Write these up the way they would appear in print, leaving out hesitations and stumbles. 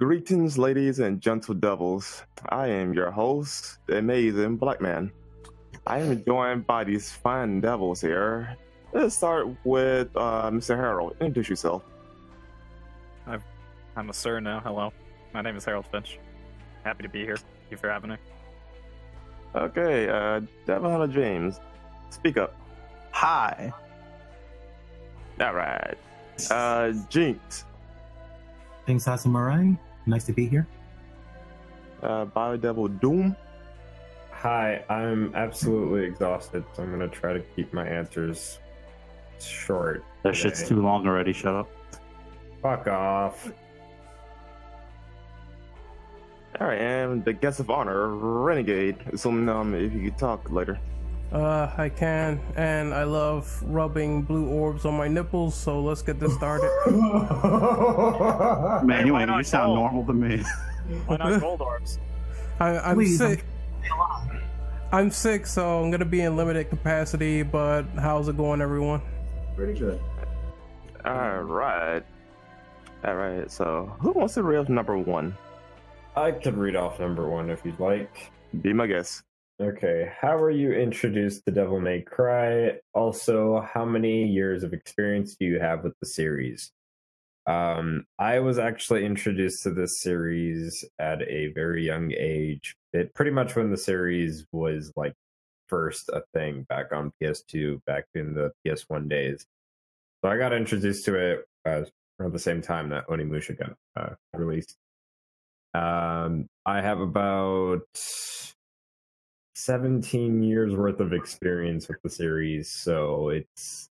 Greetings, ladies and gentle devils. I am your host, the amazing Black Man. I am joined by these fine devils here. Let's start with Mr. Harold. Introduce yourself. I'm a sir now. Hello. My name is Harold Finch. Happy to be here. Thank you for having me. Okay, Devil Hunter James. Speak up. Hi. Alright. Jinx. Thanks, Samurai. Nice to be here. Biodevil Doom. Hi, I'm absolutely exhausted, so I'm gonna try to keep my answers short. That today. shit's too long already. Shut up. Fuck off. Alright, and the guest of honor, Renegade. Assuming if you could talk later. I can, and I love rubbing blue orbs on my nipples, so let's get this started. Man, why you not sound gold? normal to me. Why not gold orbs? I'm Please, sick. I'm sick, so I'm gonna be in limited capacity, but how's it going, everyone? Pretty good. Alright, so who wants to read number one? I could read off number one if you'd like. Be my guest. Okay, how were you introduced to Devil May Cry? Also, how many years of experience do you have with the series? I was actually introduced to this series at a very young age. It pretty much when the series was like first a thing back on PS2, back in the PS1 days. So I got introduced to it around the same time that Onimusha got released. I have about 17 years worth of experience with the series, so it's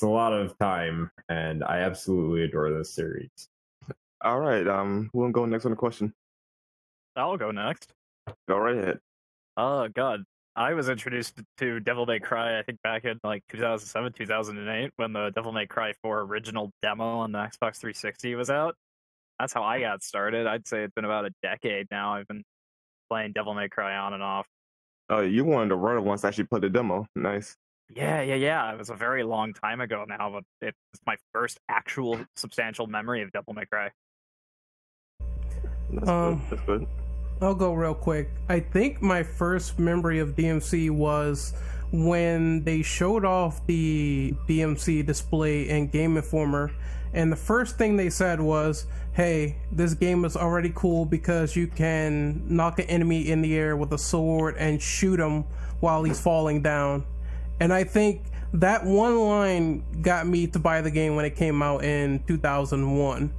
a lot of time, and I absolutely adore this series. All right, who will go next on the question? I'll go next. Go right ahead. Oh god. I was introduced to Devil May Cry, I think back in like 2007, 2008, when the Devil May Cry 4 original demo on the Xbox 360 was out. That's how I got started. I'd say it's been about a decade now. I've been playing Devil May Cry on and off. Oh, you wanted to run it once I actually put the demo. Nice. Yeah. It was a very long time ago now, but it's my first actual substantial memory of Devil May Cry. That's good. I'll go real quick. I think my first memory of DMC was when they showed off the DMC display in Game Informer, and the first thing they said was, hey, this game is already cool because you can knock an enemy in the air with a sword and shoot him while he's falling down. And I think that one line got me to buy the game when it came out in 2001.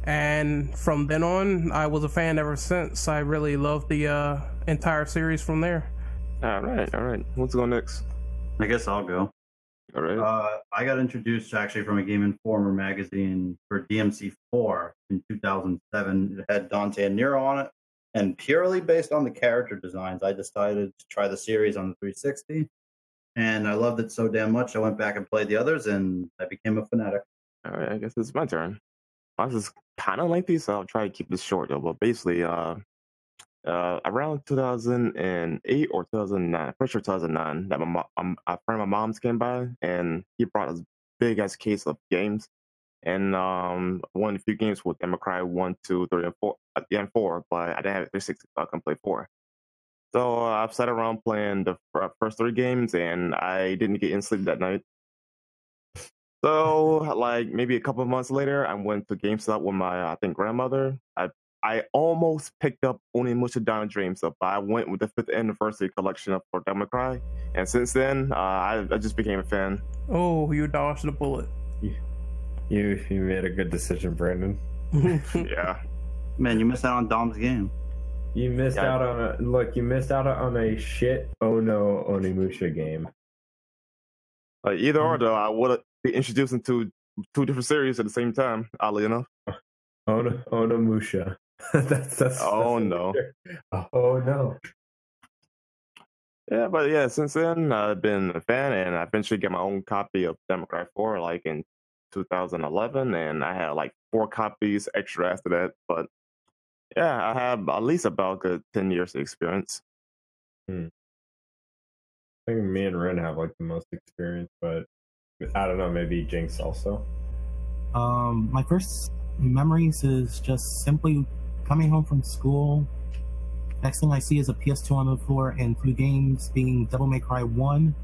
And from then on, I was a fan ever since. I really loved the entire series from there. All right. Let's go next. I guess I'll go. All right. I got introduced actually from a Game Informer magazine for DMC4 in 2007. It had Dante and Nero on it. And purely based on the character designs, I decided to try the series on the 360. And I loved it so damn much, I went back and played the others, and I became a fanatic. All right, I guess it's my turn. Mine is kind of lengthy, so I'll try to keep this short, though. But basically, around 2008 or 2009, pretty sure 2009, that a friend of my mom's came by, and he brought this big-ass case of games. And won a few games with Devil May Cry 1, 2, 3, and 4, and 4, but I didn't have it 360, so I couldn't play 4. So I've sat around playing the first 3 games, and I didn't get any sleep that night. So, like, maybe a couple of months later, I went to GameStop with my, I think, grandmother. I almost picked up Onimusha Diamond Dreams, but I went with the 5th anniversary collection for Devil May Cry, and since then, I just became a fan. Oh, you dodged the bullet. You made a good decision, Brandon. Yeah. Man, you missed out on Dom's game. You missed out on a shit Ono Onimusha game. Either or, though, I would be introduced into 2 different series at the same time, oddly enough. Onimusha. that's Oh, no. Oh, no. Yeah, but yeah, since then, I've been a fan, and I eventually get my own copy of Devil May Cry 4, like, in 2011, and I had, like, 4 copies extra after that, but yeah, I have at least about good 10 years of experience. I think me and Ren have, like, the most experience, but I don't know, maybe Jinx also. My first memories is just simply coming home from school, next thing I see is a PS2 on the floor and 2 games, being Devil May Cry 1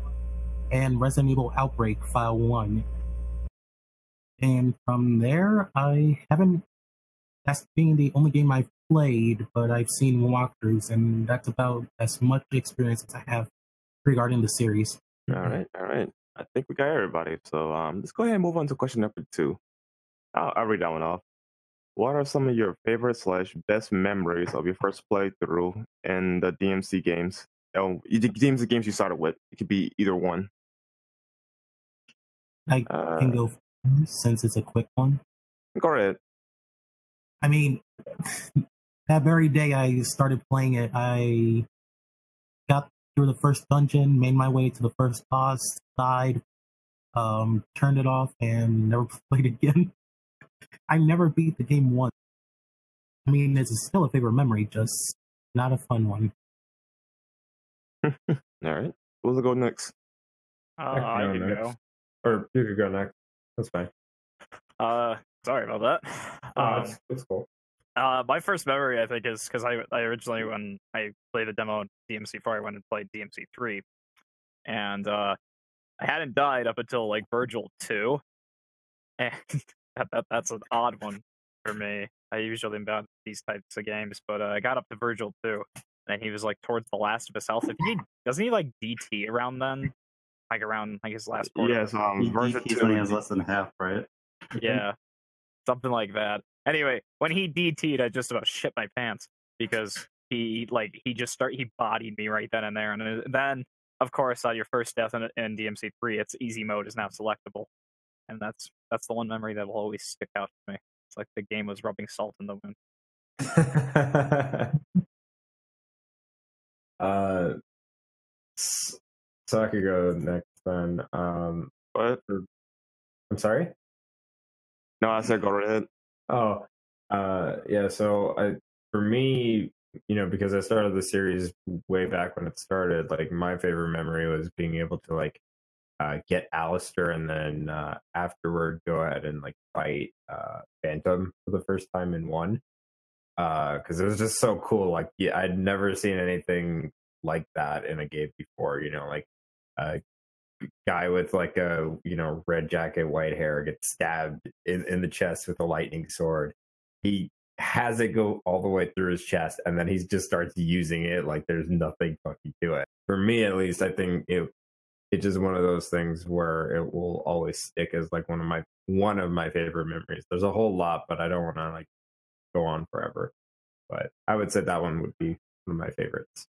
and Resident Evil Outbreak File 1. And from there, I haven't... That's being the only game I've played, but I've seen walkthroughs, and that's about as much experience as I have regarding the series. All right. I think we got everybody. So let's go ahead and move on to question number 2. I'll read that one off. What are some of your favorite / best memories of your first playthrough in the DMC games? Oh, DMC games you started with. It could be either one. I can go first, since it's a quick one. Go ahead. I mean, that very day I started playing it, I got through the first dungeon, made my way to the first boss, died, turned it off, and never played again. I never beat the game once. I mean, it's still a favorite memory, just not a fun one. All right. Who'll go next? I can go. Or you could go next. That's fine. Sorry about that. It's cool. My first memory, I think, is because I originally, when I played the demo in DMC4, I went and played DMC3, and I hadn't died up until like Virgil 2, and that's an odd one for me. I usually am about these types of games, but I got up to Virgil 2, and he was like towards the last of his health. Doesn't he like DT around then? Like around like his last quarter? Yes, Virgil 2 when he has less than half, right? Yeah, something like that. Anyway, when he DT'd, I just about shit my pants because he bodied me right then and there. And then, of course, your first death in DMC3, its easy mode is now selectable, and that's the one memory that will always stick out to me. It's like the game was rubbing salt in the wound. So I could go next then. What? I'm sorry? No, I said go ahead. Oh, yeah. So for me, because I started the series way back when it started, like my favorite memory was being able to like get Alistair and then afterward go ahead and like fight Phantom for the first time in 1. Because it was just so cool. Like, yeah, I'd never seen anything like that in a game before. Like a guy with like a red jacket, white hair gets stabbed in the chest with a lightning sword. He has it go all the way through his chest, and then he just starts using it like there's nothing fucking to it. For me, at least, I think it's just one of those things where it will always stick as like one of my favorite memories. There's a whole lot, but I don't want to like go on forever. But I would say that one would be one of my favorites.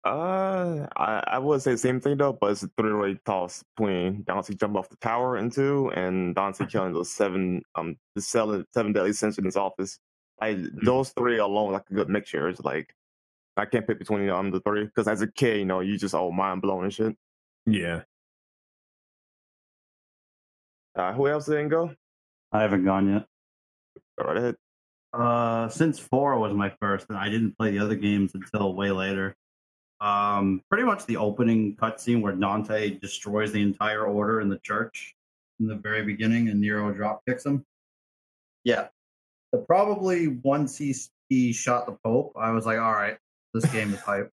I would say the same thing though, but it's a 3-way toss between Dante jumping off the tower into and Dante killing those 7 deadly sins in his office. Those 3 alone, like a good mixture. It's like I can't pick between the 3 because as a kid, you just all mind blowing and shit. Yeah. Who else didn't go? I haven't gone yet. Go right ahead. Since 4 was my first, and I didn't play the other games until way later. Pretty much the opening cutscene where Dante destroys the entire order in the church in the very beginning, and Nero drop kicks him. Yeah, probably once he shot the Pope, I was like, all right, this game is hype.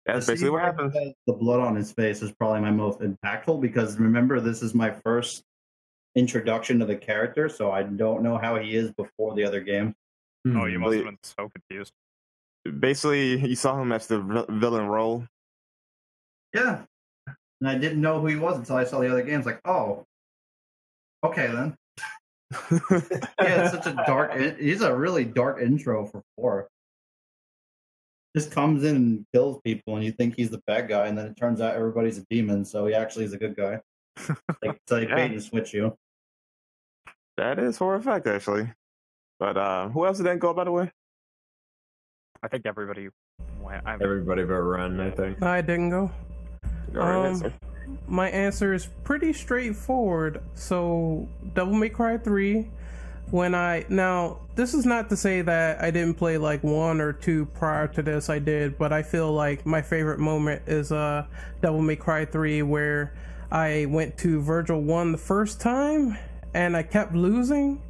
That's basically what happened. The blood on his face is probably my most impactful because remember, this is my first introduction to the character, so I don't know how he is before the other game. Oh, you must have been so confused. Basically, you saw him as the villain role. Yeah. And I didn't know who he was until I saw the other games. Like, oh, okay then. Yeah, it's such a dark. He's a really dark intro for 4. Just comes in and kills people, and you think he's the bad guy, and then it turns out everybody's a demon, so he actually is a good guy. So they bait and switch you. That is for a fact, actually. But who else didn't go, by the way? I think everybody went. Everybody but Ren, I think. I didn't go. Go right ahead, sir. My answer is pretty straightforward. So, Devil May Cry 3. Now, this is not to say that I didn't play like 1 or 2 prior to this. I did, but I feel like my favorite moment is Devil May Cry 3, where I went to Virgil 1 the first time and I kept losing.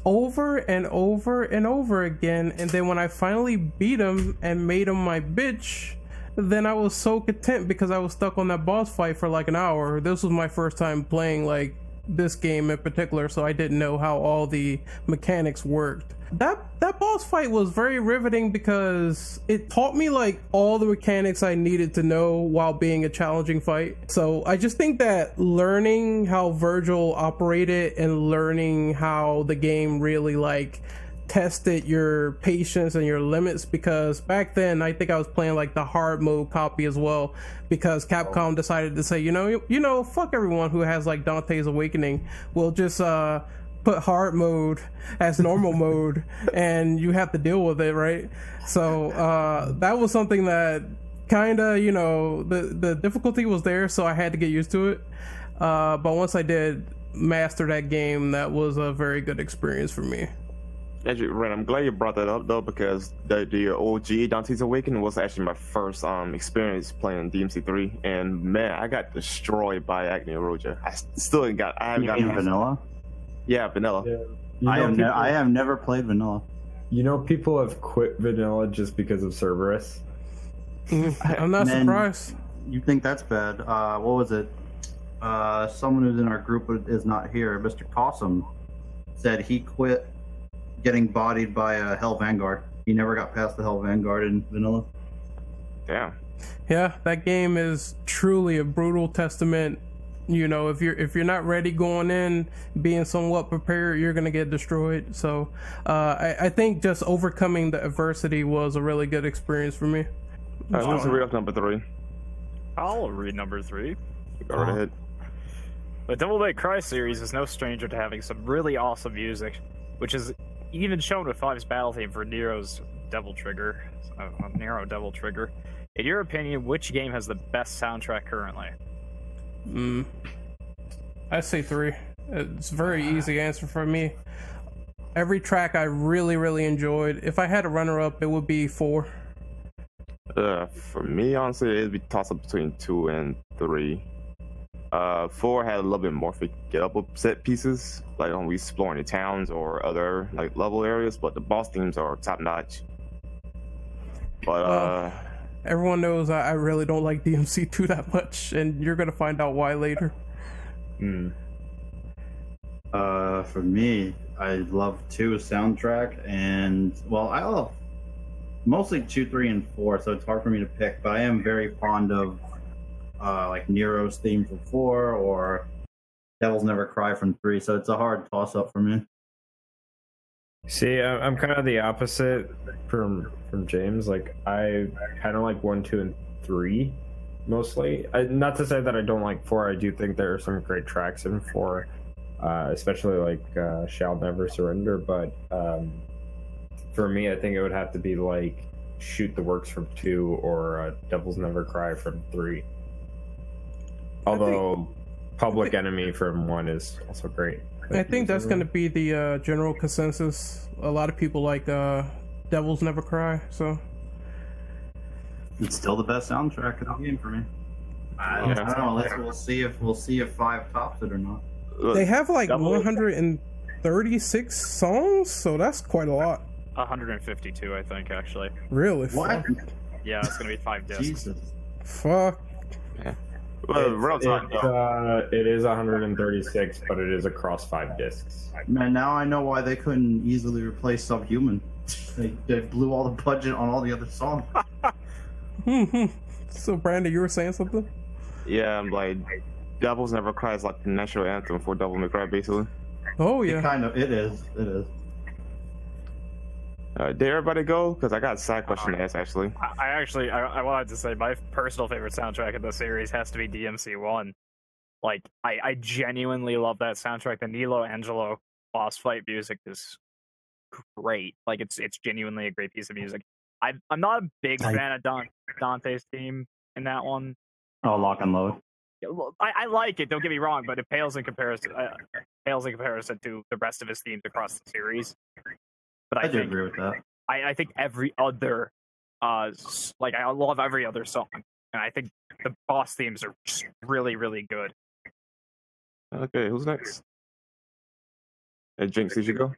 over and over and over again. And then when I finally beat him and made him my bitch, then I was so content because I was stuck on that boss fight for like an hour. This was my first time playing like this game in particular, so I didn't know how all the mechanics worked. That boss fight was very riveting because it taught me like all the mechanics I needed to know while being a challenging fight. So I just think that learning how Virgil operated and learning how the game really like tested your patience and your limits, because back then I think I was playing like the hard mode copy as well, because Capcom decided to say, you know, fuck everyone who has like Dante's Awakening. We'll just put hard mode as normal mode and you have to deal with it, right? So that was something that kind of, you know, the difficulty was there, so I had to get used to it. But once I did master that game, that was a very good experience for me. Actually, Ren, I'm glad you brought that up though, because the OG Dante's Awakening was actually my first experience playing DMC3, and man, I got destroyed by Acne Roja. I haven't gotten vanilla. Yeah, vanilla. Yeah. I have never played vanilla. You know, people have quit vanilla just because of Cerberus. I'm not surprised. You think that's bad? What was it? Someone who's in our group is not here. Mr. Cossum said he quit getting bodied by a Hell Vanguard. He never got past the Hell Vanguard in vanilla. Damn. Yeah, that game is truly a brutal testament. You know, if you're not ready going in, being somewhat prepared, you're gonna get destroyed. So I think just overcoming the adversity was a really good experience for me. Who's read up number 3? I'll read number 3. Go right ahead. The Devil May Cry series is no stranger to having some really awesome music, which is even shown with 5's battle theme for Nero's Devil Trigger. Nero Devil Trigger. In your opinion, which game has the best soundtrack currently? I say 3. It's a very easy answer for me. Every track I really enjoyed. If I had a runner-up, it would be 4. For me, honestly, it'd be toss-up between 2 and 3. 4 had a little bit more forgettable set pieces, like when we exploring the towns or other like level areas, but the boss themes are top-notch. But everyone knows I really don't like DMC2 that much, and you're gonna find out why later. For me, I love 2 soundtrack, and well, I love mostly 2, 3, and 4, so it's hard for me to pick. But I am very fond of like Nero's theme from 4 or Devil's Never Cry from 3, so it's a hard toss-up for me. See, I'm kind of the opposite from James. Like, I kind of like 1, 2, and 3 mostly. Not to say that I don't like 4. I do think there are some great tracks in 4, especially like Shall Never Surrender. But for me, I think it would have to be like Shoot the Works from 2 or Devil's Never Cry from 3. Although Public Enemy from 1 is also great. I think that's going to be the general consensus. A lot of people like Devil's Never Cry, so It's still the best soundtrack of the game for me. I don't know. We'll see if 5 tops it or not. They have like 136 songs, so that's quite a lot. 152, I think, actually. Really? What? Yeah, it's gonna be 5 discs. Jesus. Fuck. Yeah. It is 136, but it is across 5 discs. Man, now I know why they couldn't easily replace Subhuman. They blew all the budget on all the other songs. So, Brandon, you were saying something? Yeah, I'm like, Devil's Never Cry is like the national anthem for Devil May Cry, basically. Oh, yeah. It is. Did everybody go? Because I got a side question to ask, actually. I wanted to say my personal favorite soundtrack in the series has to be DMC1. Like, I genuinely love that soundtrack. The Nilo Angelo boss fight music is great. Like, it's genuinely a great piece of music. I'm not a big fan of Dante's theme in that one. Oh, Lock and Load. I like it, don't get me wrong, but it pales in comparison to the rest of his themes across the series. But I do agree with that. I think every other, I love every other song, and I think the boss themes are just really, really good. Okay, who's next? Hey, Jinx, did you go?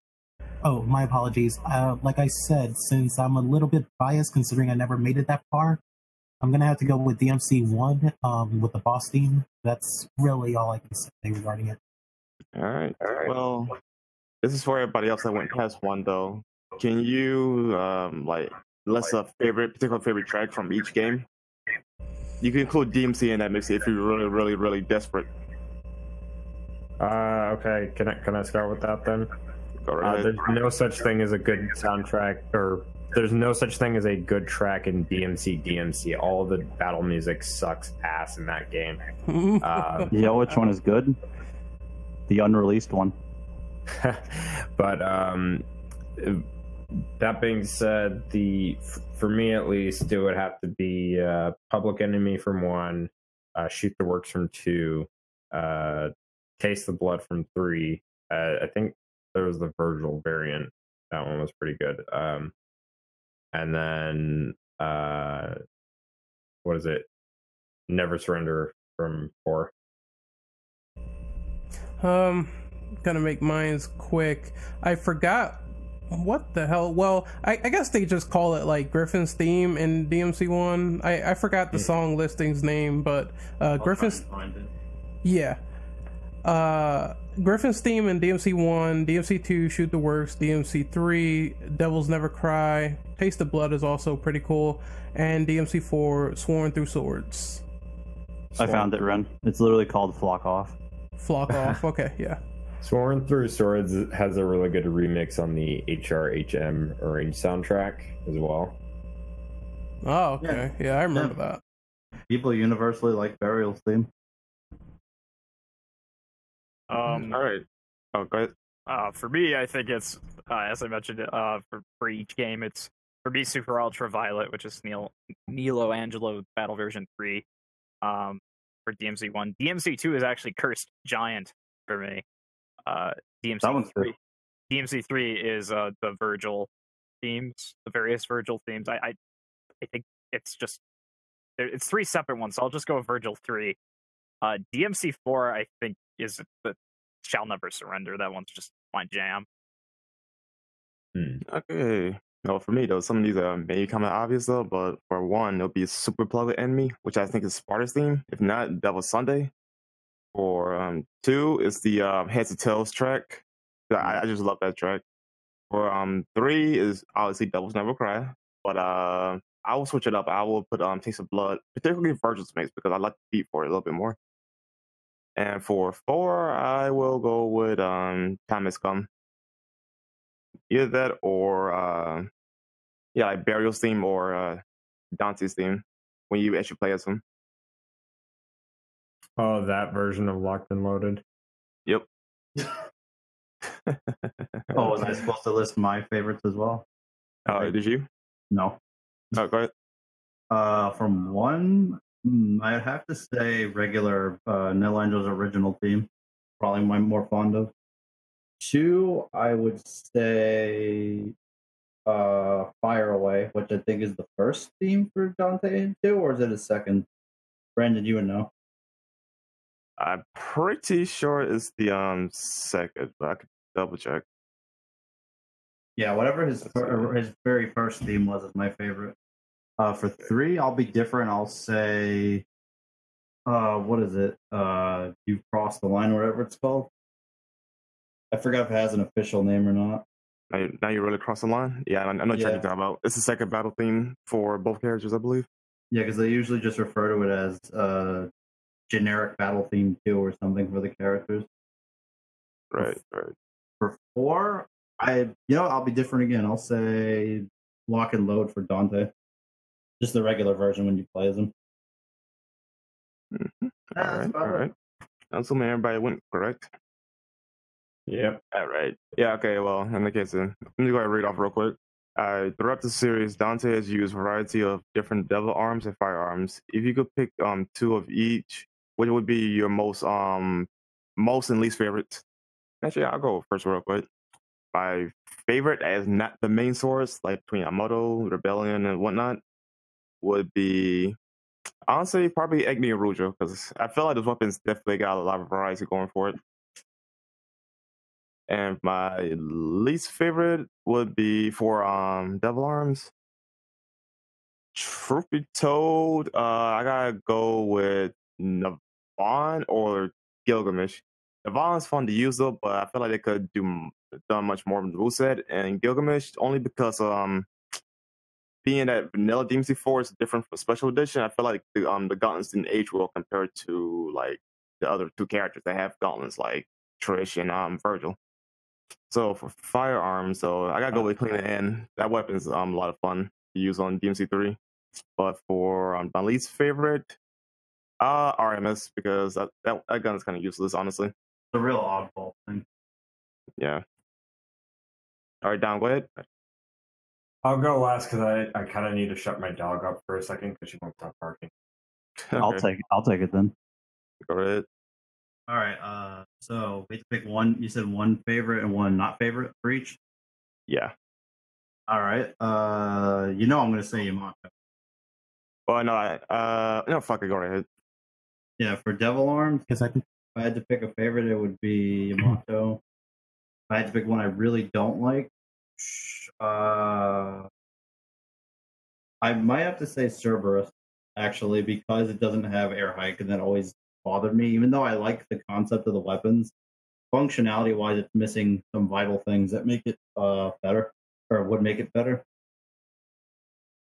Oh, my apologies. Like I said, since I'm a little bit biased considering I never made it that far, I'm gonna have to go with DMC 1 with the boss theme. That's really all I can say regarding it. All right. Well, this is for everybody else that went past 1 though. Can you list a particular favorite track from each game? You can include DMC in that mix if you're really, really, really desperate. Okay. Can I start with that then? Go right ahead. There's no such thing as a good soundtrack, or there's no such thing as a good track in DMC. All the battle music sucks ass in that game. You know which one is good? The unreleased one. But that being said, for me at least, it would have to be Public Enemy from 1, Shoot the Works from 2, Taste the Blood from 3. I think there was the Virgil variant. That one was pretty good. And then what is it? Never Surrender from 4. Gonna make mines quick. I forgot what the hell. Well, I guess they just call it like Griffin's theme in DMC 1. I forgot the song listing's name, but Griffin's. Yeah. Griffin's theme in DMC 1, DMC 2, Shoot the Works, DMC 3, Devils Never Cry, Taste of Blood is also pretty cool, and DMC 4, Sworn Through Swords. I found it, Ren. It's literally called Flock Off. Flock Off, okay, yeah. Sworn Through Swords has a really good remix on the HRHM Arrange soundtrack as well. Oh, okay. Yeah, I remember that. People universally like Burial's theme. All right. Oh, go ahead. For me, I think it's as I mentioned for each game, it's for me Super Ultra Violet, which is Nilo Angelo Battle Version 3. For DMC 1, DMC 2 is actually Cursed Giant for me. DMC 3 is the Virgil themes, the various Virgil themes. I think it's 3 separate ones, so I'll just go with Virgil 3. DMC 4, I think, is the Shall Never Surrender. That one's just my jam. Okay. No, for me though, some of these are maybe kind of obvious though, but for 1, it'll be Super Plug Enemy, which I think is Sparta's theme. If not, Devil's Sunday. For 2, it's the Heads and Tails track. I just love that track. For 3 is obviously Devils Never Cry, but I will switch it up. I will put Taste of Blood, particularly Virgil's mix, because I like the beat for it a little bit more. And for 4, I will go with Time Has Come. Either that or like Burial's theme or Dante's theme when you actually play as him. Oh, that version of Locked and Loaded. Yep. Oh, was I supposed to list my favorites as well? Did you? No. Oh, go ahead. From 1, I'd have to say regular Nil Angel's original theme. Probably my more fond of. 2, I would say Fire Away, which I think is the first theme for Dante 2, or is it a second? Brandon, you would know. I'm pretty sure it's the second, but I could double check. Yeah, whatever his very first theme was is my favorite. For 3, I'll be different. I'll say, what is it? You've Crossed the Line, or whatever it's called. I forgot if it has an official name or not. Now you really cross the line? Yeah, I know what you're talking about. It's the second battle theme for both characters, I believe. Yeah, because they usually just refer to it as generic battle theme 2 or something for the characters. Right. For 4, I'll be different again. I'll say Lock and Load for Dante. Just the regular version when you play as him. Mm-hmm. All right. I'm assuming everybody went correct. Yep. All right. Yeah, okay, well, in the case, let me go ahead and read off real quick. Throughout the series, Dante has used a variety of different devil arms and firearms. If you could pick 2 of each, which would be your most and least favorite? Actually, I'll go first real quick. My favorite, as not the main source, like between Amoto, Rebellion, and whatnot, would be, honestly, probably Agni and Rujo, because I feel like those weapons definitely got a lot of variety going for it. And my least favorite would be for Devil Arms. Truth be told, I gotta go with Navon or Gilgamesh. Navon's fun to use though, but I feel like they could done much more with the moveset. And Gilgamesh only because being that vanilla DMC4 is different from Special Edition, I feel like the gauntlets didn't age well compared to like the other two characters that have gauntlets like Trish and Virgil. So for firearms, so I gotta go with Clean Hand. That weapon's a lot of fun to use on DMC3. But for my least favorite, RMS, because that gun is kind of useless, honestly. It's a real oddball thing. Yeah. All right, Don, go ahead. I'll go last because I kind of need to shut my dog up for a second because she won't stop barking. Okay. I'll take it then. Go ahead. All right. So we have to pick one. You said one favorite and one not favorite for each. Yeah. All right. I'm gonna say Yamato. Well, no, fuck it, go ahead. Yeah, for Devil Arms, Because if I had to pick a favorite, it would be Yamato. If I had to pick one I really don't like, I might have to say Cerberus, actually, because it doesn't have air hike, and that always bothered me. Even though I like the concept of the weapons, functionality-wise, it's missing some vital things that make it better, or would make it better.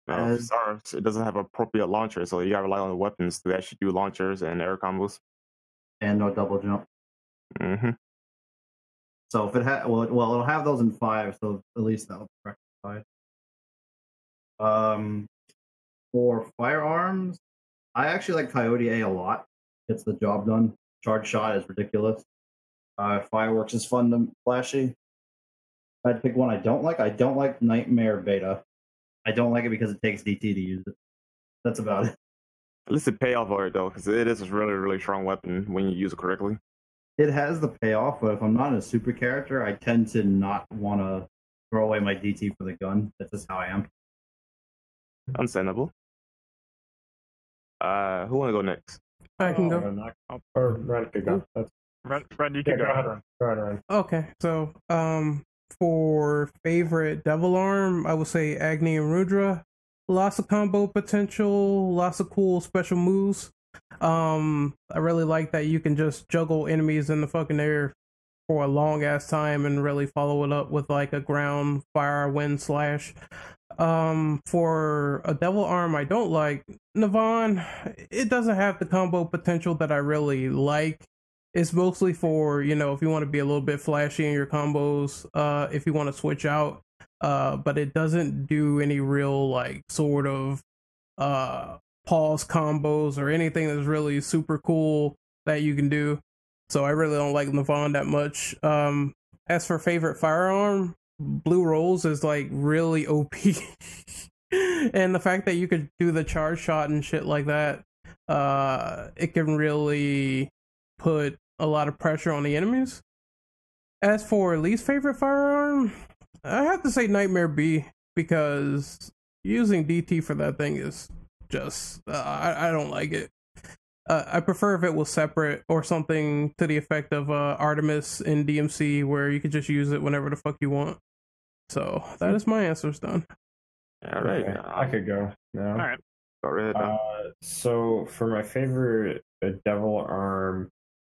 No, it doesn't have appropriate launcher, so you gotta rely on the weapons to actually do launchers and air combos. And no double jump. Mm-hmm. So if it it'll have those in 5, so at least that'll be rectified. For firearms, I actually like Coyote A lot. Gets the job done. Charge shot is ridiculous. Fireworks is fun and flashy. If I had to pick one I don't like Nightmare Beta. I don't like it because it takes DT to use it. That's about it. At least it pay off for it though, because it is a really, really strong weapon when you use it correctly. It has the payoff, but if I'm not a super character, I tend to not want to throw away my DT for the gun. That's just how I am. Understandable. Who want to go next? I can go. Or Ren could go. Ren, you can go ahead. Go ahead, Ren. Okay, so for favorite Devil Arm, I would say Agni and Rudra. Lots of combo potential, lots of cool special moves. I really like that you can just juggle enemies in the fucking air for a long ass time and really follow it up with like a ground, fire, wind, slash. For a Devil Arm I don't like, Navon, it doesn't have the combo potential that I really like. It's mostly for, if you want to be a little bit flashy in your combos, if you want to switch out, but it doesn't do any real, like, sort of, pause combos or anything that's really super cool that you can do. So I really don't like Navon that much. As for favorite firearm, Blue Rolls is, like, really OP. And the fact that you could do the charge shot and shit like that, it can really put a lot of pressure on the enemies. As for least favorite firearm, I have to say Nightmare B, because using DT for that thing is just I don't like it. I prefer if it was separate or something to the effect of Artemis in DMC, where you could just use it whenever the fuck you want. So that is my answers done. All right, Okay, I could go now. All right. go ahead. So for my favorite Devil Arm,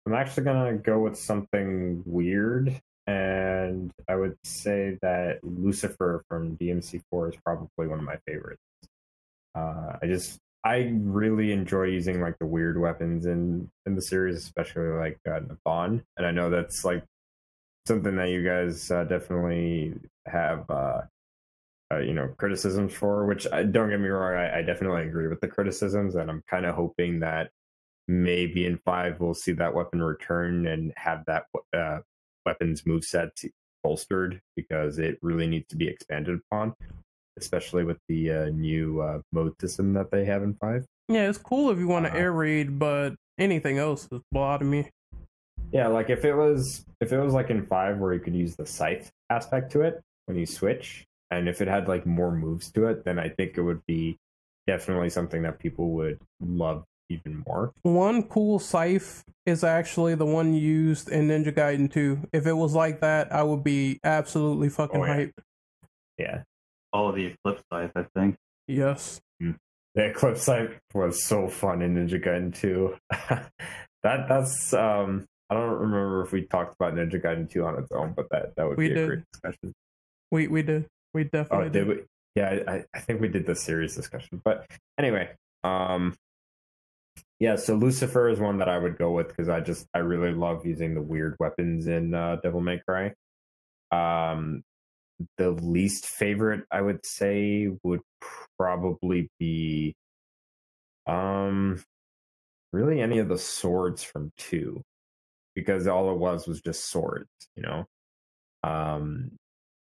I'm actually gonna go with something weird, and I would say that Lucifer from DMC4 is probably one of my favorites. I really enjoy using like the weird weapons in the series, especially like Navon, and I know that's like something that you guys definitely have criticisms for, which don't get me wrong, I definitely agree with the criticisms, and I'm kind of hoping that maybe in 5 we'll see that weapon return and have that weapons moveset bolstered, because it really needs to be expanded upon, especially with the new mode system that they have in 5. Yeah, it's cool if you want to air raid, but anything else is blah to me. Yeah, like if it was like in 5 where you could use the scythe aspect to it when you switch, and if it had like more moves to it, then I think it would be definitely something that people would love even more. One cool scythe is actually the one used in Ninja Gaiden 2. If it was like that, I would be absolutely fucking hyped. Yeah. Oh, the Eclipse Scythe, I think. Yes. The Eclipse Scythe was so fun in Ninja Gaiden 2. That's I don't remember if we talked about Ninja Gaiden 2 on its own, but that would be a great discussion. We did. We definitely did. We? Yeah, I think we did the series discussion. But anyway, yeah, so Lucifer is one that I would go with because I really love using the weird weapons in Devil May Cry. The least favorite I would say would probably be really any of the swords from 2, because all it was just swords, you know.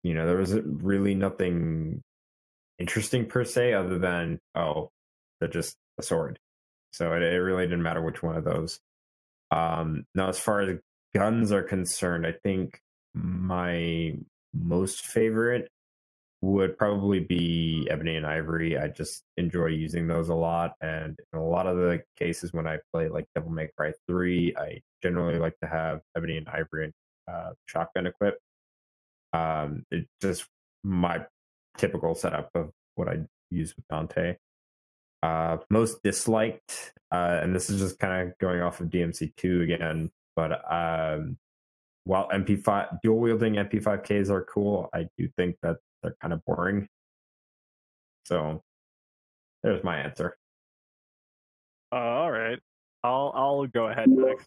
There was really nothing interesting per se other than they're just a sword. So it really didn't matter which one of those. Now, as far as guns are concerned, I think my most favorite would probably be Ebony and Ivory. I just enjoy using those a lot, and in a lot of the cases when I play like Devil May Cry 3, I generally like to have Ebony and Ivory and shotgun equipped. It's just my typical setup of what I use with Dante. Most disliked, and this is just kind of going off of DMC2 again, but while MP5 dual wielding MP5Ks are cool, I do think that they're kind of boring. So there's my answer. All right, I'll go ahead next.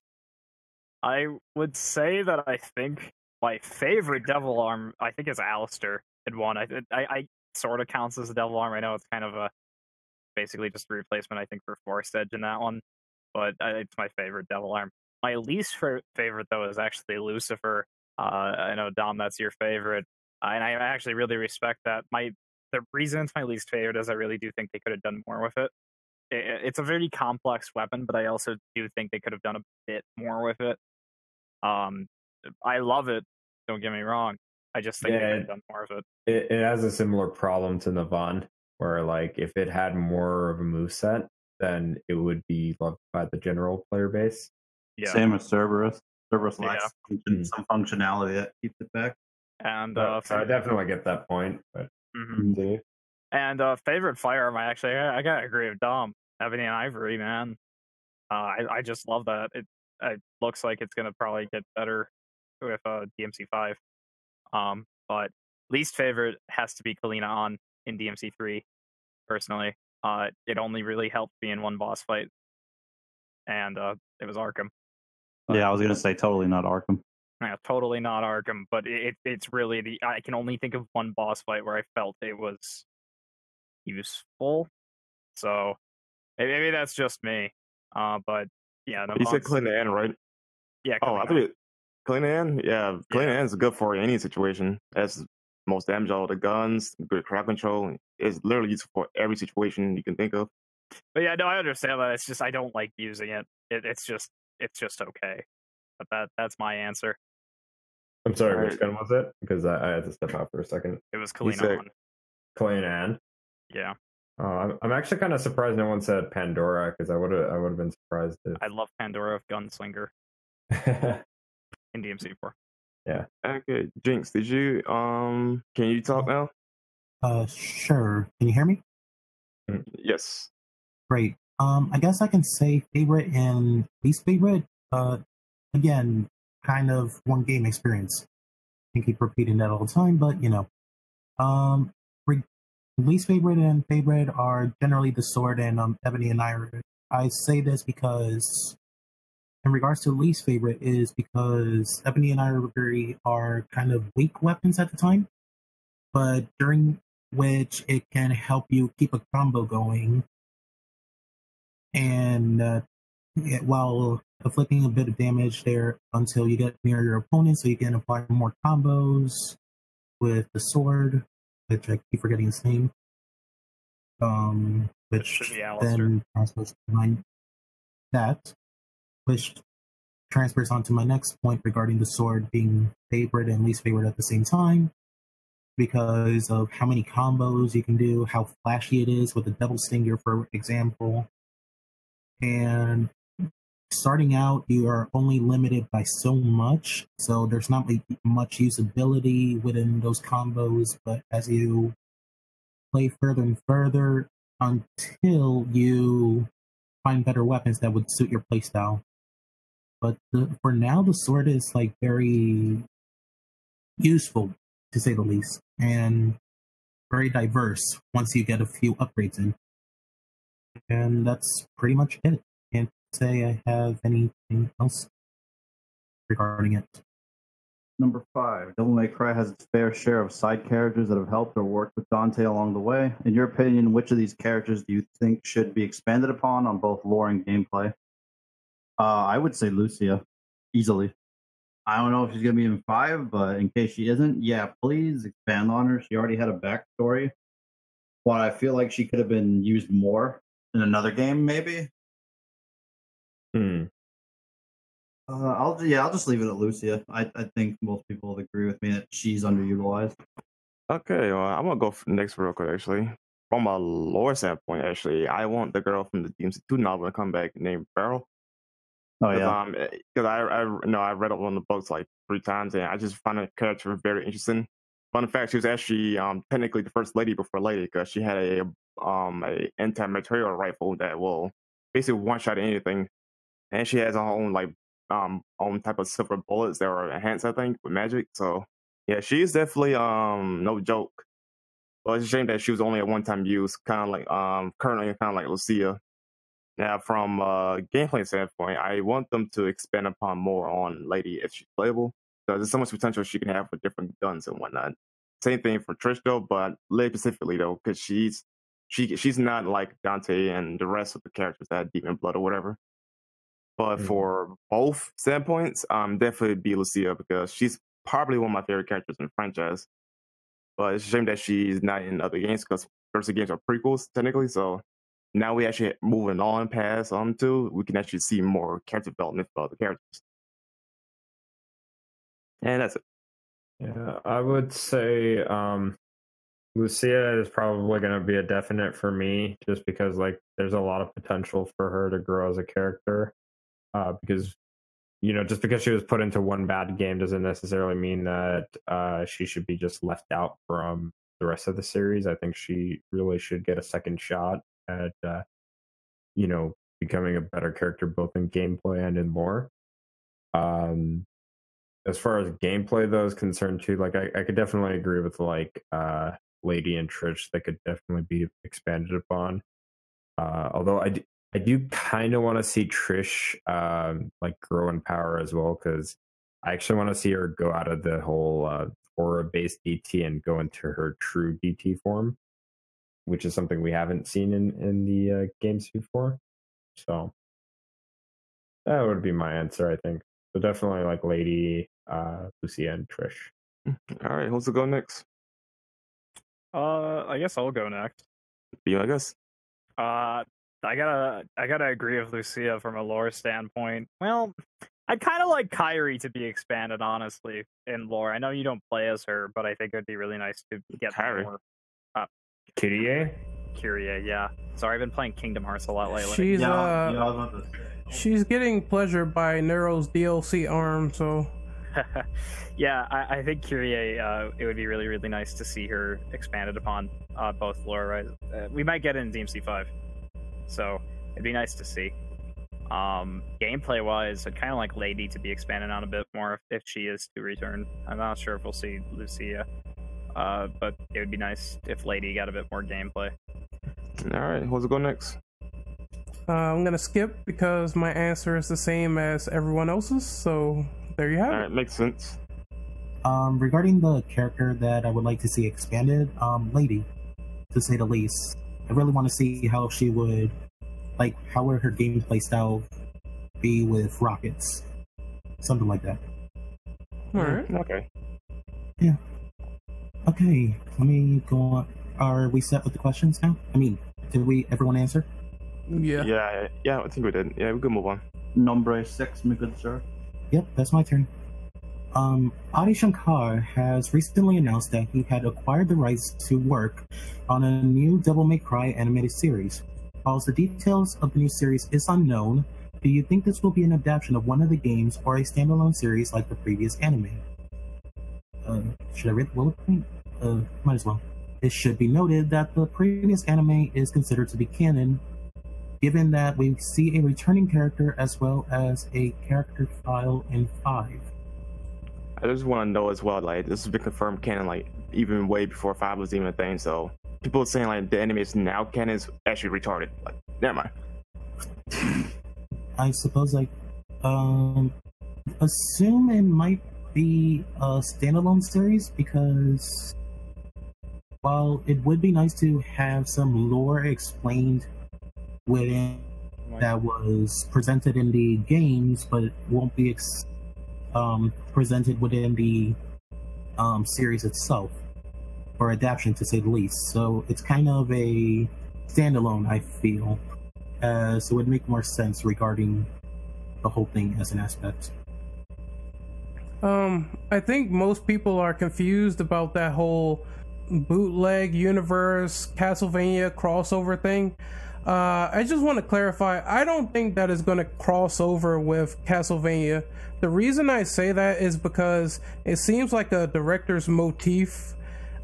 I would say that I think my favorite Devil Arm, I think, is Alistair in 1. I sort of counts as a Devil Arm. I know it's kind of basically just a replacement, I think, for Forced Edge in that one, but it's my favorite Devil Arm. My least favorite, though, is actually Lucifer. I know, Dom, that's your favorite, and I actually really respect that. The reason it's my least favorite is I really do think they could have done more with it. It's a very complex weapon, but I also do think they could have done a bit more with it. I love it, don't get me wrong. I just think they could have done more of it. It has a similar problem to Navan, where like if it had more of a moveset, then it would be loved by the general player base. Yeah. Same with Cerberus. Cerberus lacks some functionality that keeps it back. And so I definitely get that point. But and favorite firearm, I gotta agree with Dom. Ebony and Ivory, man. I just love that. It looks like it's gonna probably get better with DMC5. But least favorite has to be Kalina on in DMC3. Personally, it only really helped me in one boss fight, and it was Arkham. But, I was gonna say totally not Arkham. Yeah, totally not Arkham, but it's really I can only think of one boss fight where I felt it was useful. So maybe that's just me. But yeah, you said Kalina Ann, right? Yeah. I think Kalina Ann. Yeah, Kalina Ann is good for any situation. That's most damage out of the guns, good crowd control. It's literally useful for every situation you can think of. But yeah, no, I understand that. It's just I don't like using it. It's just okay. But that's my answer. I'm sorry, which gun was it? Because I had to step out for a second. It was Kalina Ann. Kalina Ann. Yeah. I'm actually kind of surprised no one said Pandora, because I would have been surprised if... I love Pandora of Gunslinger in DMC4. Yeah. Okay, Jinx, did you can you talk now? Sure. Can you hear me? Yes. Great. I guess I can say favorite and least favorite. Again, kind of one game experience. I keep repeating that all the time, but least favorite and favorite are generally the sword and Ebony and Ivory. I say this because, in regards to least favorite, is because Ebony and Ivory are kind of weak weapons at the time, but during which it can help you keep a combo going, and while inflicting a bit of damage there until you get near your opponent, so you can apply more combos with the sword, which I keep forgetting his name. Which then transfers which transfers onto my next point regarding the sword being favorite and least favorite at the same time, because of how many combos you can do, how flashy it is with the double stinger, for example, And starting out, you are only limited by so much, so there's not much usability within those combos, but as you play further and further until you find better weapons that would suit your playstyle. But for now, the sword is like very useful, to say the least, and very diverse once you get a few upgrades in. And that's pretty much it. Can't say I have anything else regarding it. Number 5, Devil May Cry has its fair share of side characters that have helped or worked with Dante along the way. In your opinion, which of these characters do you think should be expanded upon on both lore and gameplay? I would say Lucia, easily. I don't know if she's going to be in 5, but in case she isn't, yeah, please expand on her. She already had a backstory, but I feel like she could have been used more in another game, maybe. I'll just leave it at Lucia. I think most people would agree with me that she's underutilized. Okay, well, I'm gonna go next real quick. Actually, from a lore standpoint, actually, I want the girl from the DMC2 novel to come back named Beryl. Oh yeah, because I read up on the books like 3 times, and I just find the character very interesting. Fun fact: she was actually technically the first lady before Lady, because she had a anti-material rifle that will basically one-shot anything, and she has her own like own type of silver bullets that are enhanced, I think, with magic. So yeah, she's definitely no joke. But it's a shame that she was only a one-time use, kind of like currently kind of like Lucia. Now, from a gameplay standpoint, I want them to expand upon more on Lady if she's playable, because there's so much potential she can have with different guns and whatnot. Same thing for Trish though, but Lady specifically though, because she's not like Dante and the rest of the characters that have demon blood or whatever. But for both standpoints, definitely be Lucia, because she's probably one of my favorite characters in the franchise. But it's a shame that she's not in other games, because first the games are prequels technically. So now we actually moving on past we can actually see more character development for other characters. And that's it. Yeah, I would say Lucia is probably going to be a definite for me, just because like there's a lot of potential for her to grow as a character. Because, just because she was put into one bad game doesn't necessarily mean that she should be just left out from the rest of the series. I think she really should get a second shot at, becoming a better character both in gameplay and in lore. As far as gameplay though is concerned too, like I could definitely agree with like Lady and Trish. That could definitely be expanded upon. Although I do kind of want to see Trish like grow in power as well, because I actually want to see her go out of the whole aura-based DT and go into her true DT form, which is something we haven't seen in the games before. So that would be my answer, I think. So definitely like Lady, Lucia, and Trish. All right, who's to go next? I guess I'll go next. You, I guess. I gotta agree with Lucia from a lore standpoint. Well, I'd kind of like Kyrie to be expanded, honestly, in lore. I know you don't play as her, but I think it'd be really nice to get Kyrie. more. Kyrie, yeah. Sorry, I've been playing Kingdom Hearts a lot lately. She's getting pleasure by Nero's DLC arm, so. Yeah, I think Kyrie, it would be really, really nice to see her expanded upon both lore. Right? We might get it in DMC5. So it'd be nice to see. Gameplay wise, I'd kind of like Lady to be expanded on a bit more if she is to return. I'm not sure if we'll see Lucia, but it would be nice if Lady got a bit more gameplay. All right, who's to go next? I'm gonna skip because my answer is the same as everyone else's. So there you have it. All right, makes sense. Regarding the character that I would like to see expanded, Lady, to say the least. I really want to see how she would, how would her gameplay style be with rockets, something like that. All right. Okay. Yeah. Okay. Let me go on. Are we set with the questions now? I mean, did everyone answer? Yeah. Yeah. I think we did. Yeah, we can move on. Number 6, my good sir. Yep, that's my turn. Adi Shankar has recently announced that he had acquired the rights to work on a new Devil May Cry animated series. While the details of the new series is unknown, do you think this will be an adaptation of one of the games or a standalone series like the previous anime? Should I read the bullet point? Might as well. It should be noted that the previous anime is considered to be canon, given that we see a returning character as well as a character file in 5. I just want to know as well, like, this has been confirmed canon, like, even way before 5 was even a thing, so people saying, like, the anime is now canon is actually retarded. Like, never mind. I suppose, like, assume it might be a standalone series, because while it would be nice to have some lore explained within that was presented in the games, but it won't be presented within the series itself, or adaptation to say the least. So it's kind of a standalone, I feel, so it would make more sense regarding the whole thing as an aspect. I think most people are confused about that whole bootleg universe Castlevania crossover thing. I just want to clarify, I don't think that is going to cross over with Castlevania. The reason I say that is because it seems like a director's motif.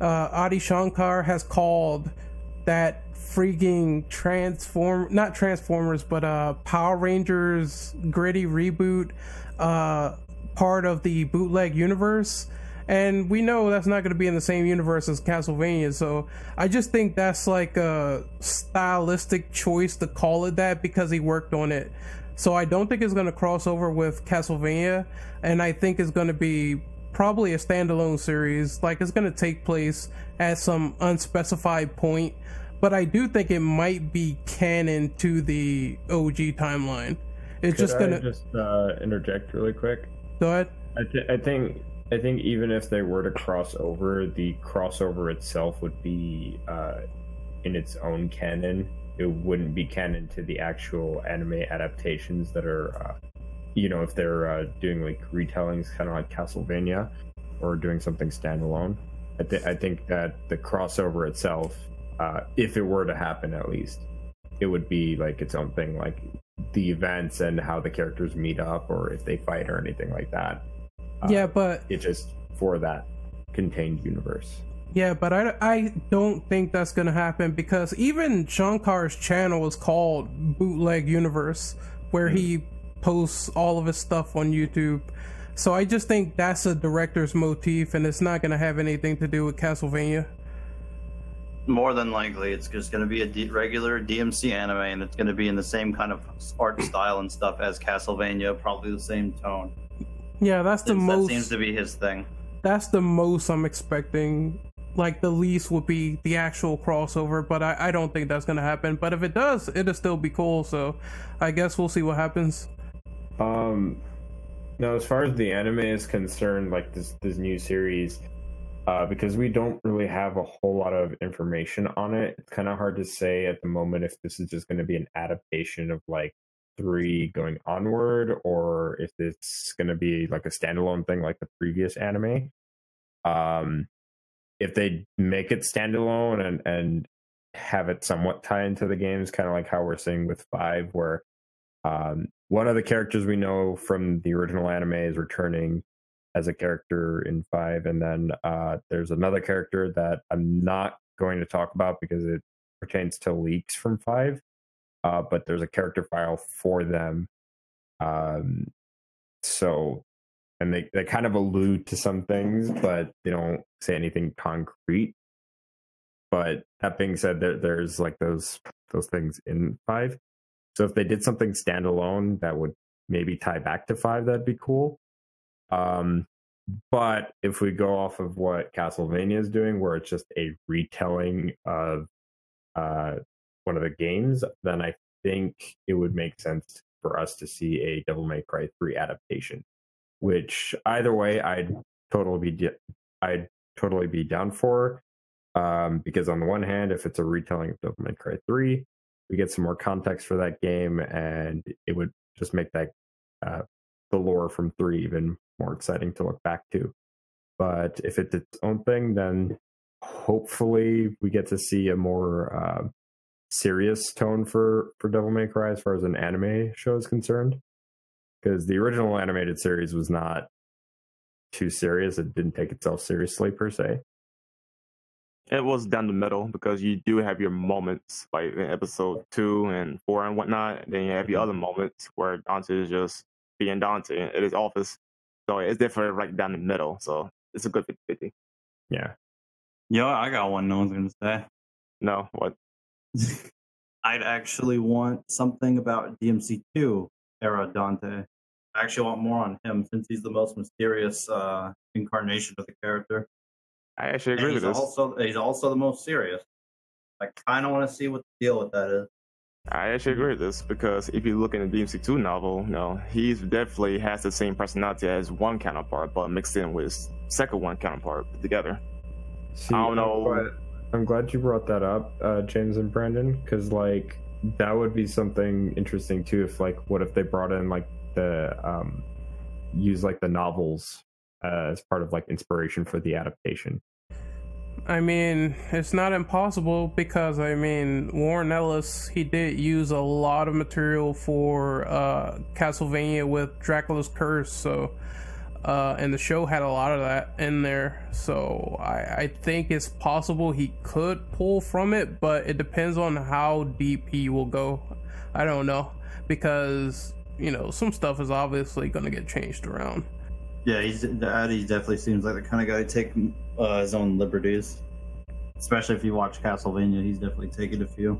Adi Shankar has called that freaking not Transformers, but Power Rangers gritty reboot part of the bootleg universe. And we know that's not going to be in the same universe as Castlevania, so I just think that's like a stylistic choice to call it that because he worked on it. So I don't think it's going to cross over with Castlevania, and I think it's going to be probably a standalone series. Like, it's going to take place at some unspecified point, but I do think it might be canon to the OG timeline. It's Could just going to just interject really quick. Go ahead. I think even if they were to cross over, the crossover itself would be in its own canon. It wouldn't be canon to the actual anime adaptations that are, if they're doing like retellings, kind of like Castlevania, or doing something standalone. I think that the crossover itself, if it were to happen at least, it would be like its own thing, like the events and how the characters meet up, or if they fight or anything like that. Yeah, but it's just for that contained universe. Yeah, but I don't think that's gonna happen, because even Shankar's channel is called Bootleg Universe, where he posts all of his stuff on YouTube. So I just think that's a director's motif, and it's not gonna have anything to do with Castlevania. More than likely, it's just going to be a regular DMC anime, and it's going to be in the same kind of art style and stuff as Castlevania, probably the same tone. Yeah, that's the most. That seems to be his thing. That's the most I'm expecting. Like, the least would be the actual crossover, but I don't think that's going to happen. But if it does, it'll still be cool, so I guess we'll see what happens. Now, as far as the anime is concerned, like this new series, because we don't really have a whole lot of information on it, it's kind of hard to say at the moment if this is just going to be an adaptation of like 3 going onward, or if it's going to be like a standalone thing like the previous anime. If they make it standalone and have it somewhat tie into the games, kind of like how we're seeing with 5, where one of the characters we know from the original anime is returning as a character in 5, and then there's another character that I'm not going to talk about because it pertains to leaks from 5, but there's a character file for them. So, and they kind of allude to some things, but they don't say anything concrete. But that being said, there's like those things in 5. So if they did something standalone that would maybe tie back to 5, that'd be cool. But if we go off of what Castlevania is doing, where it's just a retelling of one of the games, then I think it would make sense for us to see a Devil May Cry 3 adaptation. Which either way, I'd totally be down for. Because on the one hand, if it's a retelling of Devil May Cry 3, we get some more context for that game, and it would just make that the lore from 3 even more exciting to look back to. But if it's its own thing, then hopefully we get to see a more serious tone for Devil May Cry as far as an anime show is concerned, because the original animated series was not too serious. It didn't take itself seriously per se. It was down the middle because you do have your moments like in episode 2 and 4 and whatnot. And then you have your other moments where Dante is just being Dante at his office. So it's definitely right down the middle. So it's a good 50-50. Yeah. Yo, I got one no one's going to say. No, what? I'd actually want something about DMC2 era Dante. I actually want more on him since he's the most mysterious incarnation of the character. I actually agree with this. He's also the most serious. I kind of want to see what the deal with that is. I actually agree with this because if you look in the DMC2 novel, he's definitely has the same personality as one counterpart, but mixed in with his second one counterpart together. See, I don't know. I'm glad you brought that up, James and Brandon, because like that would be something interesting too. If like, what if they brought in like the use like the novels as part of like inspiration for the adaptation? I mean, it's not impossible because I mean, Warren Ellis, he did use a lot of material for Castlevania with Dracula's Curse, so and the show had a lot of that in there, so I think it's possible he could pull from it, but it depends on how deep he will go. I don't know, because some stuff is obviously going to get changed around. Yeah, he definitely seems like the kind of guy to take his own liberties. Especially if you watch Castlevania, he's definitely taken a few.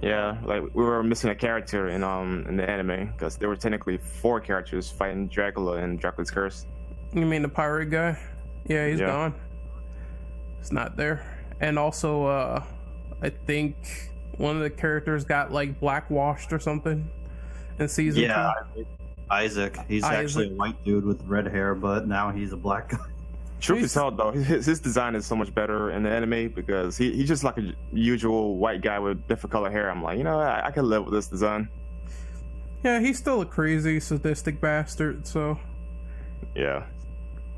Yeah, like we were missing a character in the anime because there were technically 4 characters fighting Dracula in Dracula's Curse. You mean the pirate guy? Yeah, he's gone. It's not there. And also, I think one of the characters got like blackwashed or something in season 2. Isaac. He's actually a white dude with red hair, but now he's a black guy. Truth be told, though, his design is so much better in the anime because he's just like a usual white guy with different color hair. I'm like, I can live with this design. Yeah, he's still a crazy, sadistic bastard, so... Yeah.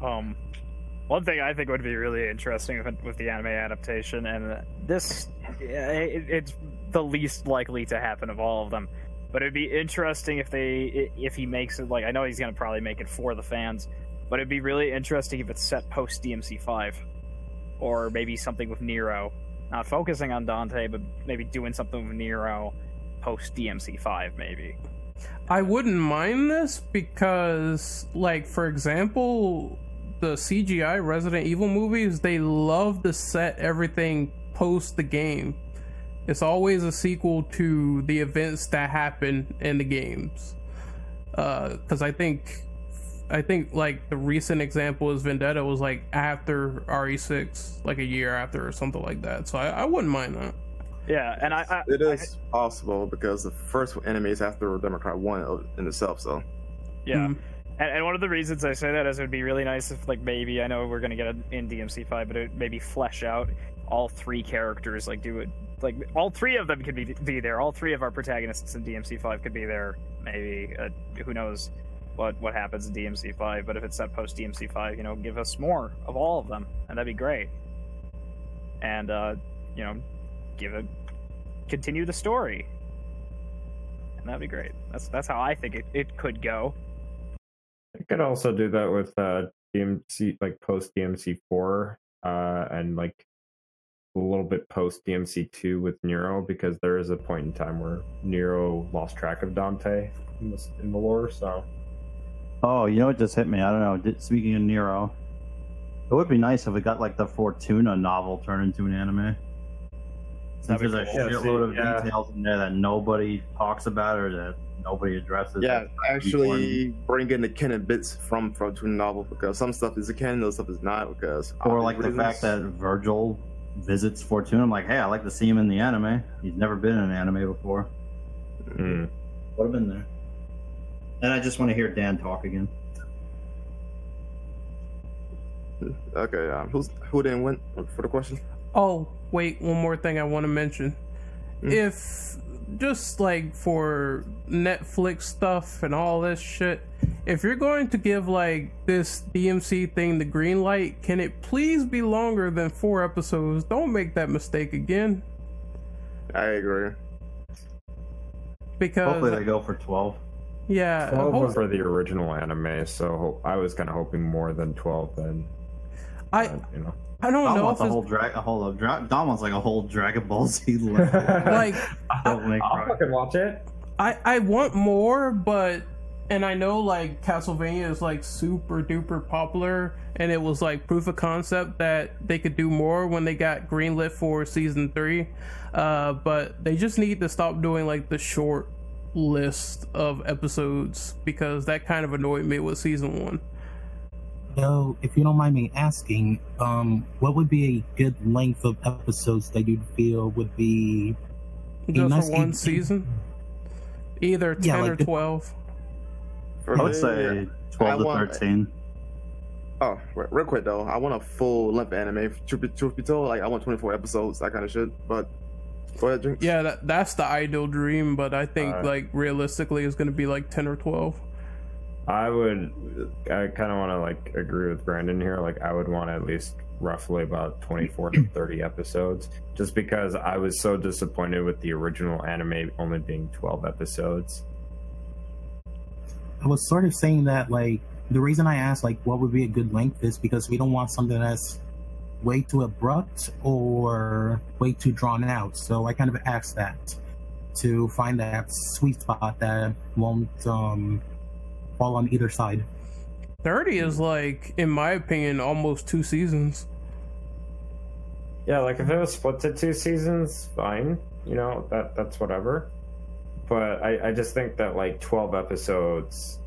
One thing I think would be really interesting with the anime adaptation, and this, it's the least likely to happen of all of them, but it'd be interesting if he makes it, like, I know he's going to probably make it for the fans, but it'd be really interesting if it's set post DMC5, or maybe something with Nero, not focusing on Dante, but maybe doing something with Nero post DMC5, maybe. I wouldn't mind this because, like, for example, the CGI Resident Evil movies, they love to set everything post the game. It's always a sequel to the events that happen in the games. Because I think like the recent example is Vendetta was like after RE6, like a year after or something like that. So I wouldn't mind that. Yeah, and it is possible because the first anime is after Devil May Cry 1 in itself. So yeah. And one of the reasons I say that is it would be really nice if, like, maybe, I know we're going to get it in DMC5, but it maybe flesh out all 3 characters, like, do it, like, all 3 of them could be there. All 3 of our protagonists in DMC5 could be there, maybe. Who knows what happens in DMC5, but if it's set post DMC5, give us more of all of them, and that'd be great. And, continue the story. And that'd be great. That's how I think it could go. I could also do that with DMC, like post DMC4, and like a little bit post DMC2 with Nero, because there is a point in time where Nero lost track of Dante in the lore. So, oh, you know what just hit me? I don't know. Speaking of Nero, it would be nice if we got like the Fortuna novel turned into an anime. Since there's a shitload of details in there that nobody talks about or that nobody addresses. Yeah, actually bring in the canon bits from Fortuna novel, because some stuff is a canon, other stuff is not. Because or like the fact that Virgil visits Fortuna. I'm like, hey, I like to see him in the anime. He's never been in an anime before. Would have been there. And I just want to hear Dan talk again. Okay, who didn't win for the question? Oh, wait, one more thing I want to mention. If, just like for Netflix stuff and all this shit, if you're going to give like this DMC thing the green light, can it please be longer than 4 episodes? Don't make that mistake again. I agree. Because Hopefully they go for 12. yeah, 12 was for the original anime, so I was kind of hoping more than 12 then. I don't Dom know wants if a it's whole Dom wants like a whole Dragon Ball Z level. like I'll fucking watch it. I want more, but and I know like Castlevania is like super duper popular, and it was like proof of concept that they could do more when they got greenlit for season 3. But they just need to stop doing like the short list of episodes, because that kind of annoyed me with season 1. So, if you don't mind me asking, what would be a good length of episodes that you'd feel would be Just nice for one season, either 10 like or 12. For I would me, say 12 to 13. Oh, real quick though, I want a full length anime. Truth be told, like I want 24 episodes, that kind of shit. But go ahead, Jinx. Yeah, that's the ideal dream, but I think like realistically it's going to be like 10 or 12. I kind of want to like agree with Brandon here. Like I would want at least roughly about 24 to 30 episodes, just because I was so disappointed with the original anime only being 12 episodes. I was sort of saying that, like, the reason I asked, like, what would be a good length is because we don't want something that's way too abrupt or way too drawn out. So I kind of asked that to find that sweet spot that won't fall on either side. 30 is like, in my opinion, almost 2 seasons. Yeah, like if it was split to 2 seasons, fine. You know, that's whatever. But I just think that like 12 episodes,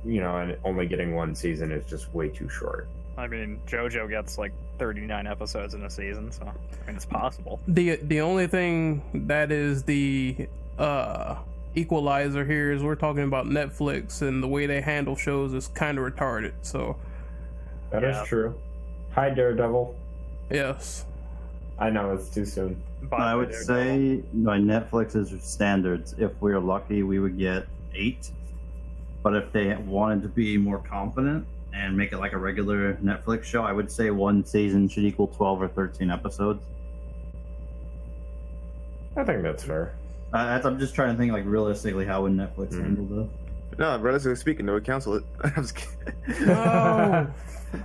you know, and only getting 1 season is just way too short. I mean, JoJo gets like 39 episodes in a season, so I mean, it's possible. The only thing that is the equalizer here is we're talking about Netflix, and the way they handle shows is kind of retarded. So that is true. Hi, Daredevil. Yes. I know it's too soon. I would say by Netflix's standards, if we're lucky, we would get 8. But if they wanted to be more confident and make it like a regular Netflix show, I would say 1 season should equal 12 or 13 episodes. I think that's fair. I'm just trying to think like realistically how would Netflix handle this. No, realistically speaking, they would cancel it. I'm just kidding. No.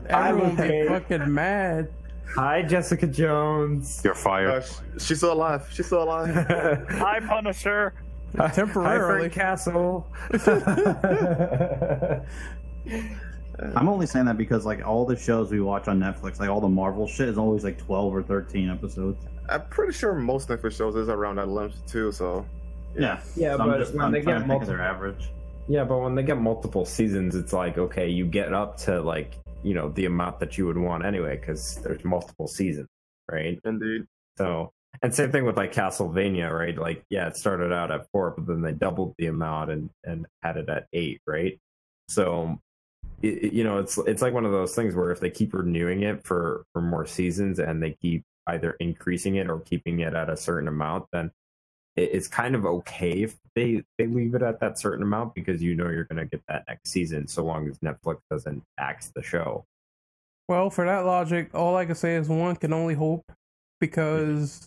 Everyone would be pay- fucking mad. Hi, Jessica Jones. You're fired. She's still alive. She's still alive. Hi, Punisher. Temporarily. Hi, Frank Castle. I'm only saying that because like all the shows we watch on Netflix, like all the Marvel shit, is always like 12 or 13 episodes. I'm pretty sure most Netflix shows is around that length too. So Yeah, Yeah, so but when they get their multiple, average. yeah, but when they get multiple seasons, it's like okay, you get up to like you know the amount that you would want anyway because there's multiple seasons, right? indeed. So and same thing with like Castlevania, right? Like yeah, it started out at 4, but then they doubled the amount and had it at 8, right? So you know it's like one of those things where if they keep renewing it for more seasons and they keep either increasing it or keeping it at a certain amount, then it's kind of okay if they leave it at that certain amount because you know you're going to get that next season so long as Netflix doesn't axe the show. Well, for that logic, all I can say is one can only hope, because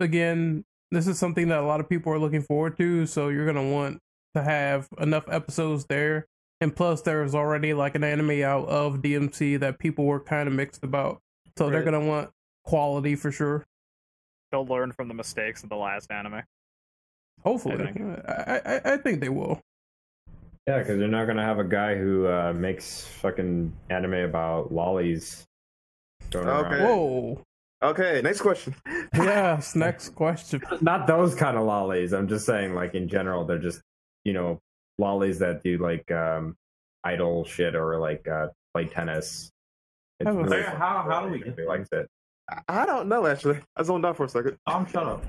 again, this is something that a lot of people are looking forward to, so you're going to want to have enough episodes there. And plus, there's already like an anime out of DMC that people were kind of mixed about. So they're going to want quality for sure. They'll learn from the mistakes of the last anime. Hopefully. I think they will. Yeah, because they're not going to have a guy who makes fucking anime about lollies. Going around. Okay. Whoa. Okay, next question. Yes, next question. Not those kind of lollies. I'm just saying, like, in general, they're just, you know, lollies that do, like, idol shit or, like, play tennis. It's How really do we get He likes it. I don't know actually. I zoned out for a second. Shut up.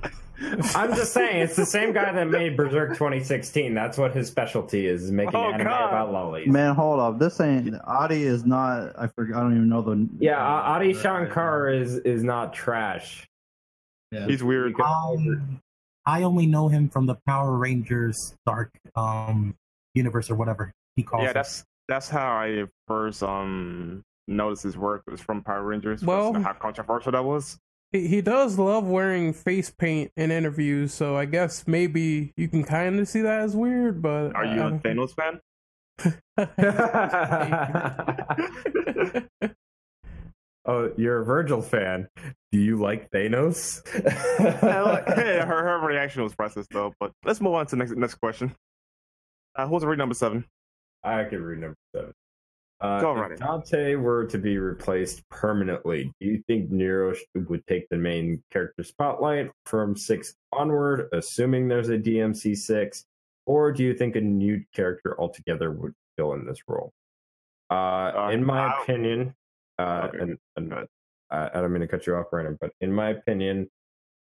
I'm just saying, it's the same guy that made Berserk 2016. That's what his specialty is making anime about lollies. Man, hold up. This ain't Adi is not. I forgot. I don't even know the. Yeah, Adi Shankar is not trash. Yeah. He's weird. I only know him from the Power Rangers Dark universe or whatever he calls Yeah, it. that's how I first noticed his work was from Power Rangers. Well- how controversial that was. He does love wearing face paint in interviews, so I guess maybe you can kind of see that as weird. But Are you a Thanos fan? Oh, you're a Virgil fan. Do you like Thanos? Hey, her reaction was priceless though. But let's move on to next question. Who's read number 7? I could read number 7. Go right if ahead. Dante were to be replaced permanently, do you think Nero would take the main character spotlight from 6 onward, assuming there's a DMC 6, or do you think a new character altogether would fill in this role? In my opinion, Okay. I don't mean to cut you off, Brandon, but in my opinion,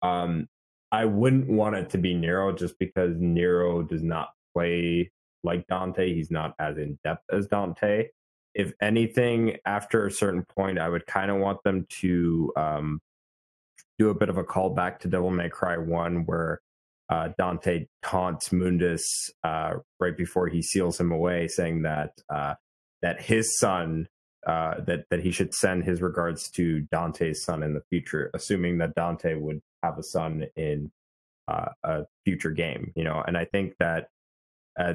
I wouldn't want it to be Nero just because Nero does not play like Dante. He's not as in depth as Dante. If anything, after a certain point, I would kind of want them to do a bit of a callback to Devil May Cry 1, where Dante taunts Mundus right before he seals him away, saying that that his son, that he should send his regards to Dante's son in the future, assuming that Dante would have a son in a future game, and I think that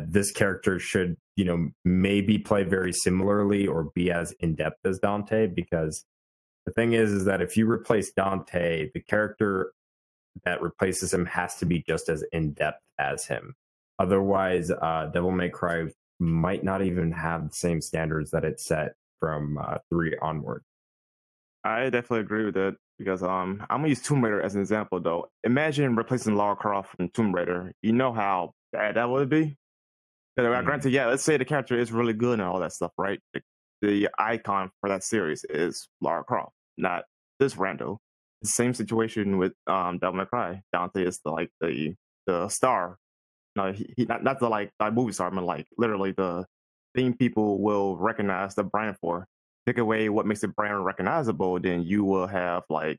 this character should, maybe play very similarly or be as in-depth as Dante, because the thing is that if you replace Dante, the character that replaces him has to be just as in-depth as him. Otherwise, Devil May Cry might not even have the same standards that it set from 3 onward. I definitely agree with that because I'm gonna use Tomb Raider as an example though. Imagine replacing Lara Croft from Tomb Raider. You know how bad that would be. Granted, yeah, let's say the character is really good and all that stuff, right? The icon for that series is Lara Croft, not this rando. The same situation with Devil May Cry. Dante is the star. No, he not the movie star, but like literally the thing people will recognize the brand for. Take away what makes the brand recognizable, then you will have what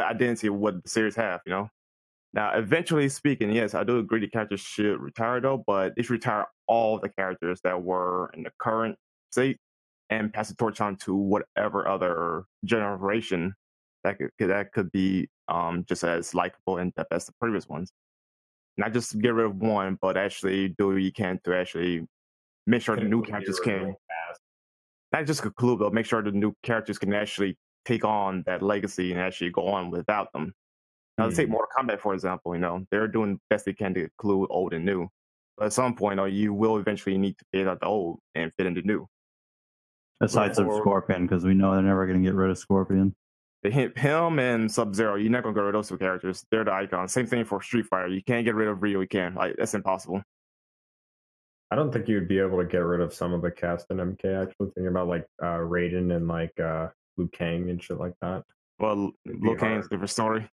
identity would the series have, Now, eventually speaking, yes, I do agree the characters should retire though, but they should retire all the characters that were in the current state and pass the torch on to whatever other generation that could be just as likable and depth as the previous ones. Not just get rid of one, but actually do what you can to actually make sure the new characters can not just conclude, but make sure the new characters can actually take on that legacy and actually go on without them. Now, let's take Mortal Kombat, for example. They're doing the best they can to include old and new. But at some point, you will eventually need to fade out the old and fit into new. Aside from Scorpion, because we know they're never going to get rid of Scorpion. They hit him and Sub-Zero. You're not going to get rid of those 2 characters. They're the icons. Same thing for Street Fighter. You can't get rid of Ryu. You can. That's impossible. I don't think you'd be able to get rid of some of the cast in MK, actually. Thinking about Raiden and Liu Kang and shit like that. Well, Liu Kang's a different story.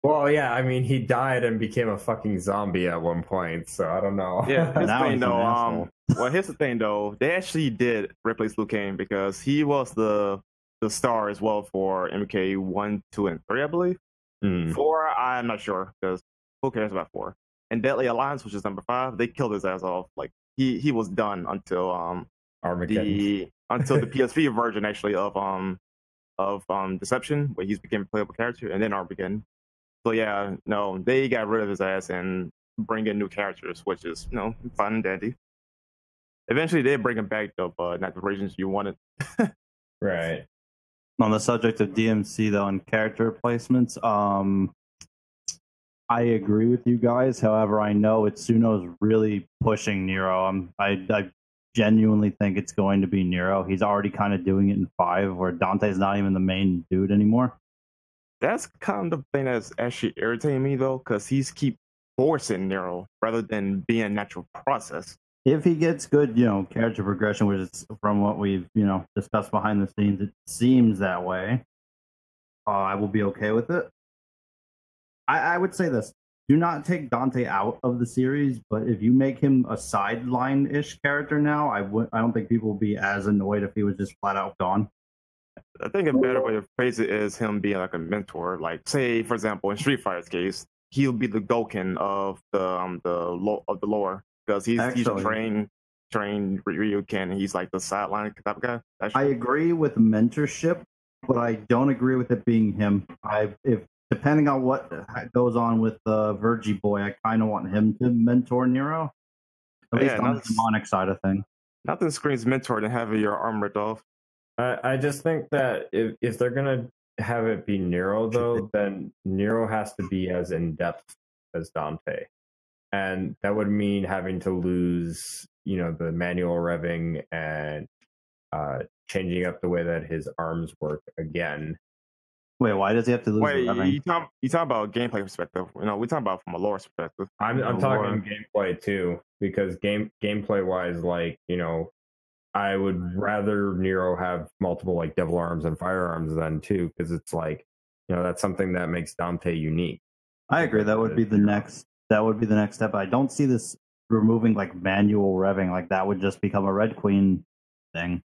Well, yeah, I mean, he died and became a fucking zombie at one point, so I don't know. Yeah, here's the thing, though. Here's the thing, though. They actually did replace Liu Kang because he was the star as well for MK 1, 2, and 3, I believe. 4, I'm not sure because who cares about 4? And Deadly Alliance, which is number 5, they killed his ass off. He was done until Armageddon. until the PSP version actually of Deception, where he's became a playable character, and then Armageddon. So yeah, no, they got rid of his ass and bring in new characters, which is fun and dandy. Eventually, they bring him back though, but not the versions you wanted. Right. On the subject of DMC though, and character replacements, I agree with you guys. However, I know Itsuno's really pushing Nero. I genuinely think it's going to be Nero. He's already kind of doing it in 5, where Dante's not even the main dude anymore. That's kind of the thing that's actually irritating me though, because he's keep forcing Nero rather than being a natural process. If he gets good, character progression, which is from what we've, discussed behind the scenes, it seems that way. I will be okay with it. I would say this. Do not take Dante out of the series, but if you make him a sideline-ish character now, I don't think people will be as annoyed if he was just flat out gone. I think a better way to phrase it is him being like a mentor. Like, say, for example, in Street Fighter's case, he'll be the Goken of the lore because he's trained Ryu Ken. He's like the sideline type of guy. I agree with mentorship, but I don't agree with it being him. If depending on what goes on with Virgie Boy, I kind of want him to mentor Nero, at least on the demonic side of things. Nothing screams mentor than having your arm ripped off. I just think that if they're gonna have it be Nero, though, then Nero has to be as in depth as Dante, and that would mean having to lose, the manual revving and changing up the way that his arms work again. Wait, why does he have to lose? Wait, you talking about gameplay perspective? We talking about from a lore perspective. I'm talking gameplay too, because gameplay wise, I would rather Nero have multiple like devil arms and firearms than too, because it's that's something that makes Dante unique. I agree. That would be the next. That would be the next step. I don't see this removing like manual revving. Like that would just become a Red Queen thing.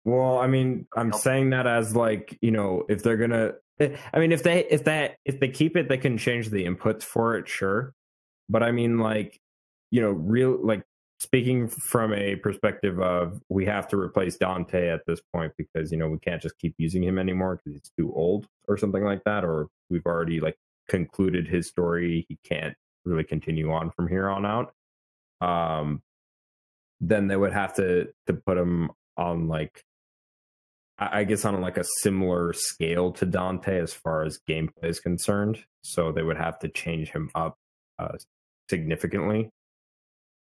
Well, I mean, I'm saying that as if they're gonna, if they keep it, they can change the inputs for it, sure. But I mean, speaking from a perspective of we have to replace Dante at this point because we can't just keep using him anymore because he's too old or something like that, or we've already concluded his story. He can't really continue on from here on out. Then they would have to put him on I guess on a similar scale to Dante as far as gameplay is concerned. So they would have to change him up significantly.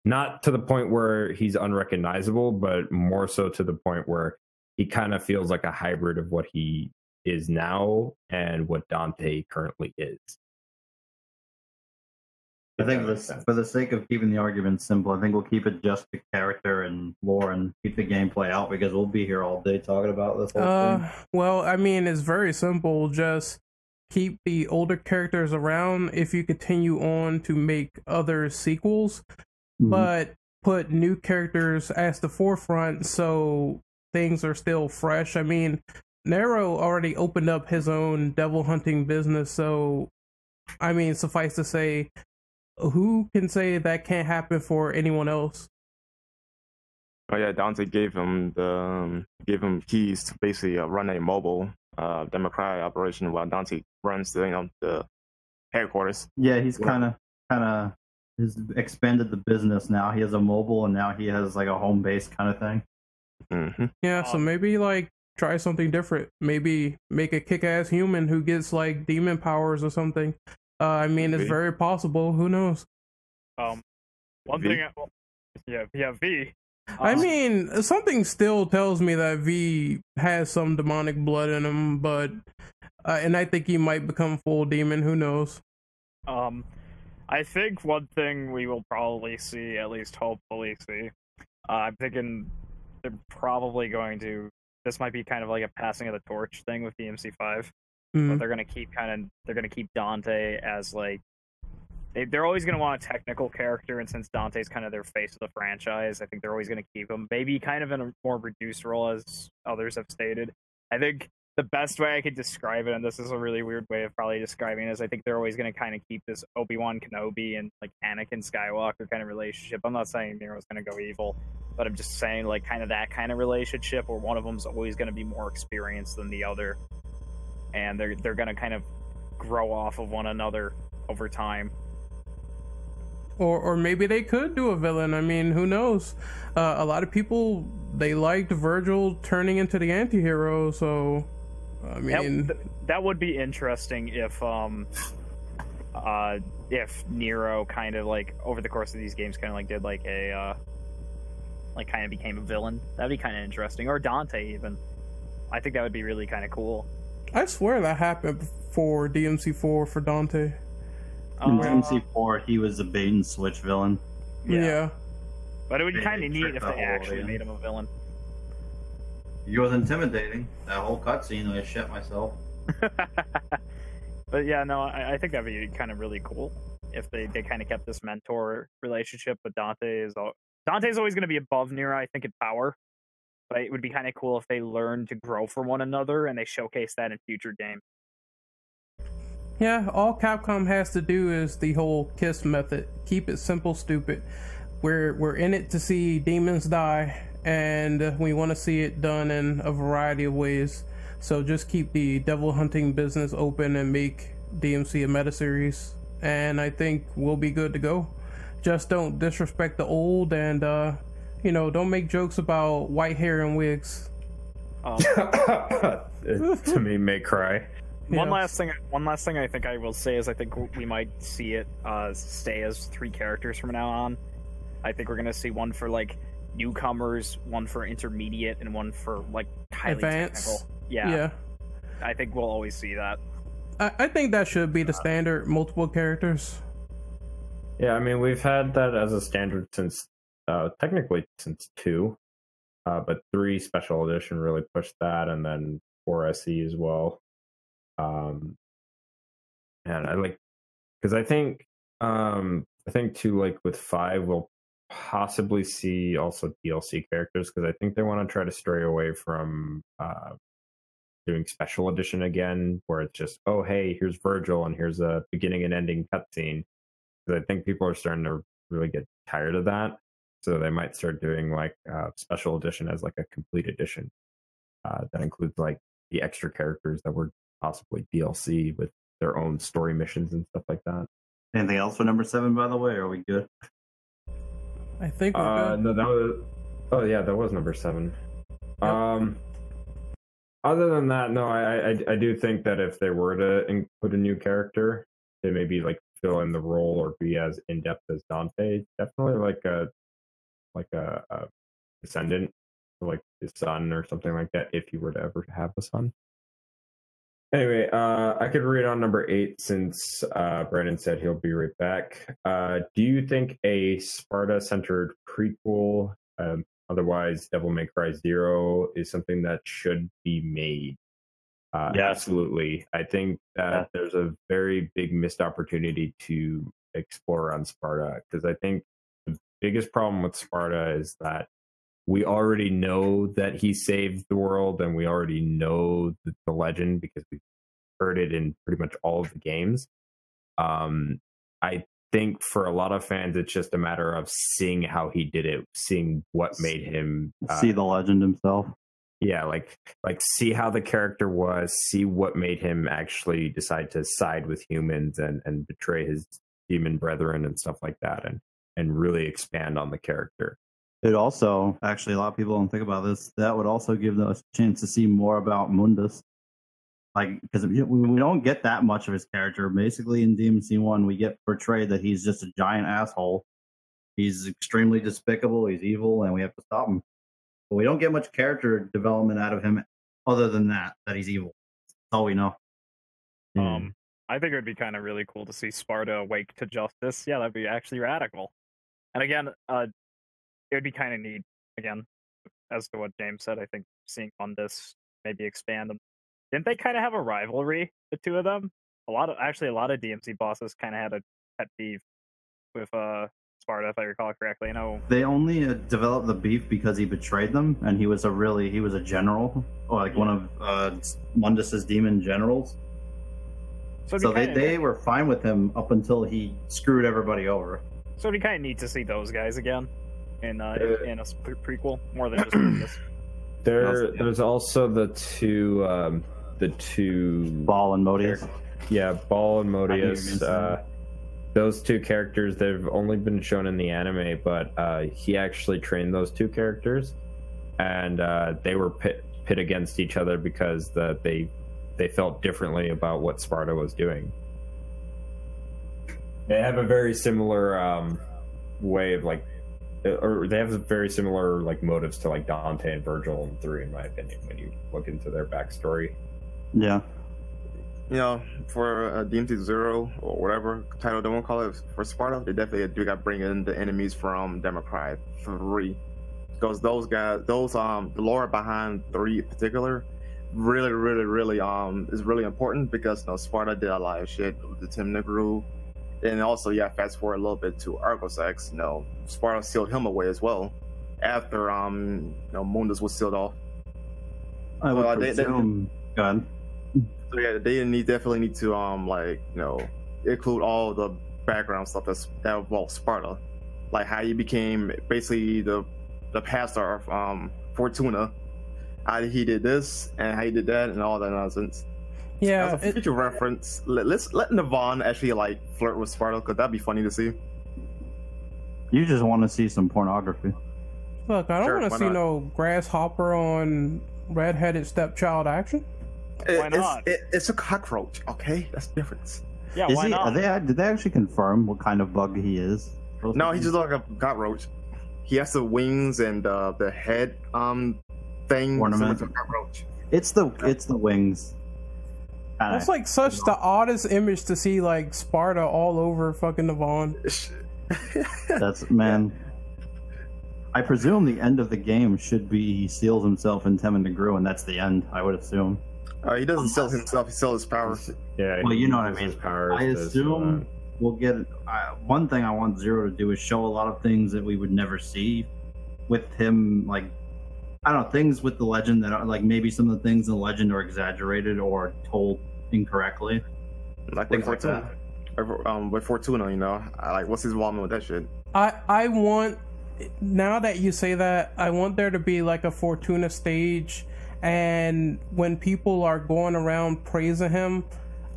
Not to the point where he's unrecognizable, but more so to the point where he kind of feels like a hybrid of what he is now and what Dante currently is. I think for the sake of keeping the argument simple, I think we'll keep it just to character and lore and keep the gameplay out because we'll be here all day talking about this whole thing. Well, I mean, it's very simple. Just keep the older characters around if you continue on to make other sequels, but put new characters as the forefront so things are still fresh. I mean, Nero already opened up his own devil hunting business, so I mean, suffice to say, who can say that can't happen for anyone else? Oh yeah, Dante gave him keys to basically run a mobile democratic operation while Dante runs the headquarters. Yeah, he's kind of has expanded the business now. He has a mobile and now he has a home base kind of thing. Mm-hmm. Yeah, so maybe try something different. Maybe make a kick-ass human who gets demon powers or something. I mean, it's very possible. Who knows? One thing. V. I mean, something still tells me that V has some demonic blood in him, but and I think he might become full demon. Who knows? I think one thing we will probably see, at least hopefully see. I'm thinking they're probably going to. This might be kind of like a passing of the torch thing with DMC5. But they're gonna keep Dante as they're always gonna want a technical character, and since Dante's kind of their face of the franchise, I think they're always gonna keep him maybe kind of in a more reduced role as others have stated. I think the best way I could describe it, and this is a really weird way of probably describing it, is I think they're always gonna kind of keep this Obi-Wan Kenobi and Anakin Skywalker kind of relationship. I'm not saying Nero's gonna go evil, but I'm just saying kind of that kind of relationship where one of them's always gonna be more experienced than the other. And they're going to kind of grow off of one another over time. Or maybe they could do a villain. I mean, who knows? A lot of people, they liked Virgil turning into the anti-hero, so I mean... That would be interesting if Nero kind of over the course of these games kind of did a kind of became a villain. That'd be kind of interesting. Or Dante even. I think that would be really kind of cool. I swear that happened for DMC4 for Dante. In DMC4, he was a bait and switch villain. Yeah. But it would be kind of neat if they actually made him a villain. He was intimidating. That whole cutscene, I shit myself. But yeah, no, I think that'd be kind of really cool if they kind of kept this mentor relationship. But Dante's always going to be above Nero, I think, in power. But it would be kind of cool if they learn to grow from one another and they showcase that in future games. Yeah, all Capcom has to do is the whole KISS method. Keep it simple, stupid. We're in it to see demons die, and we want to see it done in a variety of ways. So just keep the devil hunting business open and make DMC a meta series, and I think we'll be good to go. Just don't disrespect the old, and don't make jokes about white hair and wigs. To me, may cry. One last thing I think I will say is I think we might see it stay as 3 characters from now on. I think we're gonna see one for like newcomers, one for intermediate, and one for like highly advanced. technical. Yeah. I think we'll always see that. I think that should be the standard, multiple characters. Yeah, I mean, we've had that as a standard since technically since 2, but 3 special edition really pushed that, and then 4 SE as well. And I like, because I think too, like with 5 we'll possibly see also DLC characters, because I think they want to try to stray away from doing special edition again, where it's just, oh hey, here's Virgil and here's a beginning and ending cutscene. Because I think people are starting to really get tired of that, so they might start doing like special edition as like a complete edition that includes like the extra characters that were possibly DLC with their own story missions and stuff like that. Anything else for number 7, by the way? Or are we good? I think we're good. No, that was. Oh yeah, that was number 7. Yep. Other than that, no, I do think that if they were to include a new character, they maybe like fill in the role or be as in depth as Dante. Definitely like a descendant, like his son or something like that, if you were to ever have a son. Anyway, I could read on number 8 since Brandon said he'll be right back. Do you think a Sparta-centered prequel, otherwise Devil May Cry 0, is something that should be made? Yeah. Absolutely. I think that there's a very big missed opportunity to explore on Sparta, because I think the biggest problem with Sparta is that we already know that he saved the world, and we already know the legend because we've heard it in pretty much all of the games. I think for a lot of fans, it's just a matter of seeing how he did it, seeing what made him see the legend himself. Yeah, like see how the character was, see what made him actually decide to side with humans and betray his demon brethren and stuff like that, and really expand on the character. It also, actually, a lot of people don't think about this, that would also give us a chance to see more about Mundus. Like, because we don't get that much of his character. Basically, in DMC 1, we get portrayed that he's just a giant asshole. He's extremely despicable, he's evil, and we have to stop him. But we don't get much character development out of him other than that he's evil. That's all we know. I think it would be kind of really cool to see Sparta awake to justice. Yeah, that'd be actually radical. And again, it would be kind of neat, again, as to what James said. I think seeing Mundus maybe expand them. Didn't they kind of have a rivalry, the two of them? A lot of DMC bosses kind of had a pet beef with Sparta, if I recall correctly. I know they only developed the beef because he betrayed them, and he was a general, or like one of Mundus's demon generals. So they were fine with him up until he screwed everybody over. So it'd be kind of neat to see those guys again in a prequel, more than just this. There's also the two Ball and Modius. Yeah, Ball and Modius. Those two characters, they've only been shown in the anime, but he actually trained those two characters, and they were pit against each other because they felt differently about what Sparta was doing. They have a very similar way of or they have very similar motives to Dante and Virgil and 3, in my opinion, when you look into their backstory. Yeah. For DMC 0 or whatever title they want to call it, for Sparta, they definitely do got to bring in the enemies from Devil May Cry 3, because those guys, the lore behind 3 in particular, really is really important, because Sparta did a lot of shit with the Tim Negru. And also, fast forward a little bit to Argosex, Sparta sealed him away as well after Mundus was sealed off. I would presume. Go ahead. So they definitely need to include all the background stuff that involves Sparta, like how he became basically the pastor of Fortuna, how he did this and how he did that and all that nonsense. Yeah, As a future reference, let's let Navon actually like flirt with Sparta, because that'd be funny to see. You just want to see some pornography. look, I don't Sure, want why to see not? no grasshopper on redheaded stepchild action. Why not? It's a cockroach, okay? That's the difference. Yeah, Is why he? not? Did they actually confirm what kind of bug he is? No, he's just like a cockroach. He has the wings and the head thing. Ornament. similar to a cockroach. It's the wings. Kinda. That's like such the oddest image to see, like Sparta all over fucking Navon. That's man. I presume the end of the game should be he seals himself in Tem and DeGru, and that's the end. I would assume. He doesn't sell himself; he sells his power. Yeah. Well, he you know what I uses mean. his powers I to- assume we'll get. One thing I want Zero to do is show a lot of things that we would never see with him. Like, I don't know, things with the legend that are like maybe some of the things in the legend are exaggerated or told incorrectly. Like Things with like Fortuna, with Fortuna, you know, like what's his involvement with that shit? I want, now that you say that, I want there to be like a Fortuna stage, and when people are going around praising him,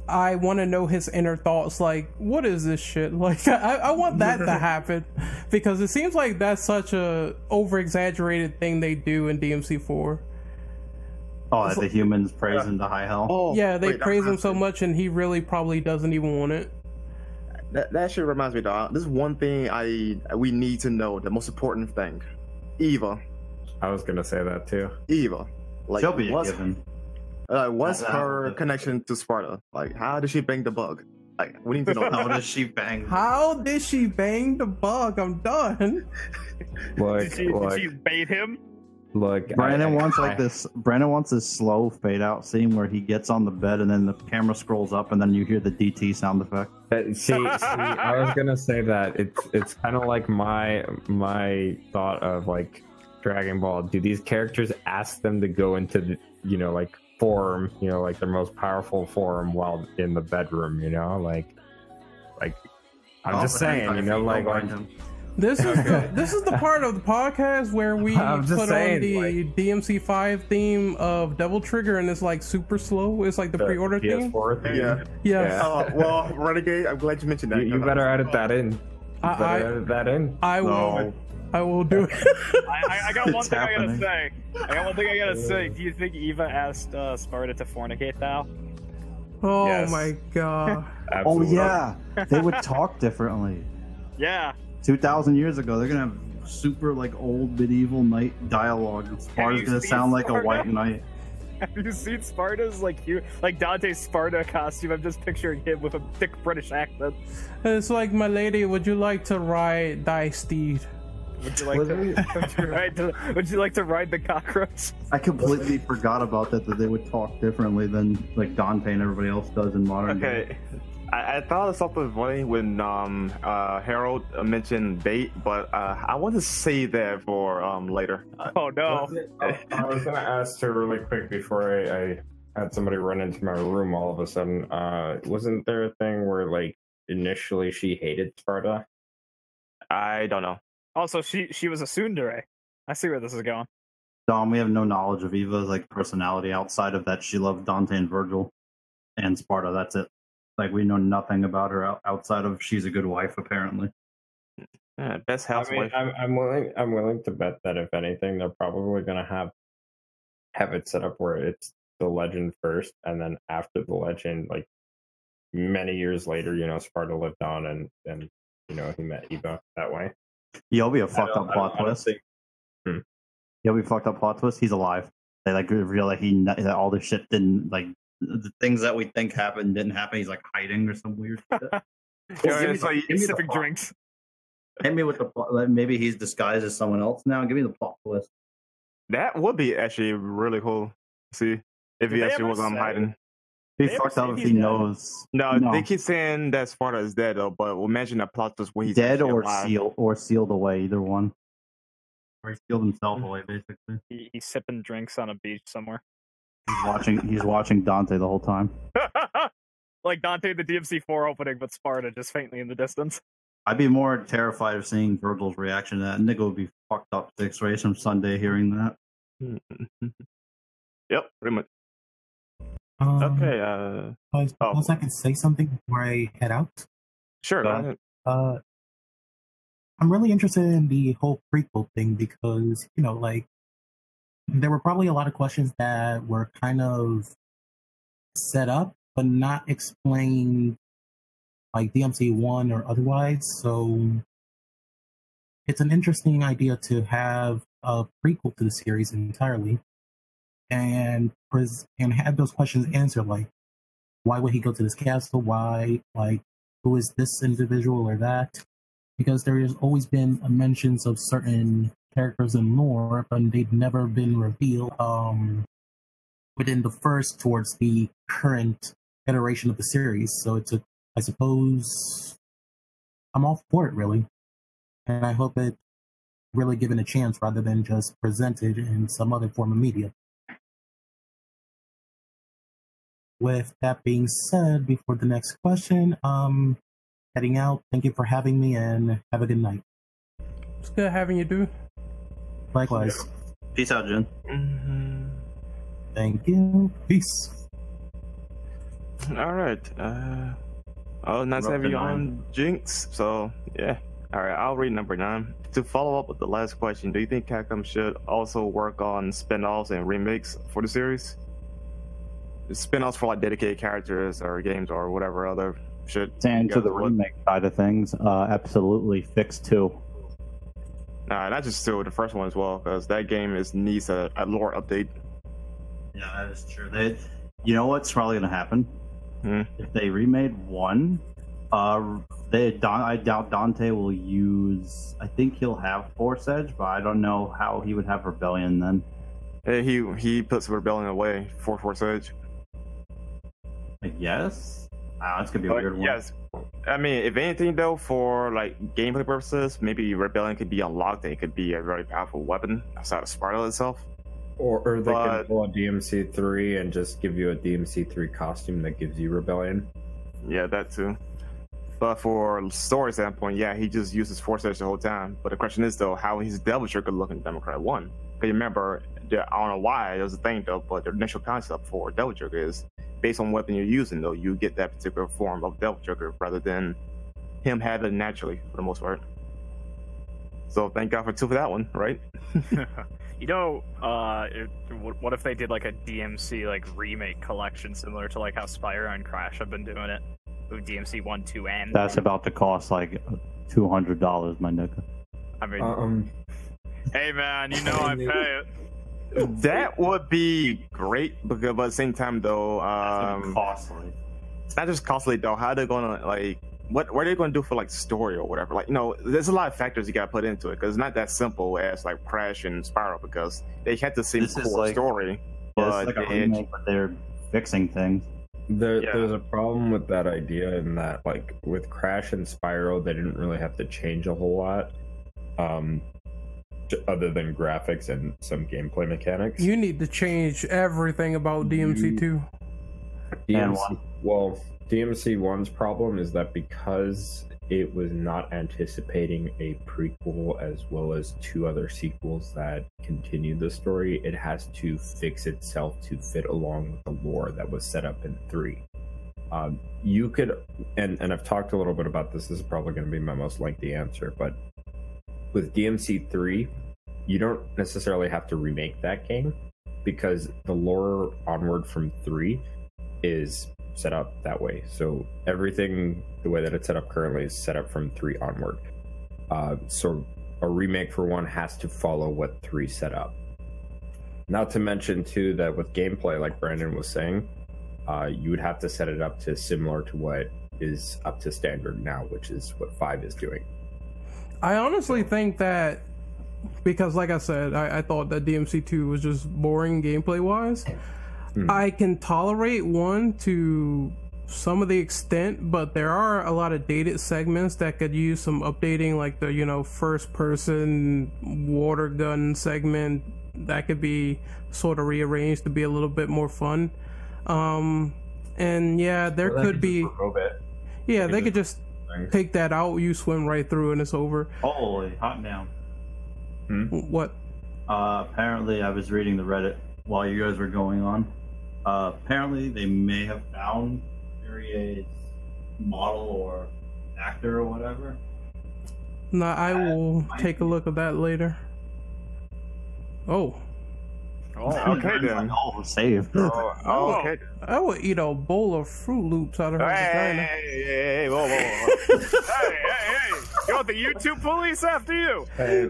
I want to know his inner thoughts, like, what is this shit? Like, I want that to happen, because it seems like that's such a over-exaggerated thing they do in DMC4. Oh, that the humans praise him to high hell. Oh, Yeah, they wait, praise him that- so much, and he really probably doesn't even want it. That shit reminds me, dog. This is one thing we need to know. The most important thing, Eva. I was gonna say that too. Eva, like She'll be a what's given. what's That's her how- connection to Sparta? Like, how did she bang the bug? Like, we need to know. How does she bang? How did she bang the bug? I'm done. Like, Did she bait him? look. Brandon wants like this. Brandon wants this slow fade out scene where he gets on the bed and then the camera scrolls up and then you hear the DT sound effect. See, I was gonna say that it's kind of like my thought of like Dragon Ball. Do these characters ask them to go into the like form, like their most powerful form while in the bedroom? Like I'm just saying, like. This is the part of the podcast where we I'm just put saying, on the like- DMC5 theme of Devil Trigger, and it's like super slow. It's like the pre-order theme. PS4 thing. Yeah. Yeah, Well, Renegade. I'm glad you mentioned that. You better edit that in. I will. No. I will do it. I got one It's thing happening. I gotta say. Do you think Eva asked Sparta to fornicate thou? Oh Yes. my god. Oh Absolutely. yeah, they would talk differently. Yeah. 2,000 years ago, they're gonna have super like old medieval knight dialogue. Sparta's you gonna seen sound like a Sparta? white knight. Have you seen Sparta's like Dante's Sparta costume? I'm just picturing him with a thick British accent. It's like, my lady, would you like to ride thy steed? Would you like to ride the cockroach? I completely forgot about that they would talk differently than like Dante and everybody else does in modern day. Okay. I thought of something funny when Harold mentioned bait, but I want to save that for later. Oh no. I was gonna ask her really quick before I had somebody run into my room all of a sudden. Wasn't there a thing where like initially she hated Sparta? I don't know. Also, she was a tsundere. I see where this is going. Dom, we have no knowledge of Eva's like personality outside of that she loved Dante and Virgil and Sparta. That's it. Like we know nothing about her outside of she's a good wife apparently. Yeah, best I housewife. mean, I'm willing to bet that if anything, they're probably gonna have it set up where it's the legend first, and then after the legend, like many years later, Sparta lived on, and he met Eva that way. You'll be a fucked up plot twist. You'll be fucked up plot twist. He's alive. They like reveal that all this shit didn't like the things that we think happened didn't happen. He's like hiding or some weird shit. Give me the Sipping plot. drinks. Hit me with the plot. Like, maybe he's disguised as someone else now. Give me the plot twist. That would be actually really cool. See if Did he they actually ever was hiding. Be They ever fucked up say if he's he dead? knows. No, No. they keep saying that Sparta is dead though. But imagine a plot twist where he's Dead actually or alive. sealed away. Either one. Or he sealed himself away. Basically, He's sipping drinks on a beach somewhere. he's watching Dante the whole time. Like Dante the DMC4 opening, but Sparta just faintly in the distance. I'd be more terrified of seeing Virgil's reaction to that. Nigga would be fucked up 6 rays from Sunday hearing that. Yep, pretty much. Okay. Okay. Unless I can say something before I head out. Sure. Go ahead. I'm really interested in the whole prequel thing because, like, there were probably a lot of questions that were kind of set up, but not explained, like DMC1 or otherwise. So it's an interesting idea to have a prequel to the series entirely and have those questions answered, like, why would he go to this castle? Why, like, who is this individual or that? Because there has always been mentions of certain characters in lore, but they've never been revealed within the first towards the current iteration of the series. So I suppose I'm all for it, really. And I hope it really given a chance rather than just presented in some other form of media. With that being said, before the next question, heading out. Thank you for having me and have a good night. It's good having you, dude. Likewise. Peace out, Jen. Mm-hmm. Thank you. Peace. All right. Nice to have you on, Jinx. So, yeah. All right, I'll read number 9. To follow up with the last question, do you think Capcom should also work on spin-offs and remakes for the series? Spin-offs for like dedicated characters or games or whatever other shit. And to the remake side of things, absolutely fix 2. Nah, not just 2, the first one as well, because that game needs a lore update. Yeah, that is true. You know what's probably going to happen? If they remade 1, I doubt Dante will use. I think he'll have Force Edge, but I don't know how he would have Rebellion then. He puts Rebellion away for Force Edge. I guess. It's gonna be a weird one. Yes, I mean, if anything though, for like gameplay purposes, maybe Rebellion could be unlocked and it could be a very powerful weapon outside of Spiral itself. Or they could pull a DMC3 and just give you a DMC3 costume that gives you Rebellion. Yeah, that too. But for story standpoint, yeah, he just uses Force Edge the whole time. But the question is though, how is Devil Trigger looking in Democrat 1? Because remember, I don't know why there's a thing though, but the initial concept for Devil Trigger is based on what weapon you're using though, you get that particular form of Devil Trigger rather than him having it naturally for the most part. So thank God for 2 for that one, right? What if they did like a DMC like remake collection similar to like how Spyro and Crash have been doing it? With DMC 1, 2, and that's about to cost like $200, my nigga. I mean, hey man, I pay it. That would be great, but at the same time though, costly. It's not just costly though. How they're gonna like what are they gonna do for like story or whatever? Like, there's a lot of factors you gotta put into it because it's not that simple as like Crash and Spyro because they had the same core story. But it's like a remake, but they're fixing things. There's a problem with that idea in that, like, with Crash and Spyro, they didn't really have to change a whole lot, other than graphics and some gameplay mechanics. You need to change everything about DMC2. DMC1's problem is that because it was not anticipating a prequel as well as 2 other sequels that continue the story, it has to fix itself to fit along with the lore that was set up in 3. You could, and I've talked a little bit about this is probably going to be my most lengthy answer, but with DMC3, you don't necessarily have to remake that game because the lore onward from 3 is set up that way. So everything, the way that it's set up currently, is set up from 3 onward. So a remake for 1 has to follow what 3 set up. Not to mention too that with gameplay, like Brandon was saying, you would have to set it up to similar to what is up to standard now, which is what 5 is doing. I honestly think that because, like I said, I thought that DMC2 was just boring gameplay wise. I can tolerate 1 to some of the extent, but there are a lot of dated segments that could use some updating, like the first person water gun segment that could be sort of rearranged to be a little bit more fun. And yeah, there could be they could just take that out, you swim right through and it's over. Holy hot damn. What? Apparently I was reading the Reddit while you guys were going on. Apparently, they may have found Kyrie's model or actor or whatever. Nah, I will take a look at that later. Oh. Okay then. Oh, save. Okay. I would eat a bowl of Fruit Loops out of her vagina. Hey, whoa. hey. You want the YouTube police after you? Hey,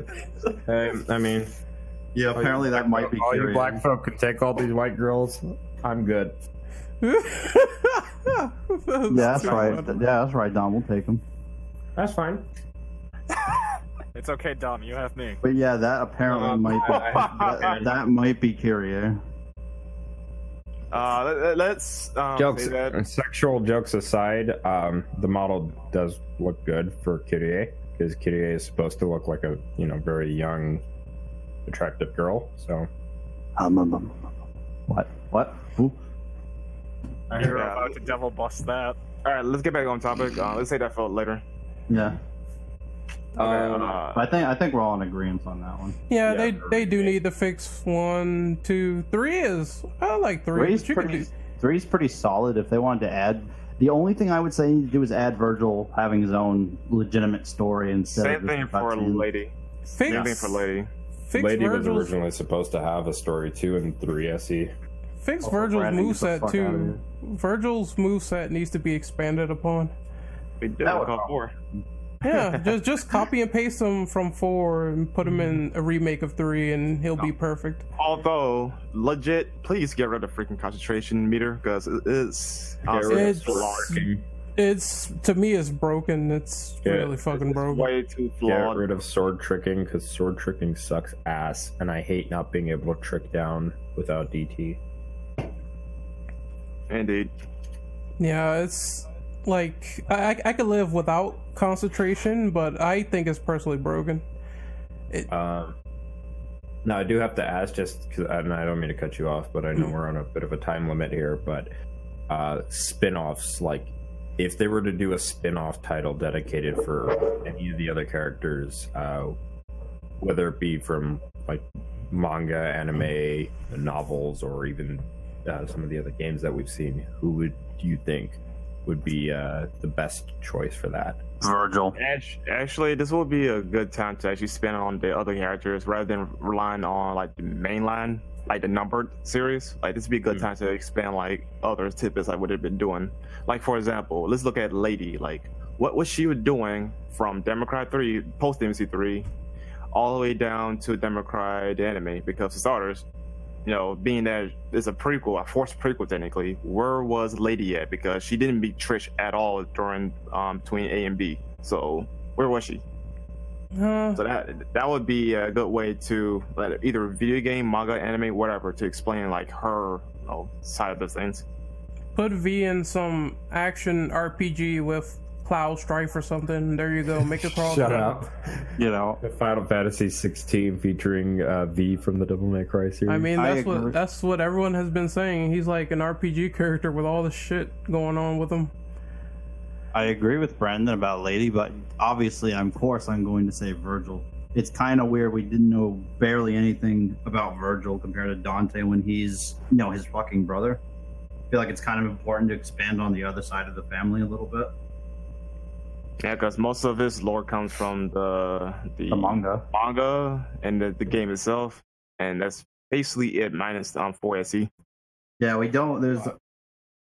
I mean, Yeah, apparently that might be all you Kyrie. black folk can take all these white girls. I'm good. Yeah, that's right. Yeah, that's right, Dom. We'll take him. That's fine. It's okay, Dom. You have me. But yeah, that apparently might be that might be Kyrie. Let's Jokes, say that. sexual jokes aside, the model does look good for Kyrie because Kyrie is supposed to look like a very young, attractive girl. So, What? Ooh. You're about to devil bust that. All right, let's get back on topic. Let's say that for later. Yeah. Okay. I think we're all in agreement on that one. Yeah, Yeah, they do need to fix 1, 2, 3 is I like 3. Three's but you could pretty, do- three's pretty solid if they wanted to add. The only thing I would say you need to do is add Virgil having his own legitimate story instead Same of just thing a for cartoon. Lady. Fix, Same thing for Lady. fix Lady was Virgil's, originally supposed to have a story too in 3 SE. fix Also, Virgil's Brandon, get the moveset fuck outta too. here. Virgil's moveset needs to be expanded upon. We did That it would called help. 4. Yeah, just copy and paste him from 4 and put him in a remake of 3 and he'll be perfect. Although, legit, please get rid of freaking concentration meter because it's It's- flawed. It's to me it's broken. It's Yeah, really fucking It's broken. way too Get flawed. rid of sword tricking because sword tricking sucks ass, and I hate not being able to trick down without DT. Indeed. Yeah, it's like I could live without concentration, but I think it's personally broken. No, I do have to ask, just because I don't mean to cut you off, but I know we're on a bit of a time limit here. But spin-offs, like if they were to do a spin-off title dedicated for any of the other characters, whether it be from like manga, anime, novels, or even some of the other games that we've seen, who would you think would be the best choice for that? Virgil. Actually, this will be a good time to actually spend on the other characters rather than relying on like the main line, like the numbered series. Like this would be a good time to expand like other tidbits like what they've been doing. Like for example, let's look at Lady. Like what was she doing from Democrat 3, post DMC 3, all the way down to Democrat the anime? Because for starters, being that it's a prequel, a forced prequel technically, where was Lady at? Because she didn't beat Trish at all during between A and B. So where was she? So that would be a good way to either video game, manga, anime, whatever, to explain like her side of the things. Put V in some action RPG with Cloud Strife or something. There you go. Make it crawl. Shut up. The Final Fantasy 16 featuring V from the Devil May Cry series. I mean, I agree. that's what everyone has been saying. He's like an RPG character with all the shit going on with him. I agree with Brandon about Lady, but obviously, of course, I'm going to say Virgil. It's kind of weird. We didn't know barely anything about Virgil compared to Dante when he's, his fucking brother. I feel like it's kind of important to expand on the other side of the family a little bit. Yeah, because most of his lore comes from the manga and the game itself, and that's basically it minus 4 SE. Yeah, we don't. There's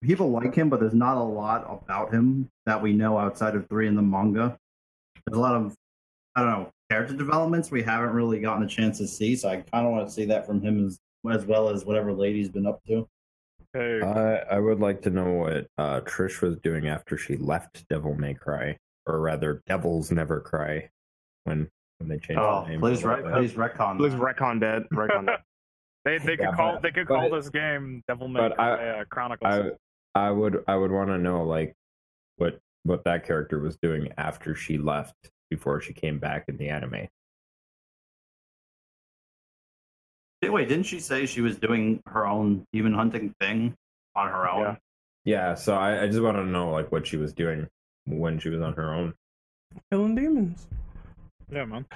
people like him, but there's not a lot about him that we know outside of 3 in the manga. There's a lot of, character developments we haven't really gotten a chance to see, so I kind of want to see that from him as well as whatever Lady's been up to. Hey, I would like to know what Trish was doing after she left Devil May Cry, or rather, Devils Never Cry, when they changed the name. Please retcon. Please retcon that. Retcon that. They could call this game Devil May Cry Chronicles. I would want to know like what that character was doing after she left before she came back in the anime. Wait, didn't she say she was doing her own demon hunting thing on her own? Yeah, so I just want to know like what she was doing when she was on her own. Killing demons. Yeah, man.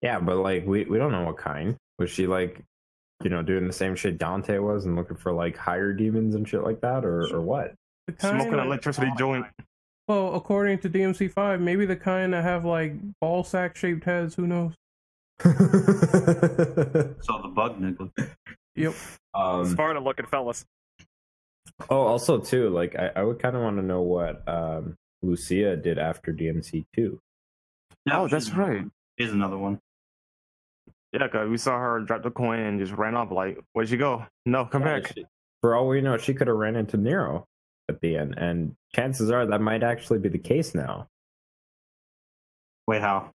Yeah, but like we don't know what kind. Was she like doing the same shit Dante was and looking for like higher demons and shit like that, or what? Smoking electricity joint. Well, according to DMC5, maybe the kind that have like ball sack shaped heads. Who knows? So the bug nigga. Yep. Sparta looking fellas. Oh, also too, like I would kind of want to know what Lucia did after DMC2. Oh, that's right. Here's another one. Yeah, because we saw her drop the coin and just ran off. Like, where'd she go? No, come back. For all we know, she could have ran into Nero at the end, and chances are that might actually be the case now. Wait, how?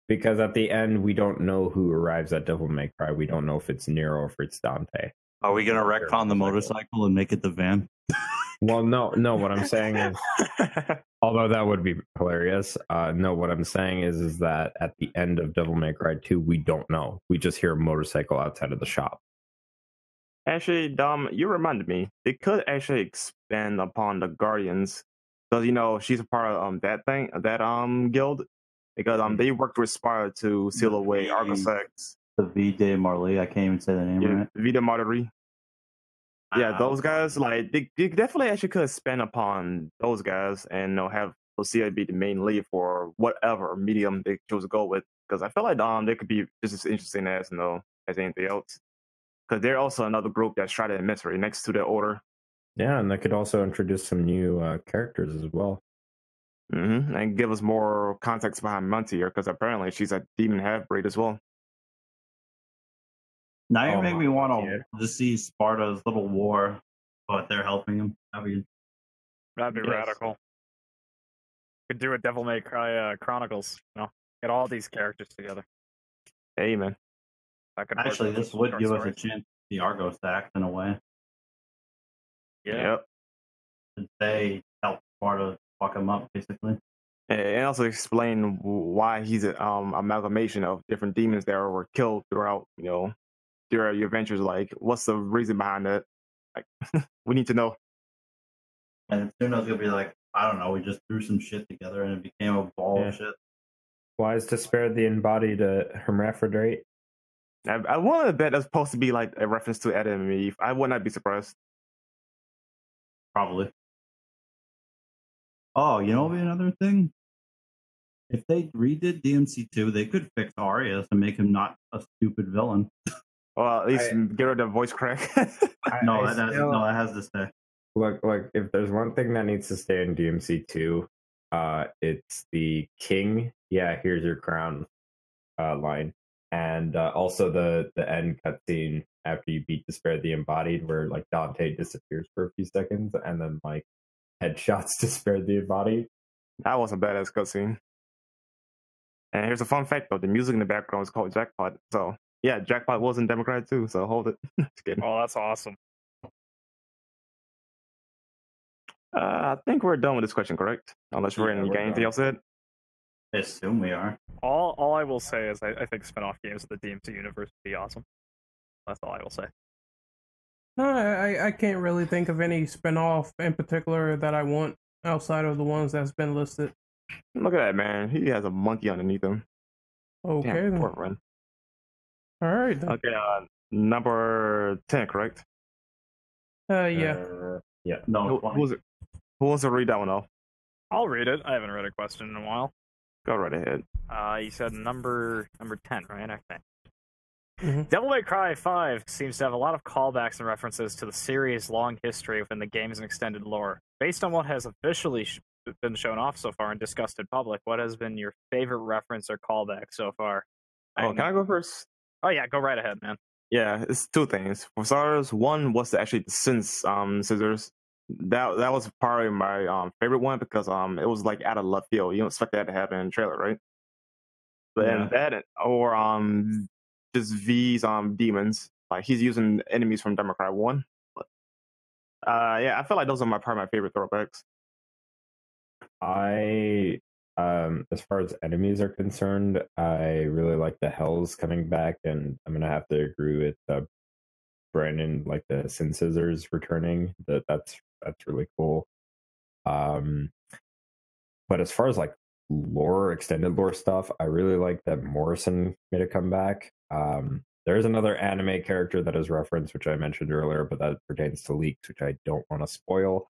Because at the end, we don't know who arrives at Devil May Cry. We don't know if it's Nero or if it's Dante. Are we gonna retcon the motorcycle and make it the van? Well, no. What I'm saying is, although that would be hilarious, no. What I'm saying is that at the end of Devil May Cry 2, we don't know. We just hear a motorcycle outside of the shop. Actually, Dom, you reminded me. They could actually expand upon the Guardians, because she's a part of that guild. Because they worked with Spire to seal away Argosex. The V de Marley. I can't even say the name right. V de Marley. Yeah, those guys, like, they definitely actually could expand upon those guys and have Lucia be the main lead for whatever medium they chose to go with. Because I feel like they could be just as interesting as anything else. Because they're also another group that's shrouded in mystery next to the Order. Yeah, and that could also introduce some new characters as well. Mm-hmm. And give us more context behind Monty here, because apparently she's a demon half-breed as well. Now you make me want to see Sparta's little war, but they're helping him. That'd be radical. Could do a Devil May Cry Chronicles. Get all these characters together. Hey, man. Actually, this would give us a chance to see Argo stacked in a way. Yeah. Yep. They help Sparta fuck him up, basically. And also explain why he's an amalgamation of different demons that were killed throughout, throughout your adventures. Like, what's the reason behind that? Like, we need to know. And soon as gonna be like, I don't know, we just threw some shit together and it became a ball of shit. Why is to spare the embodied hermaphrodite? I want to bet that's supposed to be like a reference to Adam and Eve. I would not be surprised. Probably. Oh, what would be another thing? If they redid DMC2, they could fix Arya to make him not a stupid villain. Well, at least get rid of voice crack. That has to stay. Look, if there's one thing that needs to stay in DMC2, it's the king. Yeah, here's your crown line. And also the end cutscene after you beat Despair the Embodied, where like Dante disappears for a few seconds and then like headshots Despair the Embodied. That was a badass cutscene. And here's a fun fact though: the music in the background is called Jackpot. So yeah, Jackpot was in Democrat too. So hold it. Just kidding. Oh, that's awesome. I think we're done with this question, correct? Unless you got anything else said. I assume we are. All I will say is I think spin-off games of the DMC universe would be awesome. That's all I will say. No, I can't really think of any spin-off in particular that I want outside of the ones that's been listed. Look at that, man. He has a monkey underneath him. Okay, damn, then. poor Ren. All right, then. Okay, number 10, correct? Yeah. Yeah. No, who wants to read that one off? I'll read it. I haven't read a question in a while. Go right ahead. You said number 10, right? Okay. Mm-hmm. Devil May Cry 5 seems to have a lot of callbacks and references to the series' long history within the game's extended lore. Based on what has officially been shown off so far and discussed in public, what has been your favorite reference or callback so far? Can I go first? Oh yeah, go right ahead, man. Yeah, it's two things. For starters, one was actually the scissors. That was probably my favorite one because it was like out of left field. You don't expect that to happen in the trailer, right? But Yeah. that or just V's demons. Like he's using enemies from Democrat 1. But, yeah, I feel like those are probably my favorite throwbacks. As far as enemies are concerned, I really like the Hells coming back, and I'm gonna have to agree with Brandon, like the Sin Scissors returning. That's really cool. But as far as like lore, extended lore stuff, I really like that Morrison made a comeback. There's another anime character that is referenced, which I mentioned earlier, but that pertains to leaks, which I don't want to spoil.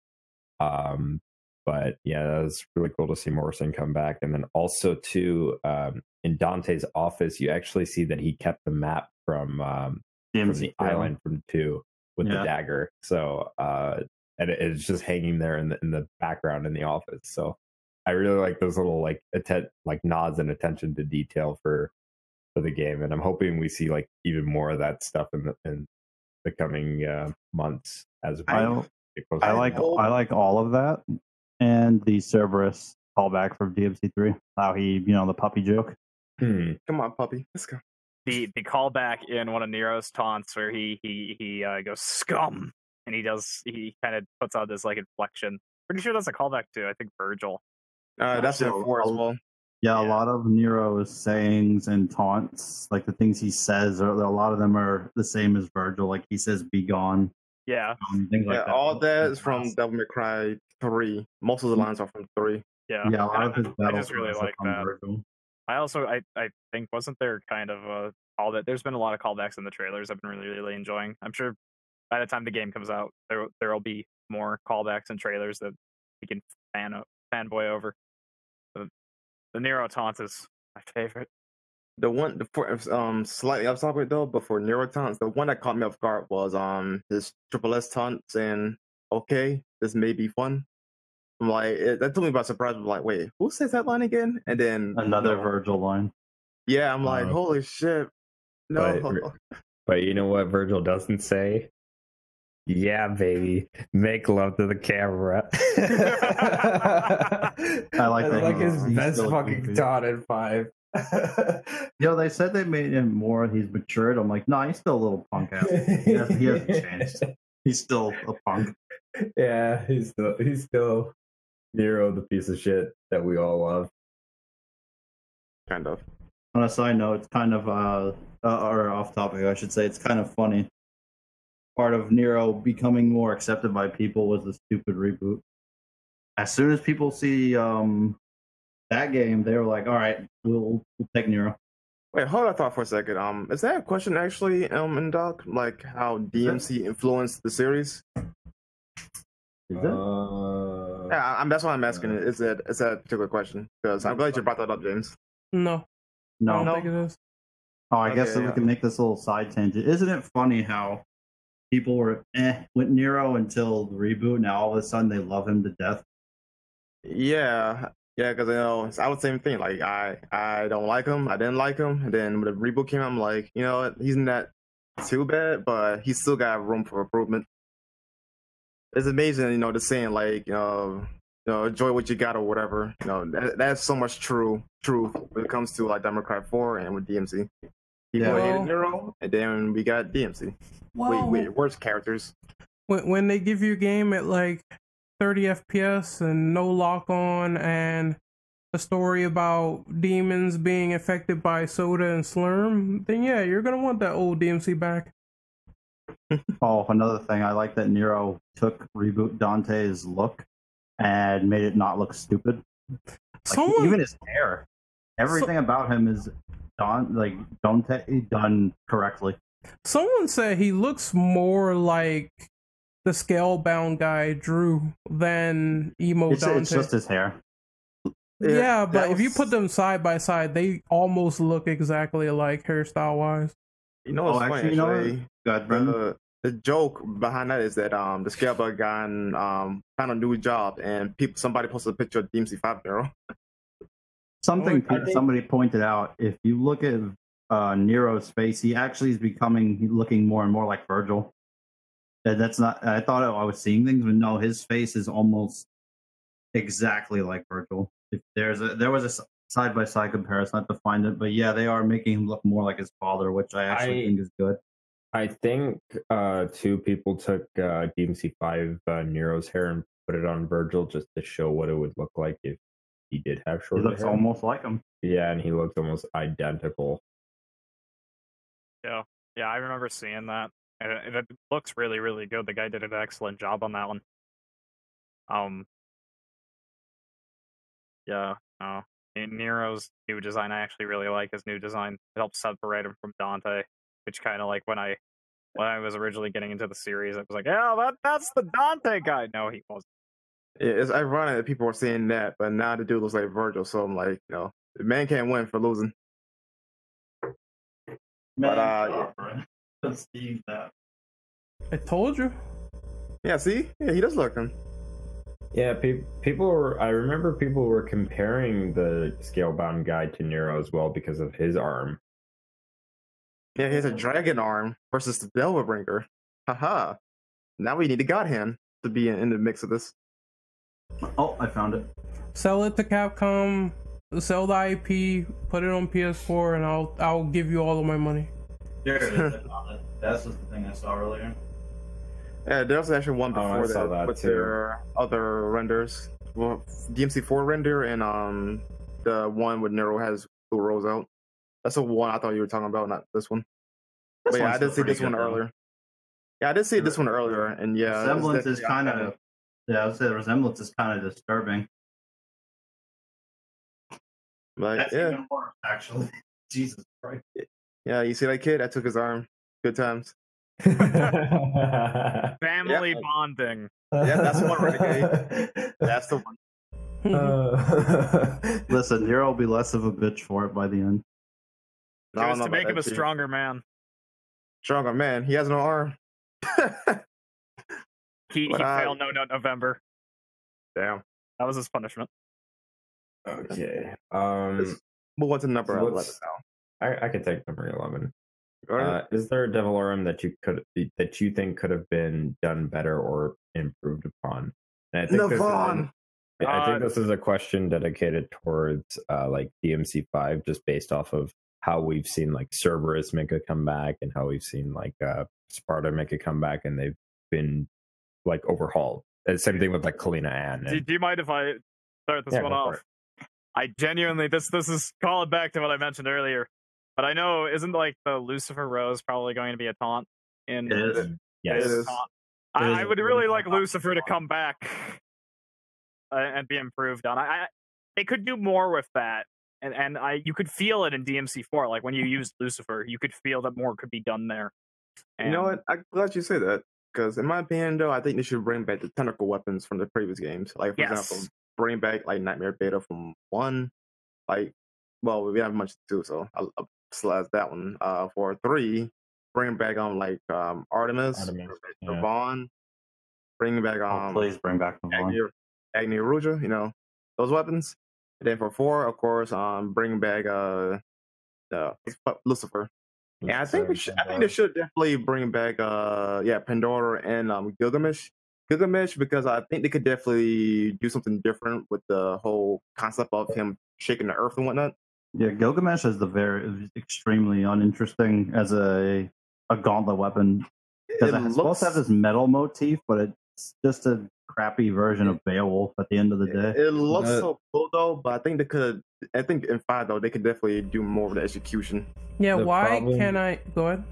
But yeah, that was really cool to see Morrison come back. And then also too, in Dante's office, you actually see that he kept the map from the island from 2 with the dagger. So and it's just hanging there in the background in the office. So I really like those little like nods and attention to detail for the game, and I'm hoping we see like even more of that stuff in the coming months as well. I like all of that, and the Cerberus callback from DMC3. How he, the puppy joke. Come on, puppy, let's go. The callback in one of Nero's taunts where he goes scum, and he kind of puts out this like inflection. Pretty sure that's a callback to, I think, Virgil. That's in 4 as well. Yeah, a lot of Nero's sayings and taunts, like the things he says, a lot of them are the same as Virgil. Like he says, "Be gone." Yeah. Things like that. All that is from Devil May Cry 3. Most of the lines are from 3. Yeah. Yeah, a lot of his I just really like that. Virgil. I also, I think, wasn't there kind of a call that there's been a lot of callbacks in the trailers I've been really, really enjoying. I'm sure by the time the game comes out, there will be more callbacks and trailers that we can fanboy over. The Nero taunt is my favorite. The one, slightly off topic though, but for Nero taunts, the one that caught me off guard was his Triple S taunt saying, "Okay, this may be fun." I'm like, that took me by surprise. I'm like, wait, who says that line again? And then another Virgil line. Yeah, I'm like, holy shit, no. But you know what Virgil doesn't say? Yeah, baby, make love to the camera. I like that. Like his best fucking taunt in 5. They said they made him more. He's matured. I'm like, no, he's still a little punk ass. He hasn't changed. He's still a punk. Yeah, he's still Nero, the piece of shit that we all love. Kind of. On a side note, it's kind of or off topic, I should say. It's kind of funny. Part of Nero becoming more accepted by people was the stupid reboot. As soon as people see that game, they were like, "All right, we'll take Nero." Wait, hold on thought for a second. Is that a question actually in Doc? Like how DMC influenced the series? Is it? Yeah, that's why I'm asking. Is that a particular question? Because I'm glad you brought that up, James. No. I don't think it is. Oh, I guess we can make this little side tangent. Isn't it funny how people were with Nero until the reboot? Now all of a sudden they love him to death. Yeah, because I was the same thing. Like I don't like him. I didn't like him, and then when the reboot came, I'm like, he's not too bad, but he's still got room for improvement. It's amazing, the saying like, enjoy what you got or whatever. That's so much truth when it comes to like Devil May Cry 4 and with DMC. People hated Nero, and then we got DMC. Wait, worse characters. When they give you a game at like 30 FPS and no lock on and a story about demons being affected by soda and slurm, then yeah, you're gonna want that old DMC back. Oh, another thing, I like that Nero took reboot Dante's look and made it not look stupid. Even his hair, everything about him is Dante done correctly. Someone said he looks more like the Scalebound guy Drew than emo Dante. It's just his hair. Yeah, but if you put them side by side, they almost look exactly alike hairstyle wise. Funny, actually, go ahead, Brendan. The joke behind that is that the Scalebound guy found a new job, and somebody posted a picture of DMC5 Nero. Somebody pointed out, if you look at Nero's face, he actually is looking more and more like Virgil. That's not. I thought I was seeing things, but no, his face is almost exactly like Virgil. If there was a side by side comparison, I have to find it, but yeah, they are making him look more like his father, which I actually think is good. I think two people took DMC5 Nero's hair and put it on Virgil just to show what it would look like if he did have short hair. He looks almost like him. Yeah, and he looks almost identical. Yeah, I remember seeing that. And it looks really, really good. The guy did an excellent job on that one. In Nero's new design, I actually really like his new design. It helps separate him from Dante. which kind of like when I was originally getting into the series, I was like, yeah, that's the Dante guy. No, he wasn't. It's ironic that people are saying that, but now the dude looks like Virgil, so I'm like, the man can't win for losing. Man, Steve, that. I told you. Yeah, see? Yeah, he does look him. Yeah, people were. I remember people were comparing the Scalebound guy to Nero as well because of his arm. Yeah, he has a dragon arm versus the Delverbringer. Haha. Now we need a God Hand to be in the mix of this. Oh, I found it. Sell it to Capcom. Sell the IP. Put it on PS4, and I'll give you all of my money. There it is. I found it. That's just the thing I saw earlier. Yeah, there's actually one before that with too. their other renders. Well, DMC4 render and the one with Nero has blue rose out. That's the one I thought you were talking about, not this one. But yeah, I did see this one earlier. Yeah, I did see this one earlier, and yeah, the resemblance is kind of. Yeah, I would say the resemblance is kind of disturbing. Like, That's yeah, even worse, actually. Jesus Christ. yeah, you see that kid? I took his arm. Good times. Family bonding. Yeah, that's the one, Renegade. That's the one. Listen, Nero will be less of a bitch for it by the end. It was to make him a stronger man. Stronger man. He has no arm. He failed November. Damn. That was his punishment. Okay. Move on to number 11 now. I could take number 11. Go ahead. Is there a devil arm that you think could have been done better or improved upon? And I think I think this is a question dedicated towards like DMC5, just based off of how we've seen like Cerberus make a comeback and how we've seen like Sparta make a comeback, and they've been like overhauled. And same thing with like Kalina Ann. Do you mind if I start this one off? I genuinely, this is calling back to what I mentioned earlier. But I know, isn't like the Lucifer Rose probably going to be a taunt? It is. Yes. It is. I would really like Lucifer to come back and be improved on. They could do more with that, and you could feel it in DMC4. Like when you used Lucifer, you could feel that more could be done there. And you know what? I'm glad you say that, because in my opinion, though, I think they should bring back the tentacle weapons from the previous games. Like, for example, bring back like Nightmare Beta from 1. Like, well, we haven't much to do, so I'll slash that one. For 3, bring back Artemis, Vaughn. Bring back please bring back Vaughn. Agni Ruja, those weapons. And then for 4, of course, bring back Lucifer. And I think they should definitely bring back Pandora and Gilgamesh. Because I think they could definitely do something different with the whole concept of him shaking the earth and whatnot. Yeah, Gilgamesh is extremely uninteresting as a gauntlet weapon. Because it's supposed to have this metal motif, but it's just a crappy version of Beowulf at the end of the day. It looks so cool though, but I think in 5 though, they could definitely do more of the execution. Yeah, why can't I go ahead?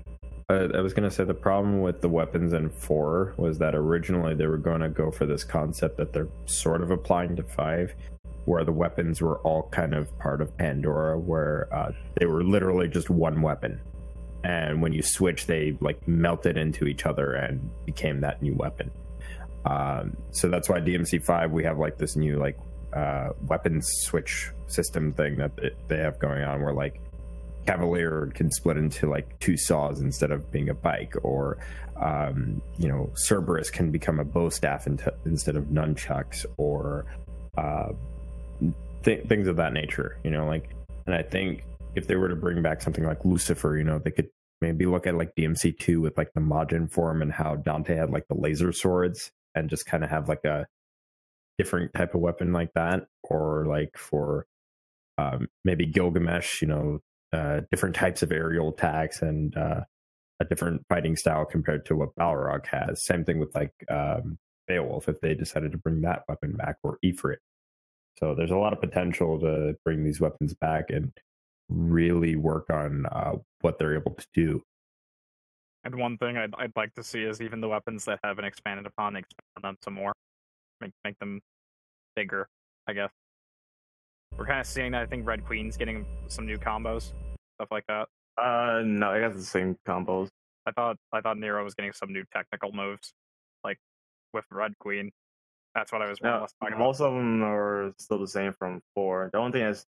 I was going to say the problem with the weapons in 4 was that originally they were going to go for this concept that they're sort of applying to 5, where the weapons were all kind of part of Pandora, where they were literally just one weapon. And when you switch, they like melted into each other and became that new weapon. So that's why DMC5, we have like this new like weapons switch system thing that they have going on, where like Cavalier can split into like 2 saws instead of being a bike, or Cerberus can become a bow staff instead of nunchucks, or things of that nature. And I think if they were to bring back something like Lucifer, they could maybe look at like DMC2 with like the Majin form and how Dante had like the laser swords, and just kind of have like a different type of weapon like that, or like for maybe Gilgamesh, different types of aerial attacks and a different fighting style compared to what Balrog has. Same thing with like Beowulf, if they decided to bring that weapon back, or Ifrit. So there's a lot of potential to bring these weapons back and really work on what they're able to do. And one thing I'd like to see is even the weapons that haven't expanded upon, expand them some more, make them bigger, I guess. We're kind of seeing that. I think Red Queen's getting some new combos, stuff like that. No, it has the same combos. I thought Nero was getting some new technical moves, like with Red Queen. That's what I was more or No, less talking about. most of them are still the same from 4. The only thing that's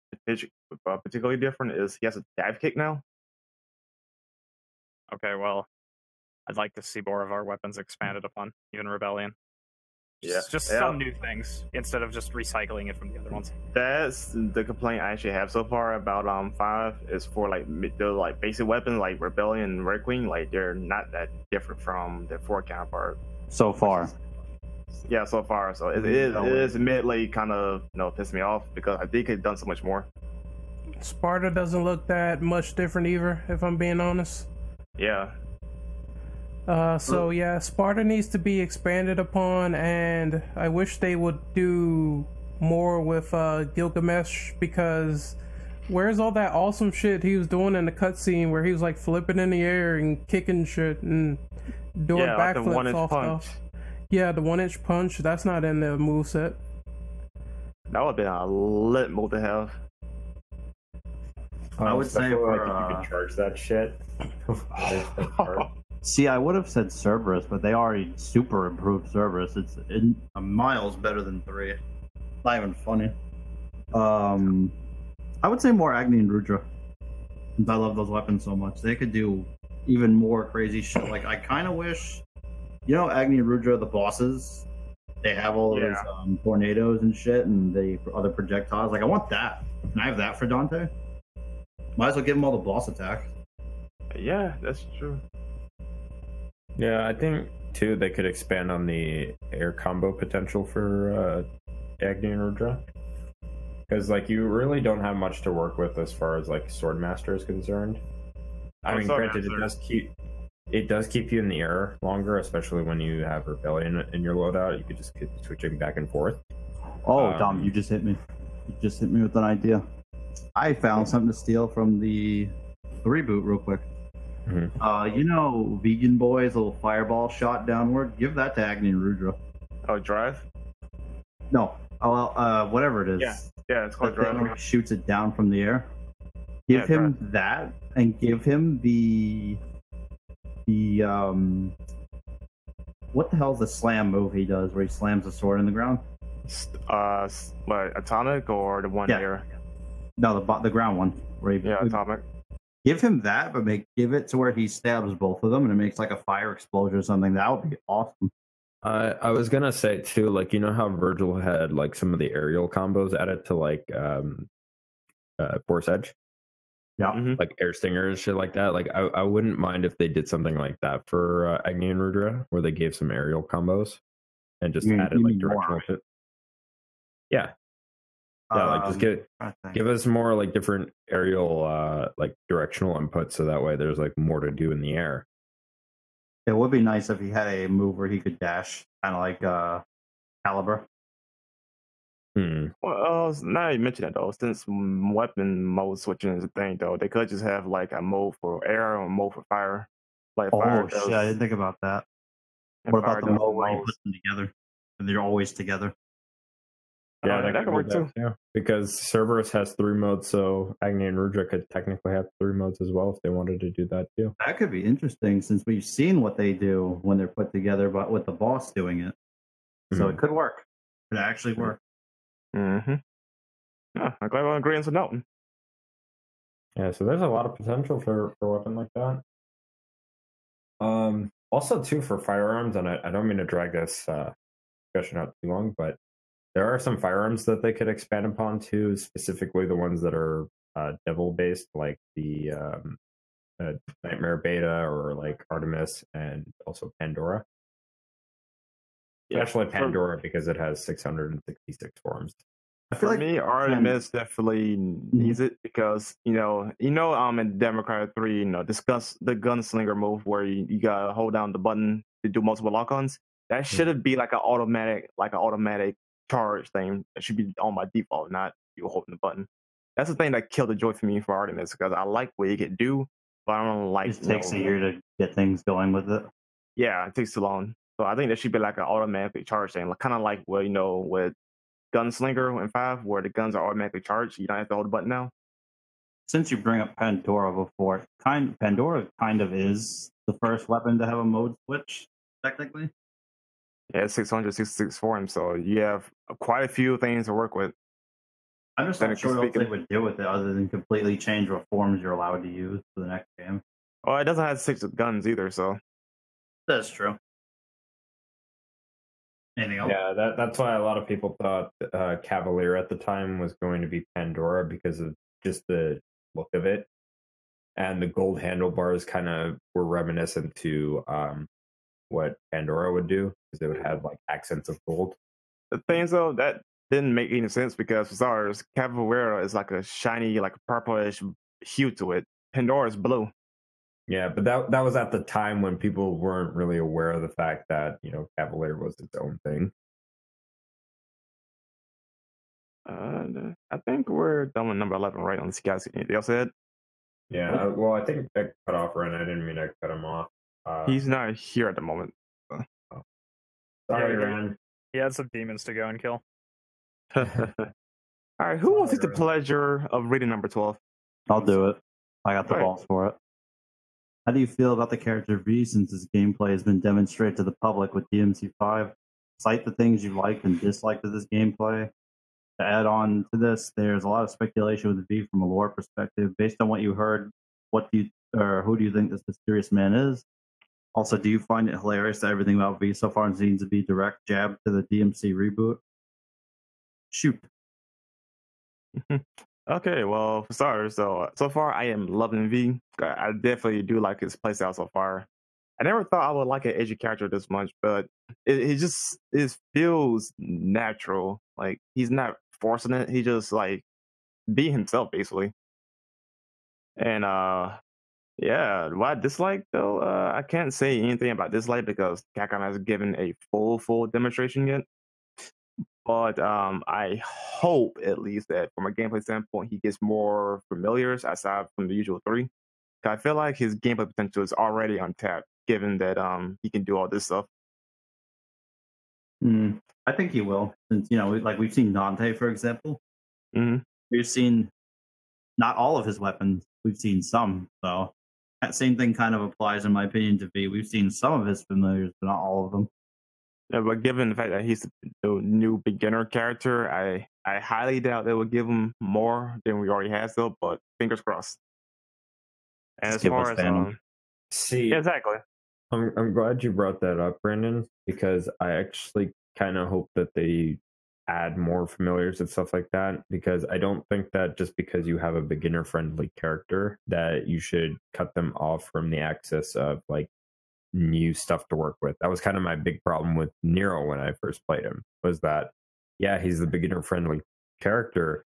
particularly different is he has a dive kick now. Okay, well, I'd like to see more of our weapons expanded upon, even Rebellion. Just some new things instead of just recycling it from the other ones. That's the complaint I actually have so far about 5 is for like the like basic weapons like Rebellion and Red Queen, like they're not that different from the 4 counterpart. So far. Yeah, so far. So it is admittedly kind of pissed me off because I think it done so much more. Sparta doesn't look that much different either, if I'm being honest. Yeah. So yeah, Sparta needs to be expanded upon, and I wish they would do more with Gilgamesh, because where's all that awesome shit he was doing in the cutscene where he was like flipping in the air and kicking shit and doing backflips off stuff? Yeah, the 1-inch punch, that's not in the moveset. That would have been a lit move to have. I would say if you could charge that shit. See, I would have said Cerberus, but they already super improved Cerberus. It's miles better than 3. Not even funny. I would say more Agni and Rudra, since I love those weapons so much. They could do even more crazy shit. Like, I kind of wish, Agni and Rudra, the bosses, they have all those tornadoes and shit, and the other projectiles. Like, I want that. Can I have that for Dante? Might as well give him all the boss attacks. Yeah, that's true. Yeah, I think too they could expand on the air combo potential for Agni and Rudra, because like you really don't have much to work with as far as like Swordmaster is concerned. I mean, granted, it does keep you in the air longer, especially when you have Rebellion in your loadout. You could just keep switching back and forth. Oh, Dom, you just hit me. You just hit me with an idea. I found something to steal from the reboot real quick. Mm-hmm. Vegan Boy's little fireball shot downward? Give that to Agni and Rudra. Oh, drive? No. Whatever it is. Yeah, it's called drive. He shoots it down from the air. Give him that, and give him the what the hell's the slam move he does where he slams the sword in the ground? What, atomic or the one here? No, the ground one. Where he, atomic. Give him that, but give it to where he stabs both of them and it makes like a fire explosion or something. That would be awesome. I was gonna say too, like how Virgil had like some of the aerial combos added to like Force Edge. Yeah. Mm-hmm. Like air stingers, shit like that. Like I wouldn't mind if they did something like that for Agni and Rudra, where they gave some aerial combos and just added like directional shit. Yeah. Yeah, like just give us more like different aerial like directional input, so that way there's like more to do in the air. It would be nice if he had a move where he could dash, kind of like Caliber. Well, now you mention that though, since weapon mode switching is a thing though, they could just have like a mode for air or a mode for fire. Like fire shit, I didn't think about that. What about the mode where you put them together and they're always together? Yeah, that could work too. Yeah, because Cerberus has 3 modes, so Agni and Rudra could technically have 3 modes as well if they wanted to do that too. That could be interesting since we've seen what they do when they're put together, but with the boss doing it. So it could work. It could actually work. Mm-hmm. Yeah, I'm glad we're agreeing with Nelton. Yeah, so there's a lot of potential for a weapon like that. Also too for firearms, and I don't mean to drag this discussion out too long, but there are some firearms that they could expand upon too, specifically the ones that are devil based, like the Nightmare Beta or like Artemis and also Pandora. Especially Pandora because it has 666 forms. I feel like Artemis definitely needs it because in Democrat 3, discuss the gunslinger move where you gotta hold down the button to do multiple lock-ons. That should be like an automatic charge thing. That should be on by default, not you holding the button. That's the thing that killed the joy for me for Artemis because I like what you can do, but I don't like. It takes a year to get things going with it. Yeah, it takes too long. So I think there should be like an automatically charged thing, kind of like with Gunslinger in 5, where the guns are automatically charged. You don't have to hold the button now. since you bring up Pandora before, Pandora kind of is the first weapon to have a mode switch, technically. Yeah, 666 forms, so you have quite a few things to work with. I'm just not sure what they would do with it other than completely change what forms you're allowed to use for the next game. Well, it doesn't have 6 guns either, so. That's true. Anything else? Yeah, that's why a lot of people thought Cavalier at the time was going to be Pandora because of just the look of it. And the gold handlebars kind of were reminiscent to what Pandora would do, because they would have like accents of gold. The thing is, though, that didn't make any sense because for starters, Cavalera is like a shiny, like purplish hue to it. Pandora is blue. Yeah, but that was at the time when people weren't really aware of the fact that, Cavalier was its own thing. I think we're done with number 11, right? Unless you guys anything else said? Yeah, well, I think I cut off Ren. I didn't mean to cut him off. He's not here at the moment. Sorry, Ren. He had some demons to go and kill. All right, who wants to take the pleasure of reading number 12? I'll do it. I got the balls for it. How do you feel about the character V since his gameplay has been demonstrated to the public with DMC5? Cite the things you liked and disliked of this gameplay. To add on to this, there's a lot of speculation with V from a lore perspective. Based on what you heard, who do you think this mysterious man is? Also, do you find it hilarious that everything about V so far seems to be direct jab to the DMC reboot? Shoot. Okay, well, for starters, so far I am loving V. I definitely do like his playstyle so far. I never thought I would like an edgy character this much, but it feels natural. Like, he's not forcing it. He just, like, be himself, basically. And, yeah, what I dislike, though, I can't say anything about dislike because Capcom hasn't given a full demonstration yet. But I hope, at least, that from a gameplay standpoint, he gets more familiars aside from the usual 3. I feel like his gameplay potential is already untapped, given that he can do all this stuff. I think he will. Since, we've seen Dante, for example. Mm-hmm. We've seen not all of his weapons. We've seen some. So that same thing kind of applies, in my opinion, to V. We've seen some of his familiars, but not all of them. Yeah, but given the fact that he's a new beginner character, I highly doubt they will give him more than we already have still, but fingers crossed. And as far as yeah, exactly. I'm glad you brought that up, Brandon, because I actually kind of hope that they add more familiars and stuff like that, because I don't think that just because you have a beginner friendly character that you should cut them off from the access of like new stuff to work with. That was kind of my big problem with Nero when I first played him, was that, yeah, he's the beginner friendly character,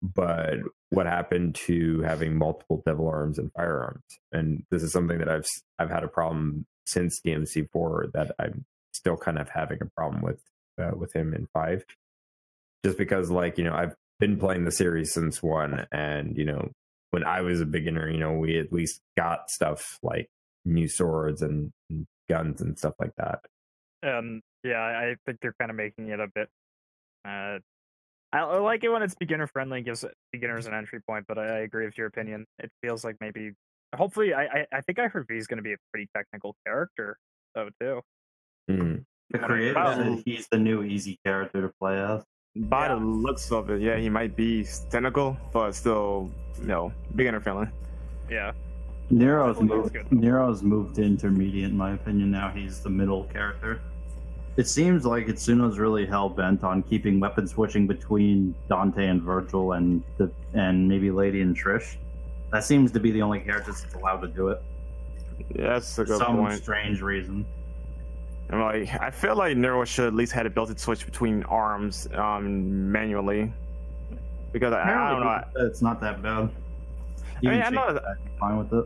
but what happened to having multiple devil arms and firearms? And this is something that I've had a problem since DMC4 that I'm still kind of having a problem with him in 5, just because, like, I've been playing the series since 1, and when I was a beginner, we at least got stuff like new swords and guns and stuff like that. Yeah, I think they're kind of making it a bit. I like it when it's beginner friendly, gives beginners an entry point. But I agree with your opinion. It feels like maybe, hopefully, I think I heard V is going to be a pretty technical character, though, too. Mm. The creator said he's the new easy character to play as. By the looks of it, yeah, he might be technical, but still, beginner friendly. Yeah. Nero's moved to intermediate, in my opinion. Now he's the middle character. It seems like Itsuno's really hell-bent on keeping weapon switching between Dante and Virgil and maybe Lady and Trish. That seems to be the only character that's allowed to do it. Yeah, that's a good point. point. Some strange reason. I feel like Nero should at least have the ability to switch between arms manually. Because I don't know. It's not that bad. I know fine with it.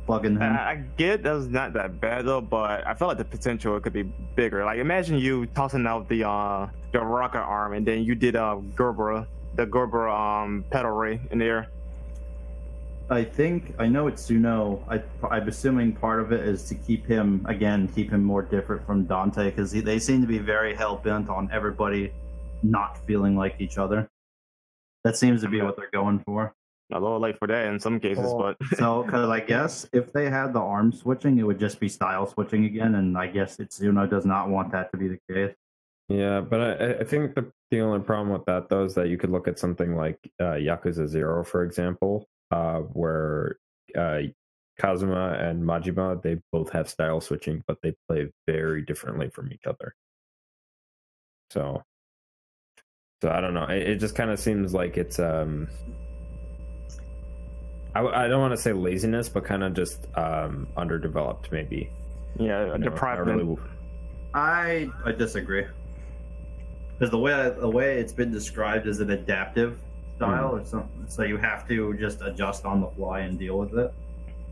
Plug in him. I get that's not that bad though, but I feel like the potential could be bigger. Like, imagine you tossing out the rocket arm, and then you did the Gerber pedal ray in the air. I know Itsuno. I'm assuming part of it is to keep him more different from Dante, because they seem to be very hell bent on everybody not feeling like each other. That seems to be what they're going for. A little late for that in some cases, but So, because I guess if they had the arm switching, it would just be style switching again, and I guess Itsuno does not want that to be the case. Yeah, but I think the only problem with that, though, is that you could look at something like Yakuza 0, for example, where Kazuma and Majima, they both have style switching, but they play very differently from each other. So I don't know. It just kind of seems like it's I don't want to say laziness, but kind of just underdeveloped, maybe. yeah, deprived. I disagree. Because the way it's been described as an adaptive style or something, so you have to just adjust on the fly and deal with it.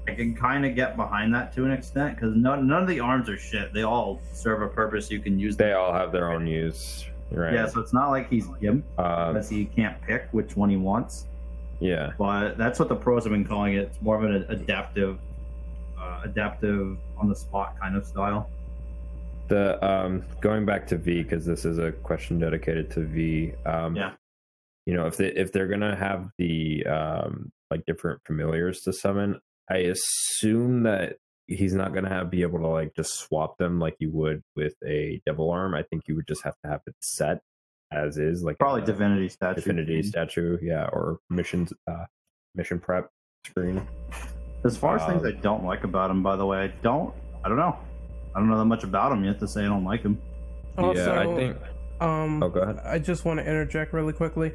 I can kind of get behind that to an extent, because none of the arms are shit. They all serve a purpose. You can use them. They all have their own use, right? Yeah, so it's not like he's gimp, unless he can't pick which one he wants. Yeah. But that's what the pros have been calling it. It's more of an adaptive on the spot kind of style. The going back to V, because this is a question dedicated to V. Yeah. You know, if they're gonna have the like different familiars to summon, I assume that he's not gonna be able to like just swap them like you would with a devil arm. I think you would just have to have it set as is, like Probably divinity statue, yeah, or mission prep screen. As far as things I don't like about him, by the way, I don't know that much about him yet to say I don't like him. Also, yeah, I think. Oh, go ahead. I just want to interject really quickly.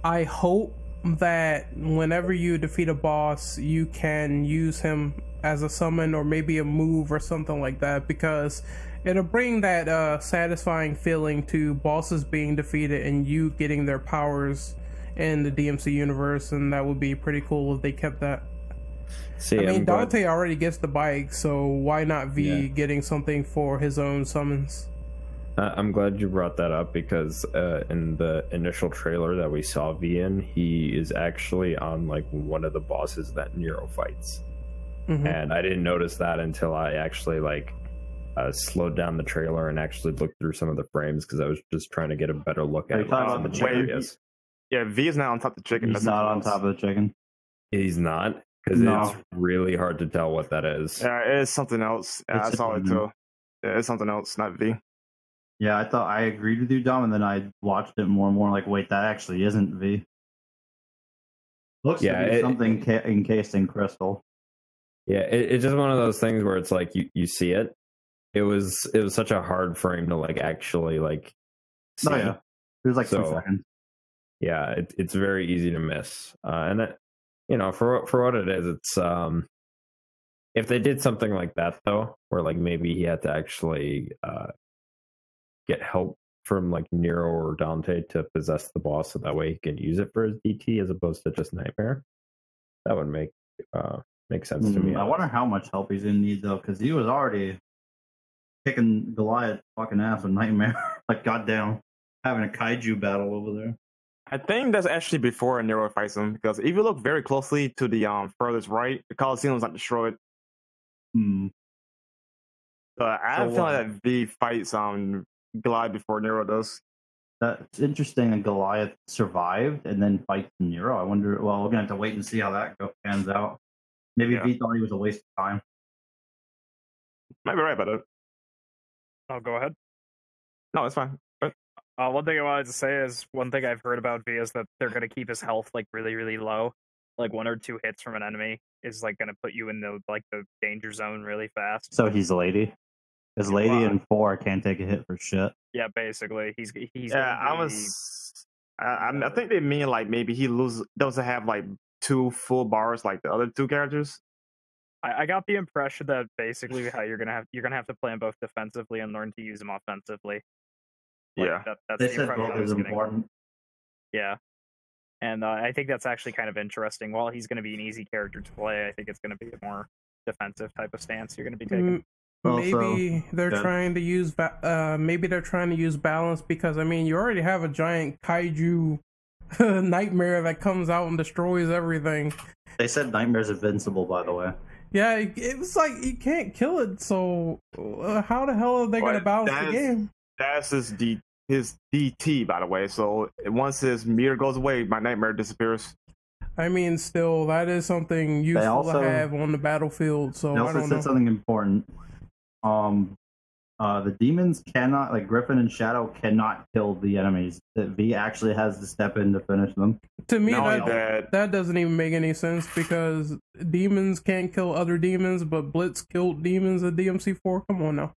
I hope that whenever you defeat a boss, you can use him as a summon or maybe a move or something like that, because it'll bring that satisfying feeling to bosses being defeated and you getting their powers in the DMC universe, and that would be pretty cool if they kept that. See, I mean, Dante already gets the bike, so why not V getting something for his own summons? I'm glad you brought that up, because in the initial trailer that we saw V in, he is actually on like one of the bosses that Nero fights. And I didn't notice that until I actually like slowed down the trailer and actually looked through some of the frames, because I was just trying to get a better look at some of the areas. Yeah, V is not on top of the chicken. He's not on top of the chicken. He's not, because it's really hard to tell what that is. Yeah, it is something else. I saw it too. Yeah, it's something else, not V. Yeah, I thought I agreed with you, Dom, and then I watched it more and more like, wait, that actually isn't V. Looks to be something encased in crystal. Yeah, it's just one of those things where it's like you see it. It was such a hard frame to like actually like see. Oh yeah, it was like 2 seconds. Yeah, it's very easy to miss, and that, you know, for what it is, it's if they did something like that though, where like maybe he had to actually get help from like Nero or Dante to possess the boss, so that way he can use it for his DT as opposed to just Nightmare, that would make sense to me. I wonder how much help he's in need though, because he was already kicking Goliath fucking ass with Nightmare. Like goddamn, having a kaiju battle over there. I think that's actually before Nero fights him, because if you look very closely to the furthest right, the Coliseum is not destroyed. I feel like that V fights Goliath before Nero does. That's interesting. And Goliath survived and then fights Nero. I wonder. Well, we're gonna have to wait and see how that pans out. Maybe V thought he was a waste of time. Might be right about it. I'll go ahead. No, it's fine. One thing I wanted to say is, one thing I've heard about V is that they're going to keep his health like really, really low. Like 1 or 2 hits from an enemy is like going to put you in the danger zone really fast. So he's lady. His lady in 4 can't take a hit for shit. Yeah, basically he's. Yeah, I think they mean like maybe he doesn't have like 2 full bars like the other 2 characters. I got the impression that basically how you're gonna have to play him both defensively and learn to use him offensively. Like, yeah, that's they the said impression both I was is getting. important. Yeah, and I think that's actually kind of interesting. While he's going to be an easy character to play, I think it's going to be a more defensive type of stance you're going to be taking. Maybe they're trying to use balance, because I mean you already have a giant kaiju Nightmare that comes out and destroys everything. They said Nightmare's invincible, by the way. Yeah, it was like you can't kill it, so how the hell are they going to balance the game? That's his DT, by the way. So once his meter goes away, my Nightmare disappears. I mean, still, that is something useful to have on the battlefield. So they I also don't said know. something important. The demons cannot, like Griffin and Shadow, cannot kill the enemies. That V actually has to step in to finish them. To me, Not only that doesn't even make any sense because demons can't kill other demons, but Blitz killed demons at DMC4. Come on now.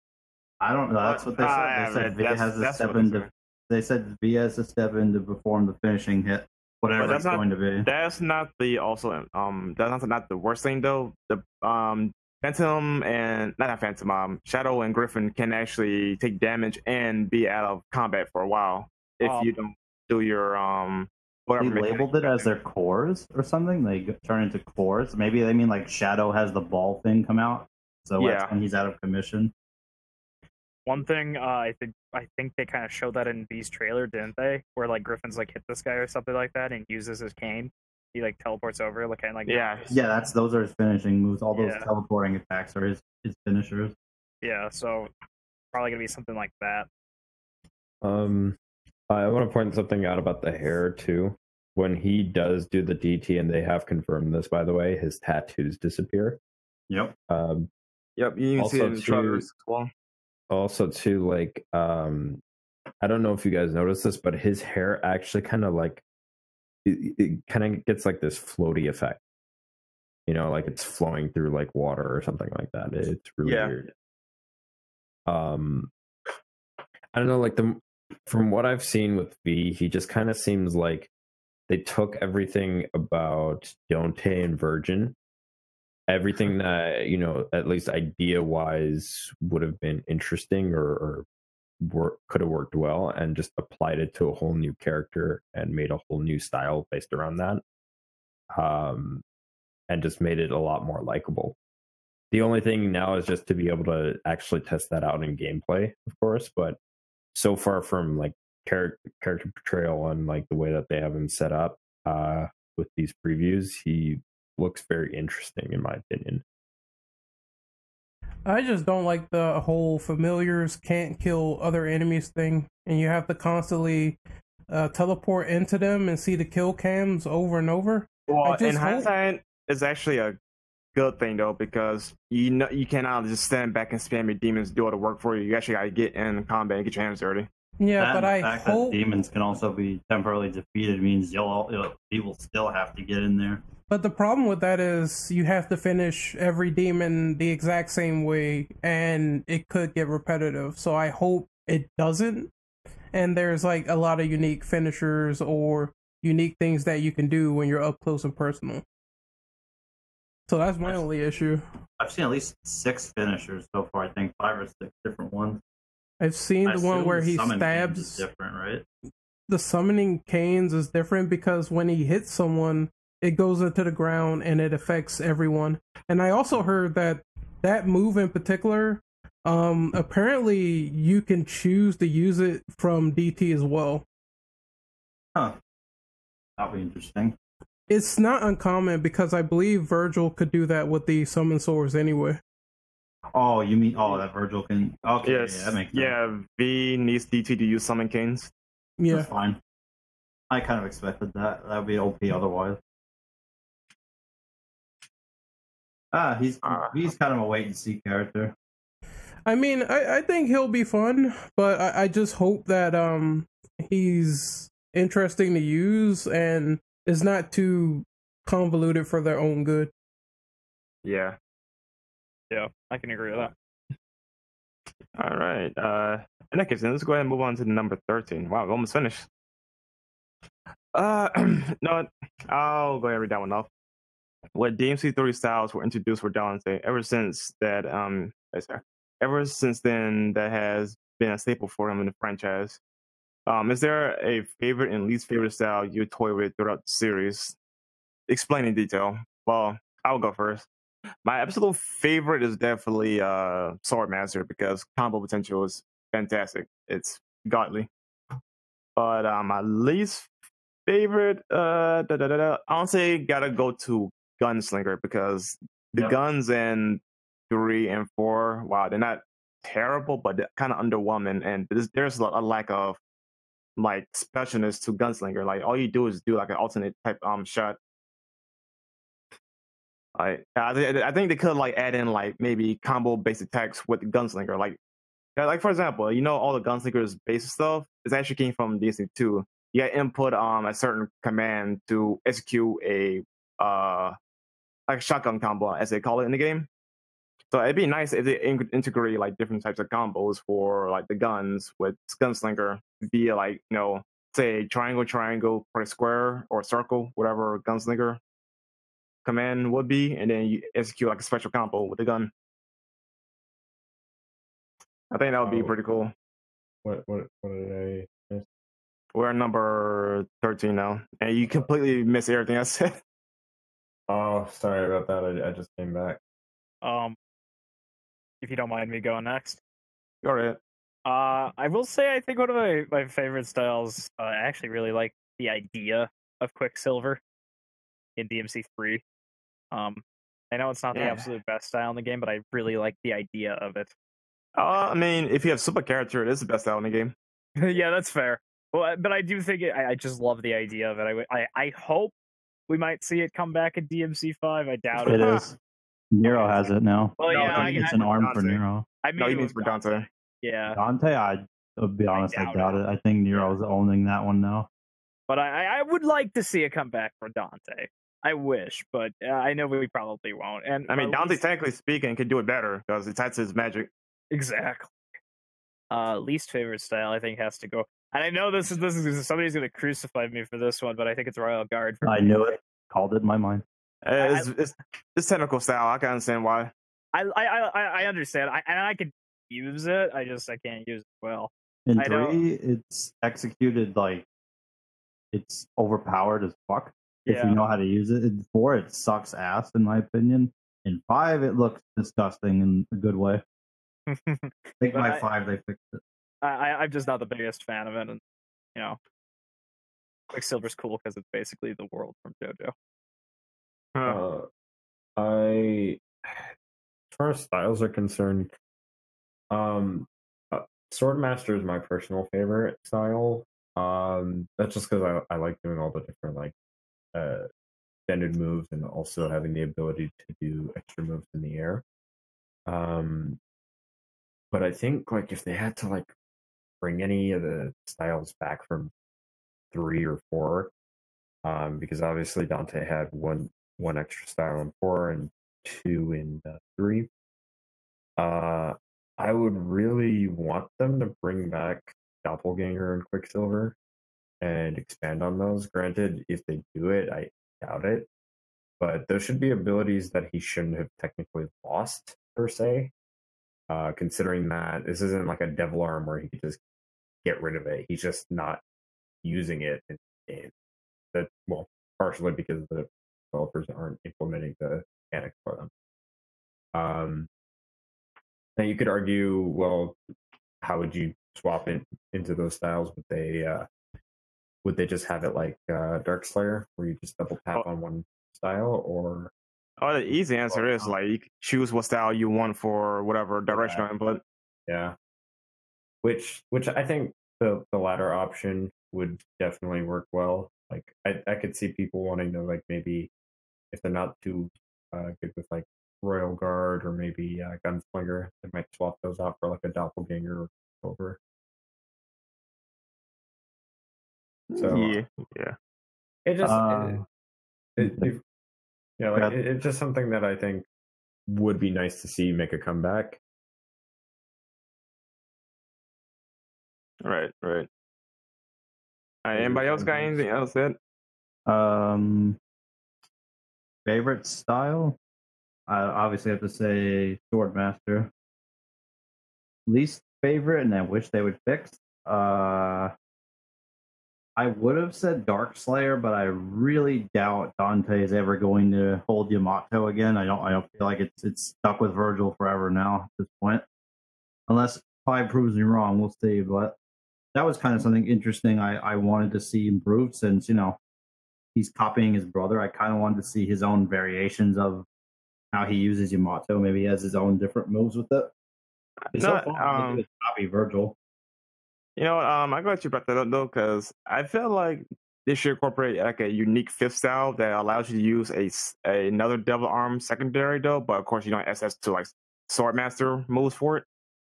I don't know. That's what they said. They said V has to step what in they to. They said V has to step in to perform the finishing hit, whatever But it's going to be. That's not the that's not the worst thing though. The Phantom and not Phantom, Shadow and Griffin can actually take damage and be out of combat for a while if you don't do your whatever. They labeled it as their cores or something. They turn into cores. Maybe they mean like Shadow has the ball thing come out, so that's when he's out of commission. One thing I think they kind of showed that in V's trailer, didn't they? Where like Griffin's like hit this guy or something like that and uses his cane. He like teleports over, like kind of like those are his finishing moves. All those teleporting attacks are his finishers. Yeah, so probably gonna be something like that. I want to point something out about the hair too. When he does do the DT, and they have confirmed this, by the way, his tattoos disappear. Yep. Yep. You can see it in the trailers as well. Also, too, like I don't know if you guys noticed this, but his hair actually kind of like it kind of gets like this floaty effect. You know, like it's flowing through like water or something like that. It's really weird. I don't know, like from what I've seen with V, he just kind of seems like they took everything about Dante and Virgin, everything that, you know, at least idea wise would have been interesting or could have worked well, and just applied it to a whole new character and made a whole new style based around that, and just made it a lot more likable. The only thing now is just to be able to actually test that out in gameplay, of course, but so far from like character portrayal and like the way that they have him set up with these previews, he looks very interesting in my opinion. I just don't like the whole familiars can't kill other enemies thing, and you have to constantly teleport into them and see the kill cams over and over. Well, in hindsight, it's actually a good thing though, because you cannot just stand back and spam your demons do all the work for you. You actually gotta get in combat and get your hands dirty. Yeah, but I fact hope that demons can also be temporarily defeated means you will still have to get in there. But the problem with that is you have to finish every demon the exact same way, and it could get repetitive. So I hope it doesn't. And there's like a lot of unique finishers or unique things that you can do when you're up close and personal. So that's my only issue. I've seen at least 6 finishers so far. I think 5 or 6 different ones. I've seen the one where he stabs. Is different, right? The summoning canes is different because when he hits someone, it goes into the ground and it affects everyone. And I also heard that move in particular, apparently you can choose to use it from DT as well. Huh. That'll be interesting. It's not uncommon because I believe Virgil could do that with the summon swords anyway. Oh, you mean that Virgil can? Okay, Yes. yeah, that makes sense. Yeah, V needs DT to use summon canes. Yeah, That's fine. I kind of expected that. That would be OP otherwise. He's kind of a wait and see character. I mean, I think he'll be fun, but I just hope that he's interesting to use and is not too convoluted for their own good. Yeah. Yeah, I can agree with that. All right. In that case, then let's go ahead and move on to number 13. Wow, we're almost finished. No, I'll go ahead and read that one off. What DMC3 styles were introduced for Dante, ever since then, that has been a staple for him in the franchise. Is there a favorite and least favorite style you toy with throughout the series? Explain in detail. Well, I'll go first. My absolute favorite is definitely Swordmaster, because combo potential is fantastic. It's godly. But my least favorite, honestly, gotta go to Gunslinger, because the guns in 3 and 4, wow, they're not terrible, but they're kind of underwhelming, and there's a lack of like specialness to Gunslinger. Like all you do is do like an alternate type shot, I think they could like add in like maybe combo based attacks with the gunslinger. Like for example, all the gunslinger's basic stuff is actually came from DMC 2. You got input a certain command to execute a like a shotgun combo, as they call it in the game. So it'd be nice if they integrate like different types of combos for like the guns with gunslinger via like say triangle for a square or circle, whatever gunslinger command would be, and then you execute like a special combo with the gun. I think that would be pretty cool. What did I miss? We're number 13 now, and you completely missed everything I said. Oh, sorry about that. I just came back. If you don't mind me going next. Go ahead. I will say I think one of my favorite styles. I actually really like the idea of Quicksilver in DMC 3. I know it's not the absolute best style in the game, but I really like the idea of it. I mean, if you have super character, it is the best style in the game. Yeah, that's fair. Well, but I do think I just love the idea of it. I hope we might see it come back in DMC 5. I doubt it. It is. Nero has it now. Well, yeah, it's an arm for Nero. No, he means for Dante. Yeah. Dante, I'll be honest, I doubt it. I think Nero's owning that one now. But I would like to see it come back for Dante. I wish, but I know we probably won't. And I mean, Dante, technically speaking, could do it better because that's his magic. Exactly. Least favorite style, I think, has to go. And I know this is somebody's going to crucify me for this one, but I think it's Royal Guard. I knew it. Called it in my mind. It's technical style. I can understand why. I understand. I could use it. I can't use it well. In 3, it's executed like it's overpowered as fuck. If you know how to use it. In 4, it sucks ass, in my opinion. In 5, it looks disgusting in a good way. I think by 5 they fixed it. I'm just not the biggest fan of it, and Quicksilver's cool because it's basically the world from JoJo. As far as styles are concerned, Swordmaster is my personal favorite style. That's just because I like doing all the different like extended moves and also having the ability to do extra moves in the air. But I think like if they had to like bring any of the styles back from 3 or 4, because obviously Dante had one extra style in 4 and 2 in 3. I would really want them to bring back Doppelganger and Quicksilver and expand on those. Granted, if they do it, I doubt it. But those should be abilities that he shouldn't have technically lost, per se. Considering that this isn't like a devil arm where he could just get rid of it. He's just not using it in the game. Well, partially because the developers aren't implementing the mechanics for them. Now you could argue, well, how would you swap it into those styles? Would they just have it like Darkslayer, where you just double tap on one style, or? Oh, the easy answer is like you can choose what style you want for whatever directional input. Yeah, which I think the latter option would definitely work well. Like I could see people wanting to like maybe if they're not too good with like Royal Guard or maybe Gunslinger, they might swap those out for like a Doppelganger or over. So yeah. It just it's just something that I think would be nice to see make a comeback. Right. Anybody else got anything else said? Favorite style? I obviously have to say Swordmaster. Least favorite, and I wish they would fix. I would have said Darkslayer, but I really doubt Dante is ever going to hold Yamato again. I don't feel like it's stuck with Virgil forever now at this point. Unless 5 proves me wrong, we'll see. But that was kind of something interesting I wanted to see improved since, he's copying his brother. I kind of wanted to see his own variations of how he uses Yamato. Maybe he has his own different moves with it. Copy Virgil. I'm glad you brought that up though, because I feel like they should incorporate like a unique fifth style that allows you to use another double arm secondary though, but of course you don't access to like Swordmaster moves for it.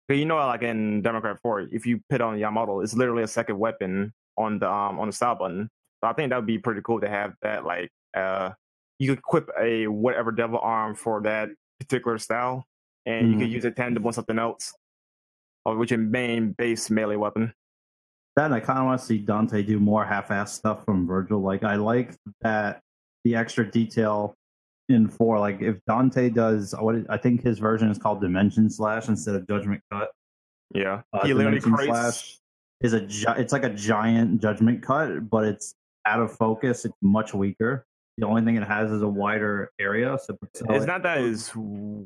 But you know, like in Democrat 4, if you put on Yamato, it's literally a second weapon on the style button. So I think that would be pretty cool to have that. Like, you could equip a whatever devil arm for that particular style, and you could use it tandem on something else, or with your main base melee weapon. Then I kind of want to see Dante do more half-ass stuff from Virgil. Like, I like that the extra detail in 4. Like, if Dante does I think his version is called Dimension Slash instead of Judgment Cut. Yeah, he literally Slash is it's like a giant Judgment Cut, but it's out of focus. It's much weaker. The only thing it has is a wider area. So it's not that it's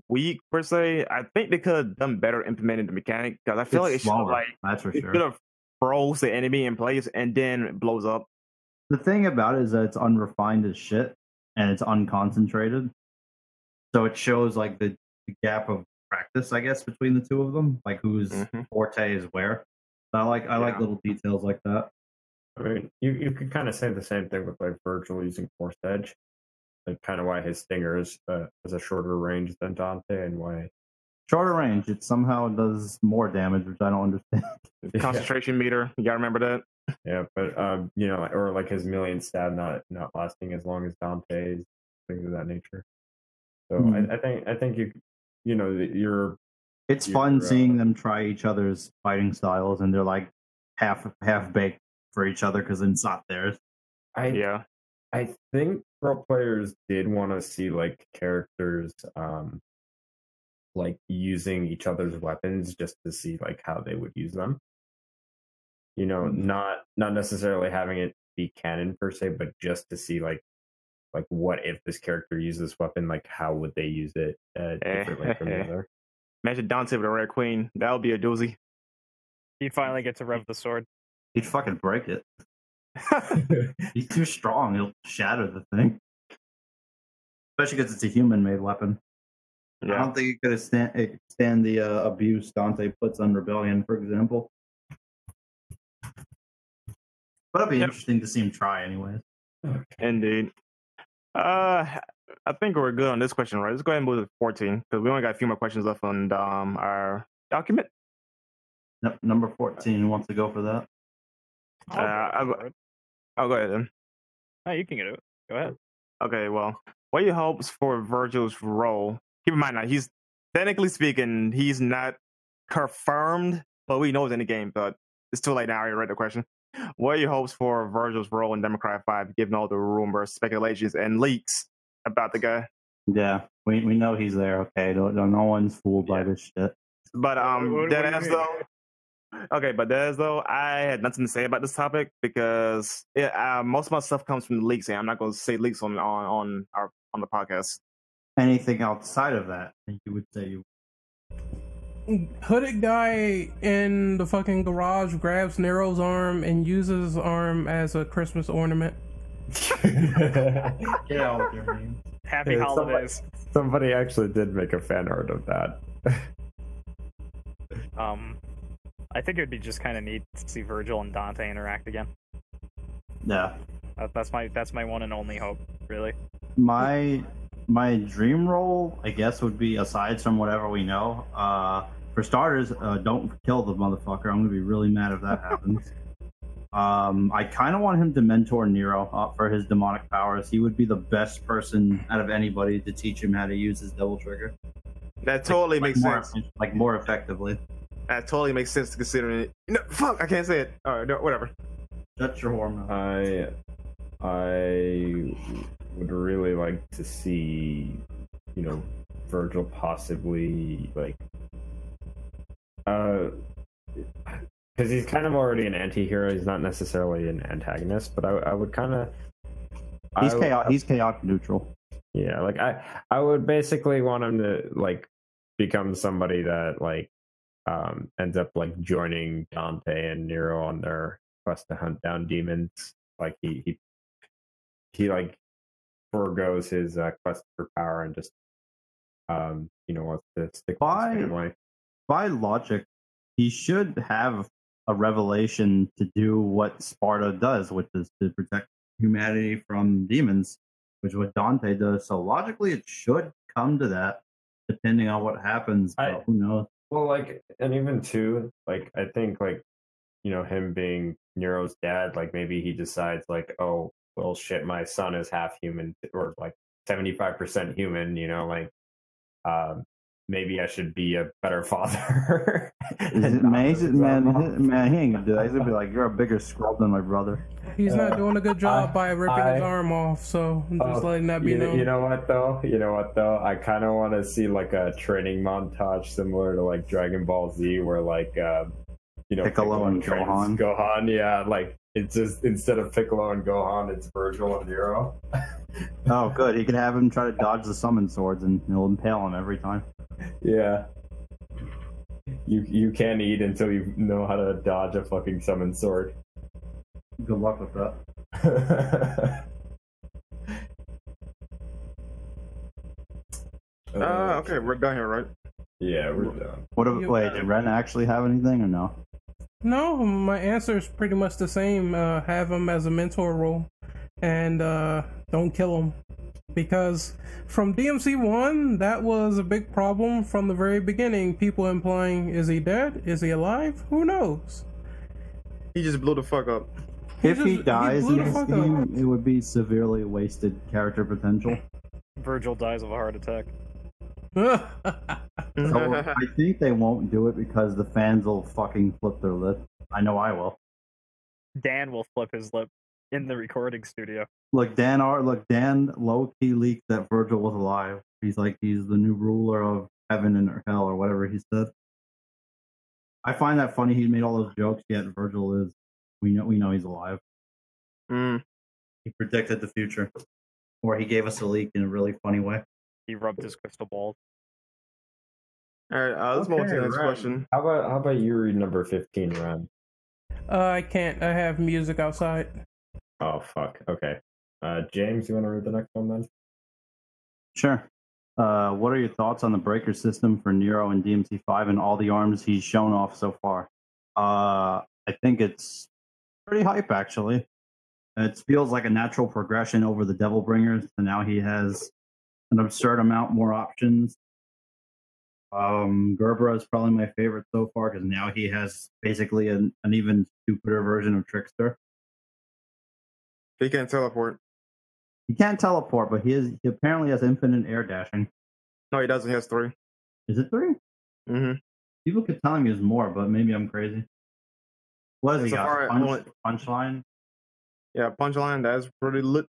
weak per se. I think they could have done better implementing the mechanic, because I feel like it should that's for sure. Could have froze the enemy in place and then it blows up. The thing about it is that it's unrefined as shit and it's unconcentrated. So it shows like the gap of practice, I guess, between the two of them, like whose forte is where. So I like little details like that. I mean, you could kind of say the same thing with like Virgil using Force Edge, like kind of why his stinger is has a shorter range than Dante, and why shorter range, it somehow does more damage, which I don't understand. Concentration meter, you gotta remember that. Yeah, but you know, or like his million stab not lasting as long as Dante's, things of that nature. So I think you know you're. It's fun seeing them try each other's fighting styles, and they're like half baked for each other because it's not theirs. I think pro players did want to see like characters like using each other's weapons just to see like how they would use them. You know, not necessarily having it be canon per se, but just to see like what if this character used this weapon, like how would they use it differently from the other. Imagine Dante with a Red Queen. That would be a doozy. He'd finally get to rev the sword. He'd fucking break it. He's too strong. He'll shatter the thing. Especially because it's a human-made weapon. Yeah. I don't think he could stand the abuse Dante puts on Rebellion, for example. But it'd be interesting to see him try anyways. Indeed. I think we're good on this question, right? Let's go ahead and move to 14, because we only got a few more questions left on our document. Yep, number 14. Who wants to go for that? I'll go ahead then. Oh, you can get it. Go ahead. Okay, well, what are your hopes for Virgil's role? Keep in mind now, he's technically speaking, he's not confirmed, but we know it's in the game, but it's too late now. I already read the question. What are your hopes for Virgil's role in Democrat 5, given all the rumors, speculations, and leaks about the guy? Yeah, we know he's there. Okay, no one's fooled by this shit. But deadass though, I had nothing to say about this topic because most of my stuff comes from the leaks, and I'm not going to say leaks on the podcast. Anything outside of that, you would say you. Hooded guy in the fucking garage grabs Nero's arm and uses his arm as a Christmas ornament. Yeah, what you mean. Happy holidays. Somebody actually did make a fan art of that. I think it'd be just kind of neat to see Virgil and Dante interact again. Yeah, that's my one and only hope, really. My dream role, I guess, would be, aside from whatever we know, for starters, don't kill the motherfucker. I'm gonna be really mad if that happens. I kind of want him to mentor Nero for his demonic powers. He would be the best person out of anybody to teach him how to use his double trigger. That totally makes sense. More effectively. That totally makes sense to consider it. No, fuck, I can't say it. All right, no, whatever. Shut your hormone. I would really like to see, you know, Virgil possibly like, because he's kind of already an anti-hero. He's not necessarily an antagonist, but I would kind of. He's chaotic neutral. Yeah, like I would basically want him to like become somebody that like ends up like joining Dante and Nero on their quest to hunt down demons. Like he like forgoes his quest for power and just you know, wants to stick with his family. By logic, he should have a revelation to do what Sparta does, which is to protect humanity from demons, which is what Dante does. So logically, it should come to that, depending on what happens. But who knows? Well, like, and even too, like, I think, like, you know, him being Nero's dad, like, maybe he decides, like, oh, well, shit, my son is half human, or like 75% human, you know, like, maybe I should be a better father. Man, he ain't gonna do that. He's gonna be like, you're a bigger scrub than my brother. He's not doing a good job by ripping his arm off, so I'm just letting that be known. You know what though? I kind of want to see like a training montage similar to like Dragon Ball Z, where like you know, Piccolo and Gohan. Gohan, yeah, like it's just instead of Piccolo and Gohan, it's Virgil and Nero. Oh, good. He can have him try to dodge the summon swords, and he'll impale him every time. Yeah. You can't eat until you know how to dodge a fucking summon sword. Good luck with that. Okay, we're done here, right? Yeah, we're done. Wait, did Ren actually have anything or no? No, my answer is pretty much the same. Have him as a mentor role, and don't kill him. Because from DMC 1, that was a big problem from the very beginning. People implying, is he dead? Is he alive? Who knows? He just blew the fuck up. If he dies in this game, it would be severely wasted character potential. Virgil dies of a heart attack. So I think they won't do it because the fans will fucking flip their lip. I know I will. Dan will flip his lip in the recording studio. Look, Dan low-key leaked that Virgil was alive. He's like, he's the new ruler of heaven and hell, or whatever he said. I find that funny. He made all those jokes, yet Virgil is. We know he's alive. He predicted the future, or he gave us a leak in a really funny way. He rubbed his crystal ball. All right, let's move on to the next question. How about you read number 15, Ren? I can't. I have music outside. Oh, fuck. Okay. James, you want to read the next one then? Sure. What are your thoughts on the breaker system for Nero and DMC5 and all the arms he's shown off so far? I think it's pretty hype, actually. It feels like a natural progression over the Devil Bringers, and now he has an absurd amount more options. Gerbera is probably my favorite so far because now he has basically an even stupider version of Trickster. He can't teleport. He can't teleport, but he apparently has infinite air dashing. No, he doesn't. He has 3. Is it 3? Mm-hmm. People keep telling me there's more, but maybe I'm crazy. What has he got? Punchline? Yeah, Punchline. That's pretty lit.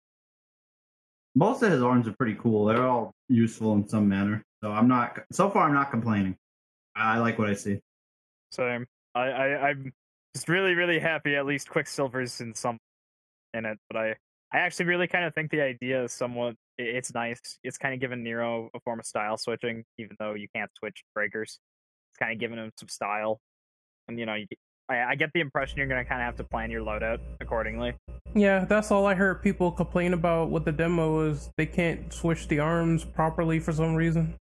Most of his arms are pretty cool. They're all useful in some manner. So I'm not complaining. I like what I see. Same. I'm just really, really happy at least Quicksilver's in it, but I actually really kind of think the idea is somewhat, it's nice. It's kind of given Nero a form of style switching, even though you can't switch breakers. It's kind of giving him some style. And, you know, I get the impression you're going to kind of have to plan your loadout accordingly. Yeah, that's all I heard people complain about with the demo is they can't switch the arms properly for some reason.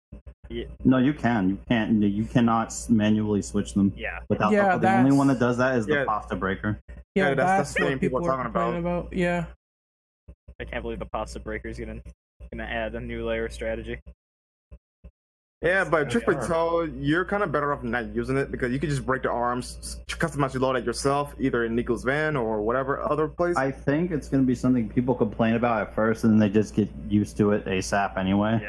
Yeah. No, you can. You can't. You cannot manually switch them. Yeah. The only one that does that is the pasta breaker. Yeah, that's what people are talking about. Yeah. I can't believe the pasta breaker is gonna add a new layer of strategy. Yeah, but truth be told, you're kind of better off not using it because you could just break the arms, customize your loadout yourself, either in Nico's van or whatever other place. I think it's going to be something people complain about at first, and then they just get used to it ASAP anyway.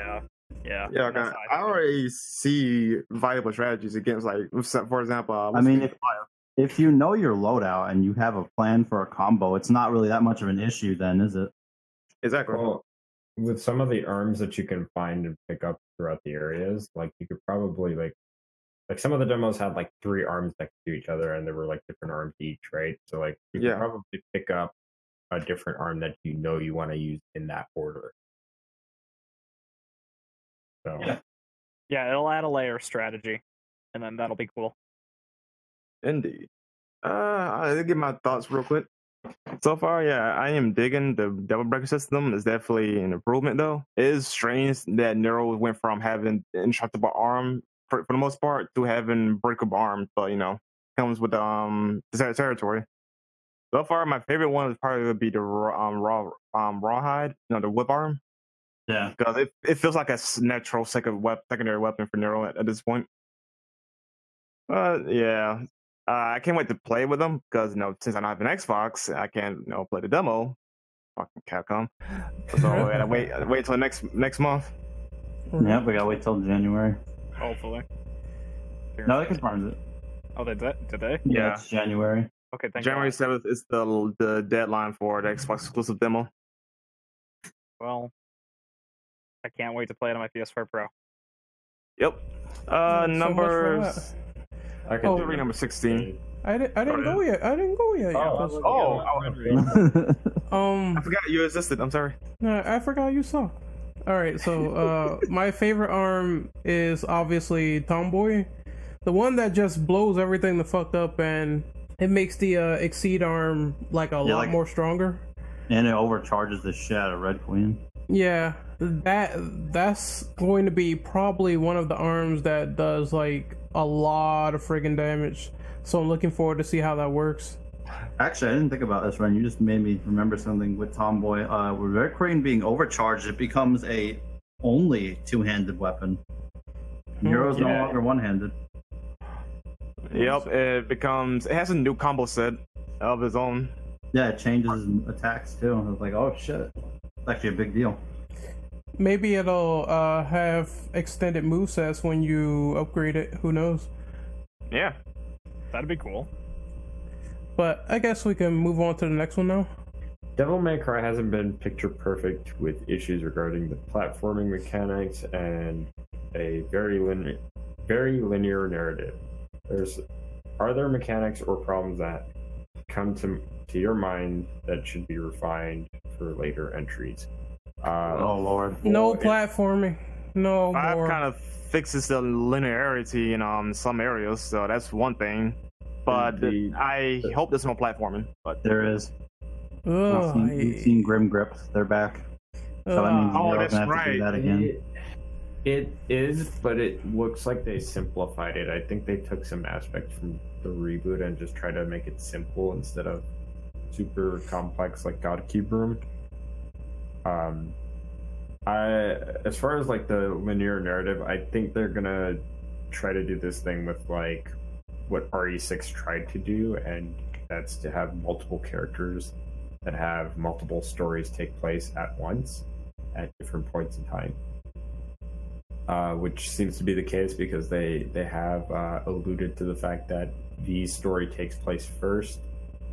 Yeah. Okay. I already see viable strategies against, like, for example. I mean, if you know your loadout and you have a plan for a combo, it's not really that much of an issue, then, is it? Exactly. Well, with some of the arms that you can find and pick up throughout the areas, like you could probably like some of the demos had like 3 arms next to each other, and there were like different arms each, right? So like you could probably pick up a different arm that you know you want to use in that order. So yeah, it'll add a layer of strategy, and then that'll be cool. Indeed. I'll give my thoughts real quick. So far, yeah, I am digging the Devil Breaker system. It's definitely an improvement, though. It is strange that Nero went from having indestructible arm for the most part to having breakable arm, but you know, comes with the territory. So far, my favorite one would probably be the rawhide, the whip arm, Yeah. because it feels like a natural secondary weapon for Nero at this point. Yeah, I can't wait to play with them because since I don't have an Xbox, I can't play the demo. Fucking Capcom. So I gotta wait till next month. Yeah, we gotta wait till January. Hopefully. No, they confirmed it. Oh, did they? Yeah. It's January. Okay, thank January God. 7th is the deadline for the Xbox exclusive demo. Well, I can't wait to play it on my PS4 Pro. Yep. So Numbers. I can Oh, do Three number 16. I didn't go yet. I didn't go yet. I forgot you existed. I'm sorry. No, I forgot you saw. All right, so my favorite arm is obviously Tomboy, the one that just blows everything the fuck up, and it makes the Exceed arm like a lot more stronger. And it overcharges the shit out of Red Queen. Yeah, that's going to be probably one of the arms that does like a lot of friggin' damage. So I'm looking forward to see how that works. Actually, I didn't think about this, Ren. You just made me remember something with Tomboy. With Red Queen being overcharged, it becomes a only two-handed weapon. Nero's no longer one-handed. Yep, it has a new combo set of its own. Yeah, it changes attacks too. I was like, oh shit. It's actually a big deal. Maybe it'll have extended movesets when you upgrade it. Who knows? Yeah. That'd be cool. But I guess we can move on to the next one now. Devil May Cry hasn't been picture perfect with issues regarding the platforming mechanics and a very linear narrative. Are there mechanics or problems that come to your mind that should be refined for later entries? Oh lord. No platforming. No 5 more. kind of fixes the linearity in some areas, so that's one thing. But I hope there's no platforming. But There is. Ugh, We've seen Grim Grip. They're back. So that means Oh, Nero's that's gonna have to do right. that again. It is, but it looks like they simplified it. I think they took some aspects from the reboot and just tried to make it simple instead of super complex like God Cube Room. As far as like the linear narrative, I think they're gonna try to do this thing with like what RE6 tried to do, and that's to have multiple characters that have multiple stories take place at once at different points in time. Which seems to be the case because they have alluded to the fact that V's story takes place first,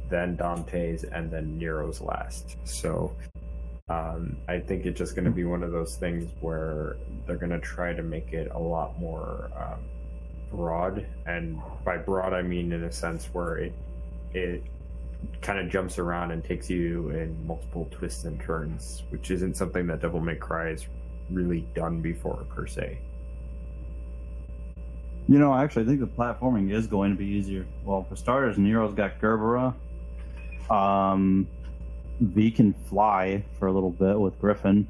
then Dante's, and then Nero's last. So I think it's just going to be one of those things where they're going to try to make it a lot more broad, and by broad I mean in a sense where it kind of jumps around and takes you in multiple twists and turns, which isn't something that Devil May Cry has really done before per se. You know, actually, I think the platforming is going to be easier. Well, for starters, Nero's got Gerbera. V can fly for a little bit with Griffin,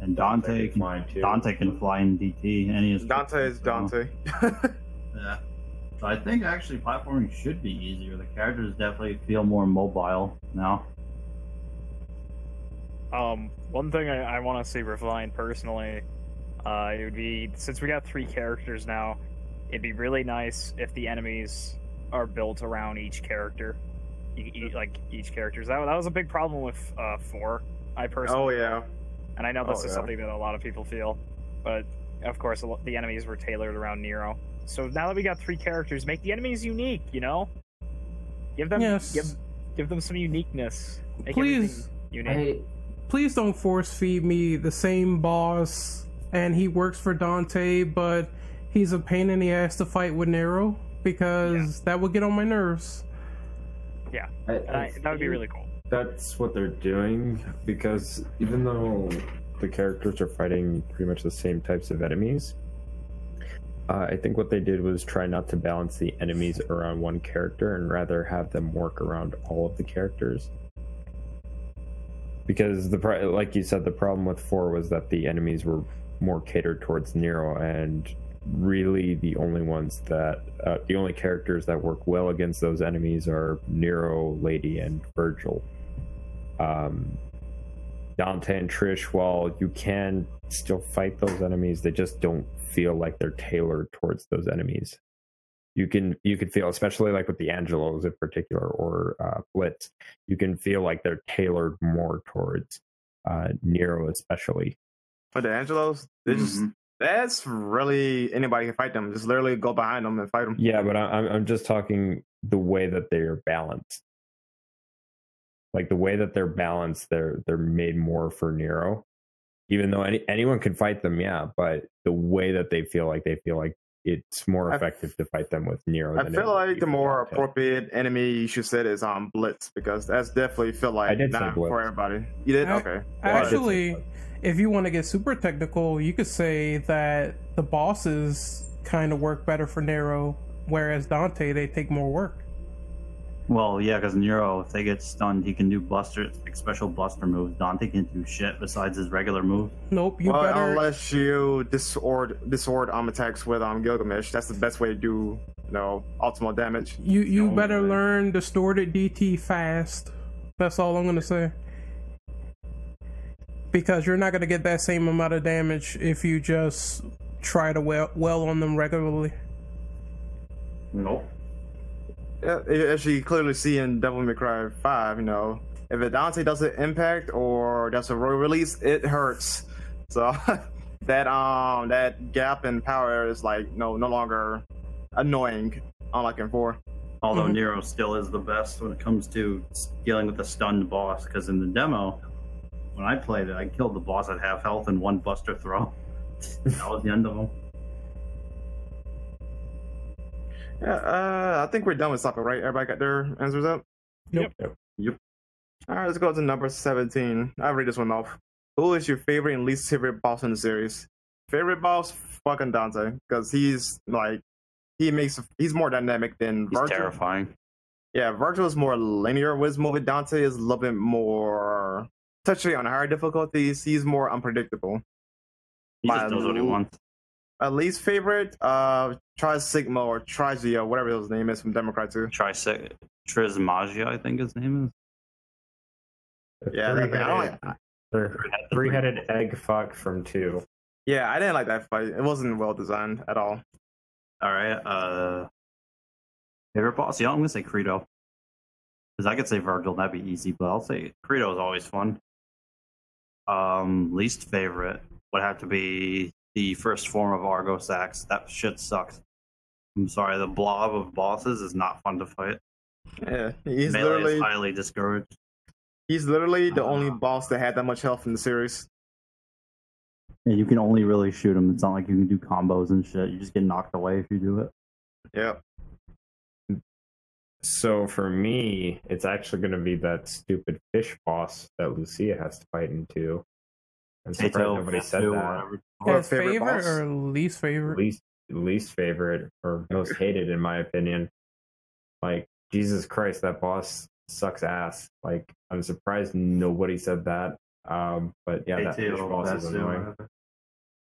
and Dante can fly in DT. And he is Dante is Dante. Yeah. So I think actually platforming should be easier. The characters definitely feel more mobile now. One thing I want to see refined personally, it would be, since we got 3 characters now, it'd be really nice if the enemies are built around each character. Each character. That was a big problem with 4. I personally. Oh yeah. And I know this is something that a lot of people feel, but of course the enemies were tailored around Nero. So now that we got 3 characters, make the enemies unique. Give them give them some uniqueness. Make Please. everything unique. Please don't force feed me the same boss and he works for Dante, but he's a pain in the ass to fight with Nero, because that would get on my nerves. Yeah, that would be really cool. That's what they're doing, because even though the characters are fighting pretty much the same types of enemies, I think what they did was try not to balance the enemies around one character and rather have them work around all of the characters. Because like you said, the problem with 4 was that the enemies were more catered towards Nero, and really the only ones that the only characters that work well against those enemies are Nero, Lady, and Virgil. Dante and Trish, while you can still fight those enemies, they just don't feel like they're tailored towards those enemies. You can feel, especially like with the Angelos in particular, or Blitz, you can feel like they're tailored more towards Nero, especially. For the Angelos, they just that's really anybody can fight them. Just literally go behind them and fight them. Yeah, but I'm just talking the way that they're balanced. Like the way that they're balanced, they're made more for Nero. Even though anyone can fight them, yeah, but the way that they feel like it's more effective to fight them with Nero. I feel like the more appropriate enemy you should set is Blitz, because that's definitely feel like not for everybody. You did? Okay. Actually, if you want to get super technical, you could say that the bosses kind of work better for Nero, whereas Dante, they take more work. Well, yeah, because Nero, if they get stunned, he can do special buster moves. Dante can't do shit besides his regular move. Nope, better... unless you disord attacks with Gilgamesh. That's the best way to do, optimal damage. You better learn distorted DT fast. That's all I'm gonna say. Because you're not gonna get that same amount of damage if you just try to well on them regularly. Nope. Yeah, as you clearly see in Devil May Cry 5, if a Dante doesn't impact or that's a royal release, it hurts. So that gap in power is no longer annoying, unlike in 4. Although Nero still is the best when it comes to dealing with a stunned boss, because in the demo, when I played it, I killed the boss at half health in one buster throw. That was the end of him. Yeah, I think we're done with topic, right? Everybody got their answers up? Yep. All right, let's go to number 17. I'll read this one off. Who is your favorite and least favorite boss in the series? Favorite boss? Fucking Dante, because he's more dynamic than Virgil. He's terrifying. Yeah, Virgil is more linear with his movie. Dante is a little bit more touchy on higher difficulties. He's more unpredictable. He just knows what he wants. Least favorite, Tri-Sigma or Trigia, whatever his name is from Democrat 2. Trismagia, I think his name is. Yeah, three-headed egg fuck from 2. Yeah, I didn't like that fight. It wasn't well designed at all. All right, favorite boss? Yeah, I'm gonna say Credo. Because I could say Virgil, that'd be easy, but I'll say Credo is always fun. Least favorite would have to be the first form of Argosax. That shit sucks. I'm sorry, the blob of bosses is not fun to fight. Yeah, he's Melee literally is highly discouraged. He's literally the only boss that had that much health in the series. Yeah, you can only really shoot him. It's not like you can do combos and shit. You just get knocked away if you do it. Yep. So for me, it's actually going to be that stupid fish boss that Lucia has to fight into. I'm surprised nobody said that. His favorite or least favorite? Least favorite or most hated, in my opinion. Like, Jesus Christ, that boss sucks ass. Like, I'm surprised nobody said that. But yeah, that fish boss is annoying.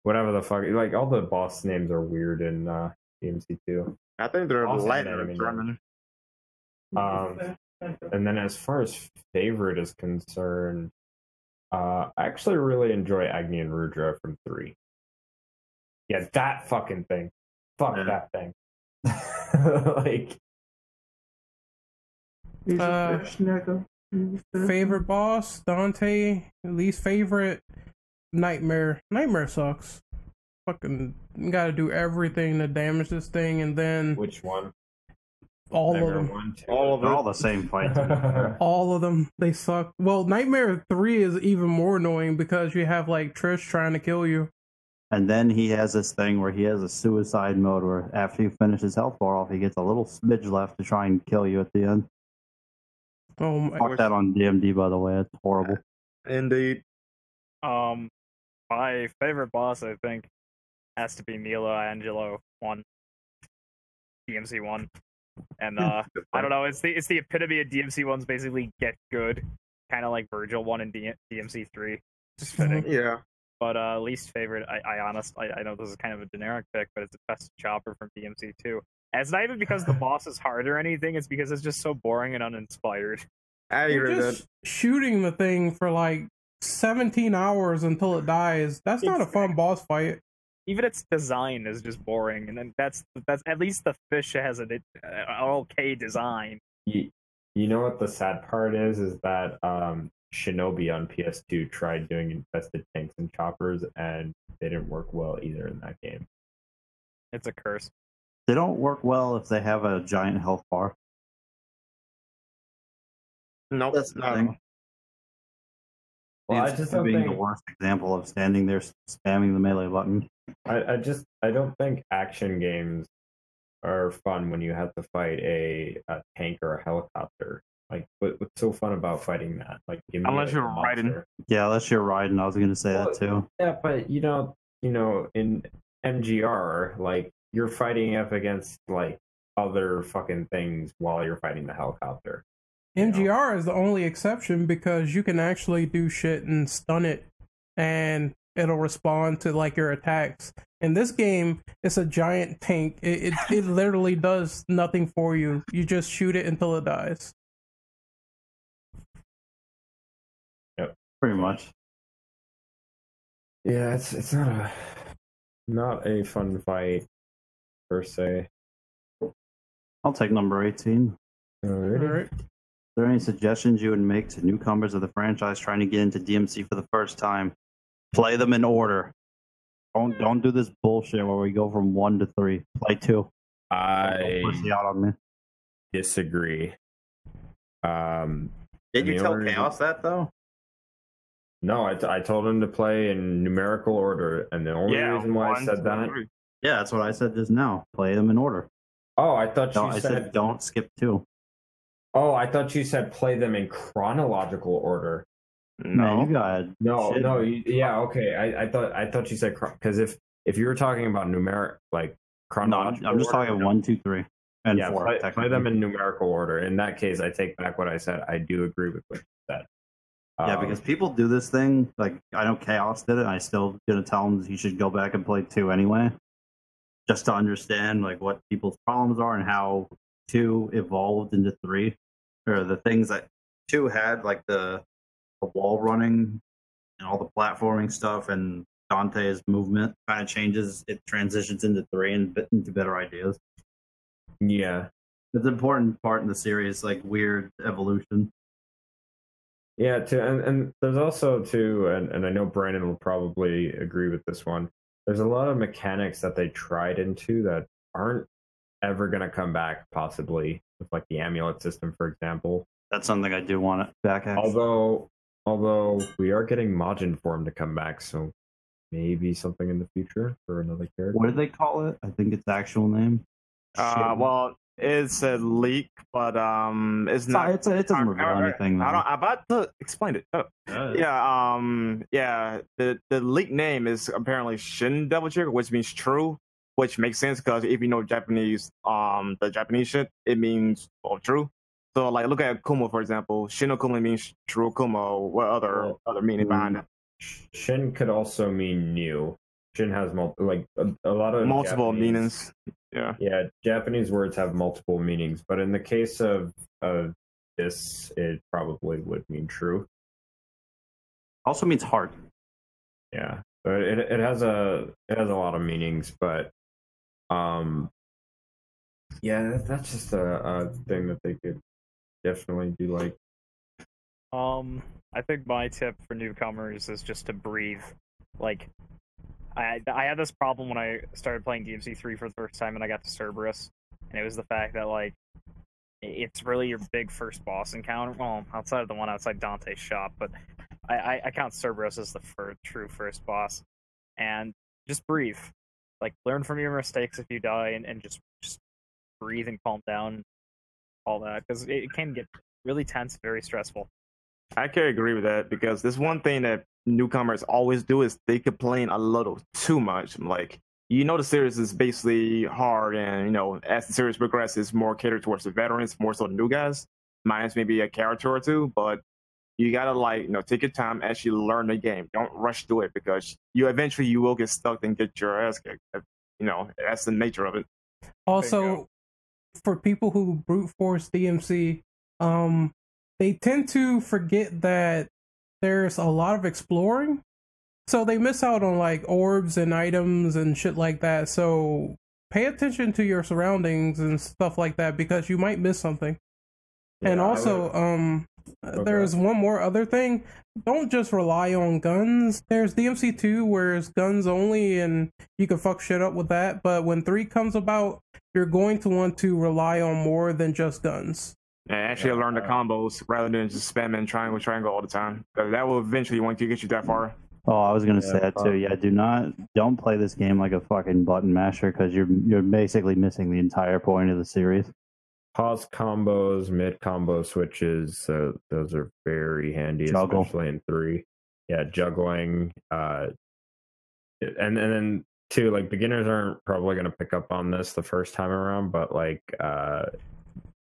Whatever the fuck. Like, all the boss names are weird in DMC2. I think they're Latin or German. And then as far as favorite is concerned, I actually really enjoy Agni and Rudra from 3. Yeah, that fucking thing. Fuck that thing. Like, favorite boss, Dante. Least favorite, Nightmare. Nightmare sucks. Fucking gotta do everything to damage this thing, and then which one? All Nightmare of them. 1, 2. All of them. All the same fights. All of them. They suck. Well, Nightmare 3 is even more annoying because you have like Trish trying to kill you. And then he has this thing where he has a suicide mode where after you finish his health bar off, he gets a little smidge left to try and kill you at the end. Oh my! Fuck that on DMD, by the way. It's horrible. Indeed. My favorite boss, I think, has to be Milo Angelo 1. DMC 1. And I don't know, it's the epitome of DMC 1's basically get good. Kind of like Virgil 1 and DMC 3. Just fitting. Yeah. But least favorite, I know this is kind of a generic pick, but it's Best Chopper from DMC2. And it's not even because the boss is hard or anything, it's because it's just so boring and uninspired. I You're agree with just shooting the thing for like 17 hours until it dies. That's not a fun boss fight. Even its design is just boring, and then that's at least the fish has an okay design. You know what the sad part is that Shinobi on PS2 tried doing infested tanks and choppers, and they didn't work well either in that game. It's a curse. They don't work well if they have a giant health bar. Nope, That's the not at thing. all. Well, I It's just don't being think the worst example of standing there spamming the melee button. I don't think action games are fun when you have to fight a tank or a helicopter. Like, what's so fun about fighting that? Like, give me Unless like, you're a monster. riding. Yeah, unless you're riding, I was going to say Well, that too. Yeah, but you know, in MGR, like you're fighting up against like other fucking things while you're fighting the helicopter. MGR is the only exception because you can actually do shit and stun it, and it'll respond to like your attacks. In this game, it's a giant tank. It literally does nothing for you. You just shoot it until it dies. Pretty much. Yeah, it's not a fun fight per se. I'll take number 18. Alrighty. All right. Are there any suggestions you would make to newcomers of the franchise trying to get into DMC for the first time? Play them in order. Don't do this bullshit where we go from 1 to 3. Play 2. I Push the out on me. disagree. Did you the tell only reason- Chaos that though? No, I told him to play in numerical order, and the only reason why I 1, said 2, that. 3. Yeah, that's what I said just now. Play them in order. Oh, I thought No, you I said. said don't skip 2. Oh, I thought you said play them in chronological order. Man, No. you got No, shit. no, yeah, okay. I thought you said because if you were talking about numeric like No, chronological, I'm just order, talking 1, 2, 3, and yeah, 4. play technically. them in numerical order. In that case, I take back what I said. I do agree with what you said. Yeah, because people do this thing. Like, I know Chaos did it, and I still gonna tell him he should go back and play 2 anyway, just to understand like what people's problems are and how 2 evolved into 3, or the things that 2 had, like the wall running and all the platforming stuff, and Dante's movement kind of changes. It transitions into 3 and into better ideas. Yeah, It's an important part in the series, like weird evolution. yeah. And there's also too, and I know Brandon will probably agree with this one. There's a lot of mechanics that they tried into that aren't ever going to come back, possibly with like the amulet system, for example. That's something I do want it back. Actually. Although we are getting Majin Form to come back, so maybe something in the future for another character. What do they call it? I think its actual name. Shit. Well, it's a leak, but it's not. It doesn't reveal anything. I'm about to explain it. Oh. Yeah, the leak name is apparently Shin Devil Trigger, which means true, which makes sense because if you know Japanese, the Japanese shit, it means true. So like, look at Kumo for example. Shin no Kumo means true Kumo. What other meaning behind it? Shin could also mean new. Shin has a lot of Multiple Japanese, meanings. Yeah, Japanese words have multiple meanings, but in the case of this, it probably would mean true. Also means heart. Yeah, but it has a lot of meanings, but yeah, that's just a thing that they could definitely do. Like, I think my tip for newcomers is just to breathe. Like, I had this problem when I started playing DMC3 for the first time, and I got to Cerberus, and it was the fact that like it's really your big first boss encounter. Well, outside of the one outside Dante's shop, but I count Cerberus as the true first boss. And just breathe. Like, learn from your mistakes if you die, and just breathe and calm down, all that, because it can get really tense, very stressful. I can agree with that because there's one thing that newcomers always do is they complain a little too much. Like, the series is basically hard, and as the series progresses, more catered towards the veterans, more so the new guys, minus maybe a character or two. But you gotta take your time, actually learn the game. Don't rush through it because you will get stuck and get your ass kicked. That's the nature of it. Also, for people who brute force DMC, they tend to forget that there's a lot of exploring, so they miss out on like orbs and items and shit like that. So pay attention to your surroundings and stuff like that because you might miss something. Yeah, and also, there's one more other thing. Don't just rely on guns. There's DMC 2 where it's guns only and you can fuck shit up with that. But when 3 comes about, you're going to want to rely on more than just guns. And actually learn the combos rather than just spamming triangle all the time. That will eventually want to get you that far. Oh, I was gonna say that too. Yeah, don't play this game like a fucking button masher because you're basically missing the entire point of the series. Pause combos, mid combo switches, so those are very handy, especially in 3. Yeah, juggling, and then too, like beginners aren't probably gonna pick up on this the first time around, but like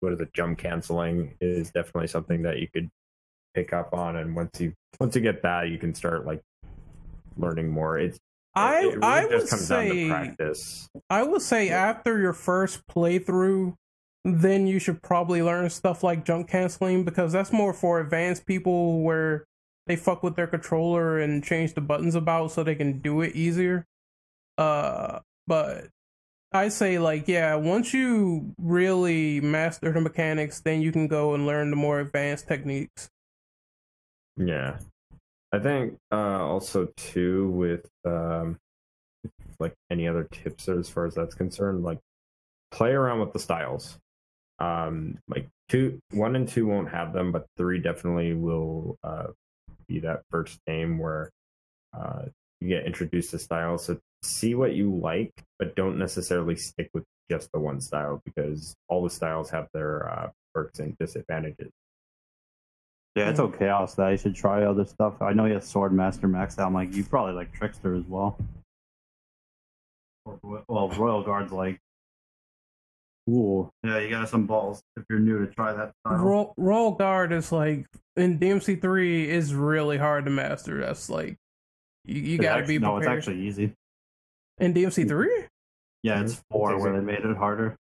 what is it? Jump canceling is definitely something that you could pick up on, and once you get that, you can start like learning more. I would say after your first playthrough, then you should probably learn stuff like jump canceling because that's more for advanced people where they fuck with their controller and change the buttons about so they can do it easier. But I say once you really master the mechanics, then you can go and learn the more advanced techniques. Yeah. I think also too with like any other tips as far as that's concerned, like play around with the styles. Like 1 and 2 won't have them, but 3 definitely will be that first game where you get introduced to styles. So see what you like, but don't necessarily stick with just the one style because all the styles have their perks and disadvantages. Yeah, it's okay. That you should try other stuff. I know you have Swordmaster maxed out. I'm like, you probably like Trickster as well. Well, Royal Guard's like, ooh. Yeah, you got some balls if you're new to try that style. Royal Guard is like, in DMC 3, is really hard to master. That's like, you gotta be prepared. No, it's actually easy. In DMC 3? Yeah, it's 4 where they made it harder.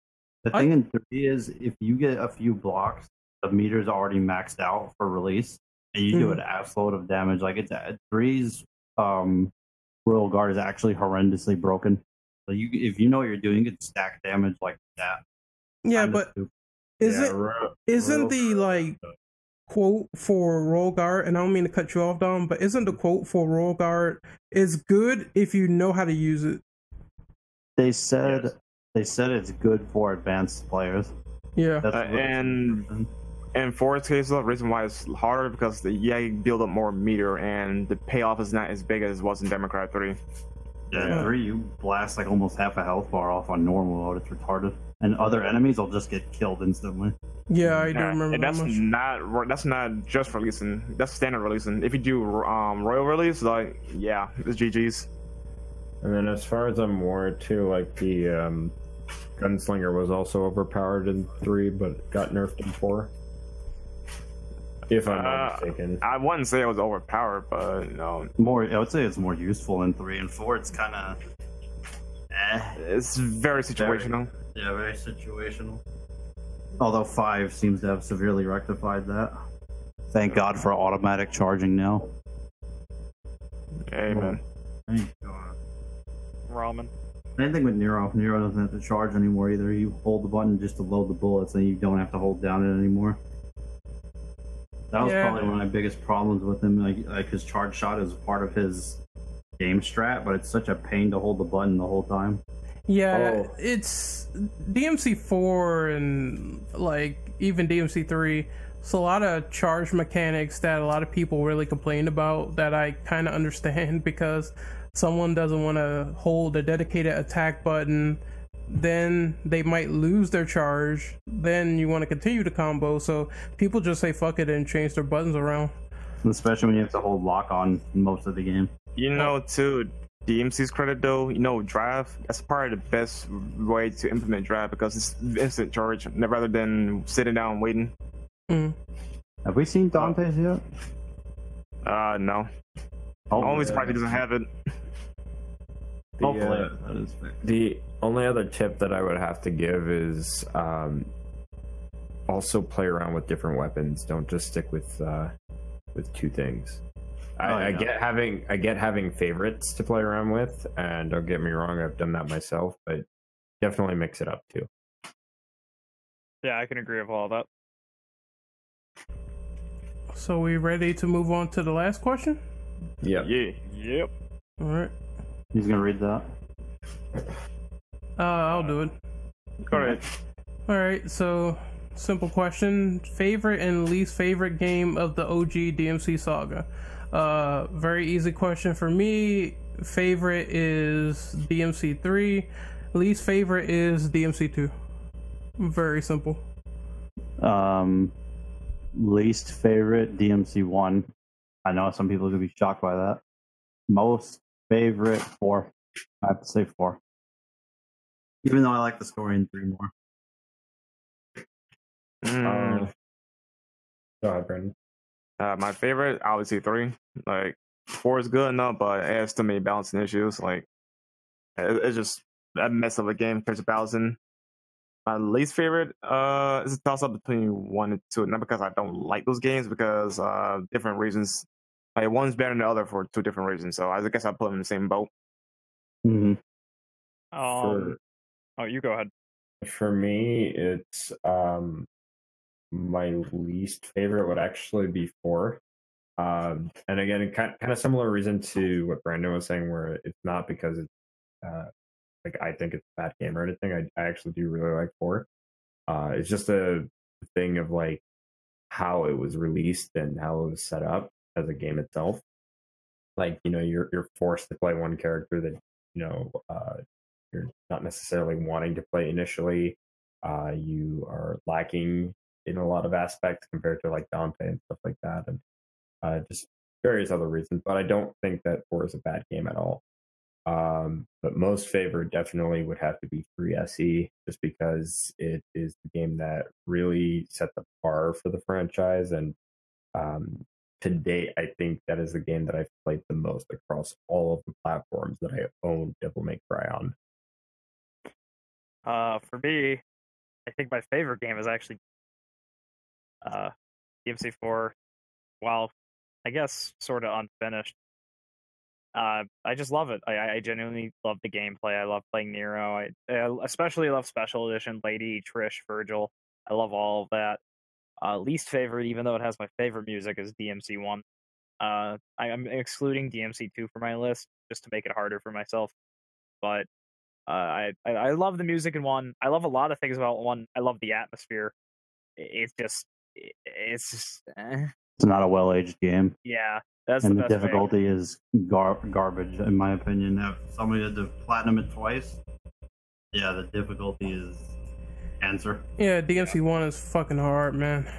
The thing in 3 is if you get a few blocks, the meter's already maxed out for release, and you do an ass load of damage. Like it's at 3's Royal Guard is actually horrendously broken. So if you know what you're doing, you can stack damage like that. Yeah, but isn't the like quote for Royal Guard, and I don't mean to cut you off, Dom, but isn't the quote for Royal Guard is good if you know how to use it? They said it's good for advanced players. Yeah, and for its case, the reason why it's harder because you build up more meter, and the payoff is not as big as it was in Democrat 3. Yeah, 3 you blast like almost half a health bar off on normal mode. It's retarded, and other enemies will just get killed instantly. Yeah, I do remember. And that's not just releasing. That's standard releasing. If you do royal release, it's GG's. And then as far as I'm aware too, like the Gunslinger was also overpowered in 3, but got nerfed in 4. If I'm not mistaken. I wouldn't say it was overpowered, but no. I would say it's more useful in 3 and 4. It's kind of It's very situational. Very situational. Although 5 seems to have severely rectified that. Thank God for automatic charging now. Amen. Thank God. Ramen. Same thing with Nero. Nero doesn't have to charge anymore either. You hold the button just to load the bullets, and you don't have to hold down it anymore. That was probably one of my biggest problems with him. Like his charge shot is part of his game strat, but it's such a pain to hold the button the whole time. Yeah, it's DMC 4 and like even DMC 3. It's a lot of charge mechanics that a lot of people really complain about that I kind of understand because someone doesn't want to hold a dedicated attack button, then they might lose their charge, then you want to continue the combo, so people just say fuck it and change their buttons around. Especially when you have to hold lock on most of the game. To DMC's credit though, drive, that's probably the best way to implement drive because it's instant charge rather than sitting down and waiting. Have we seen Dante's yet? No. Oh, Only surprised he doesn't have it. Hopefully, that is fixed. The only other tip that I would have to give is also play around with different weapons. Don't just stick with two things. I get having favorites to play around with, and don't get me wrong, I've done that myself, but definitely mix it up too. Yeah, I can agree with all that. So we ready to move on to the last question? Yeah. Yep. All right. He's gonna read that. I'll do it. Go ahead. All right. So simple question: favorite and least favorite game of the OG DMC saga. Very easy question for me. Favorite is DMC 3. Least favorite is DMC 2. Very simple. Least favorite DMC 1. I know some people are gonna be shocked by that. Most favorite 4. I have to say 4. Even though I like the story in 3 more. Go ahead, Brendan. My favorite, obviously 3. Like 4 is good enough, but it has too many balancing issues. Like it's just a mess of a game in terms of balancing. My least favorite is a toss up between 1 and 2. Not because I don't like those games, because different reasons. Like one's better than the other for 2 different reasons. So I guess I put them in the same boat. Mm-hmm. Oh, you go ahead. For me, it's my least favorite would actually be 4. And again, kind of similar reason to what Brandon was saying, where it's not because it's like I think it's a bad game or anything. I actually do really like 4. It's just a thing of like how it was released and how it was set up as a game itself. Like, you know, you're forced to play one character that, you know, you're not necessarily wanting to play initially. You are lacking in a lot of aspects compared to like Dante and stuff like that, and just various other reasons. But I don't think that 4 is a bad game at all. But most favored definitely would have to be 3SE, just because it is the game that really set the bar for the franchise. And to date, I think that is the game that I've played the most across all of the platforms that I own Devil May Cry on. For me, I think my favorite game is actually DMC 4. While I guess sort of unfinished, I just love it. I genuinely love the gameplay. I love playing Nero. I especially love Special Edition, Lady, Trish, Virgil. I love all of that. Least favorite, even though it has my favorite music, is DMC 1. I'm excluding DMC 2 from my list just to make it harder for myself. But I love the music in 1. I love a lot of things about 1. I love the atmosphere. It's just It's not a well-aged game. Yeah, that's and the the best difficulty is garbage, in my opinion. If somebody had to platinum it twice, yeah, the difficulty is cancer. Yeah, DMC 1 is fucking hard, man.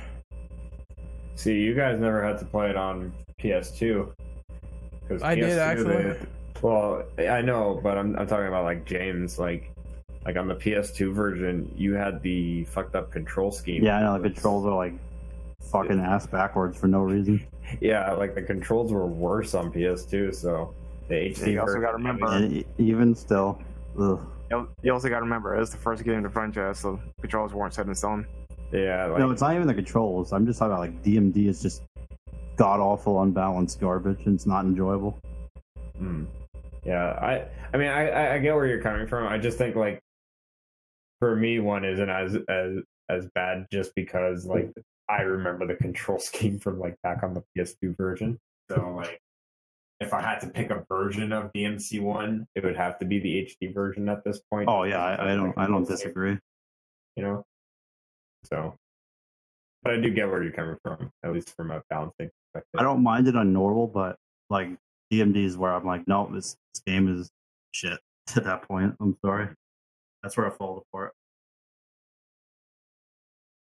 See, you guys never had to play it on PS2. I did, actually. Well, I know, but I'm talking about like James, like on the PS2 version, you had the fucked up control scheme. Yeah, I know, the controls are like fucking ass backwards for no reason. Yeah, like the controls were worse on PS2, so the HD. You also got to remember, And even still, ugh. You also got to remember, it's the first game in the franchise, so controls weren't set in stone. Yeah, like, No, it's not even the controls. I'm just talking about like DMD is just god awful, unbalanced garbage, and it's not enjoyable. Yeah, I mean, I get where you're coming from. I just think like for me, 1 isn't as bad just because like I remember the control scheme from like back on the PS2 version. So like, if I had to pick a version of DMC 1, it would have to be the HD version at this point. Oh yeah, I don't disagree. You know, so, but I do get where you're coming from, at least from a balancing perspective. I don't mind it on normal, but like DMD is where I'm like, no, this game is shit. At that point, I'm sorry. That's where I fall apart.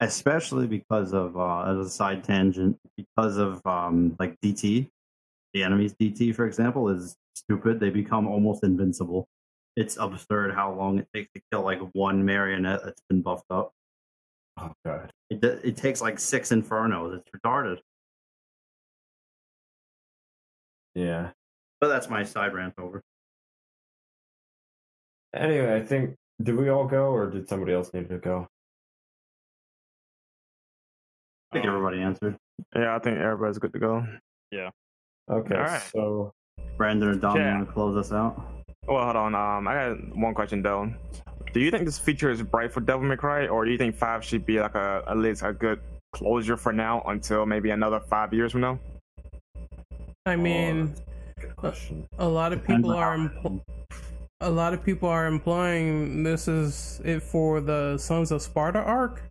Especially because of, as a side tangent, because of like DT, the enemy's DT, for example, is stupid. They become almost invincible. It's absurd how long it takes to kill like one marionette that's been buffed up. Oh god. It takes like 6 Infernos. It's retarded. Yeah. But that's my side rant over. Anyway, I think, did we all go, or did somebody else need to go? I think everybody answered. Yeah, I think everybody's good to go. Yeah. Okay, All right. so Brandon or Dom, Yeah. want to close us out? Well, hold on. I got one question though. Do you think this feature is bright for Devil May Cry, or do you think 5 should be like at least a good closure for now until maybe another 5 years from now? I mean, good question. a lot of people are implying this is it for the Sons of Sparta arc.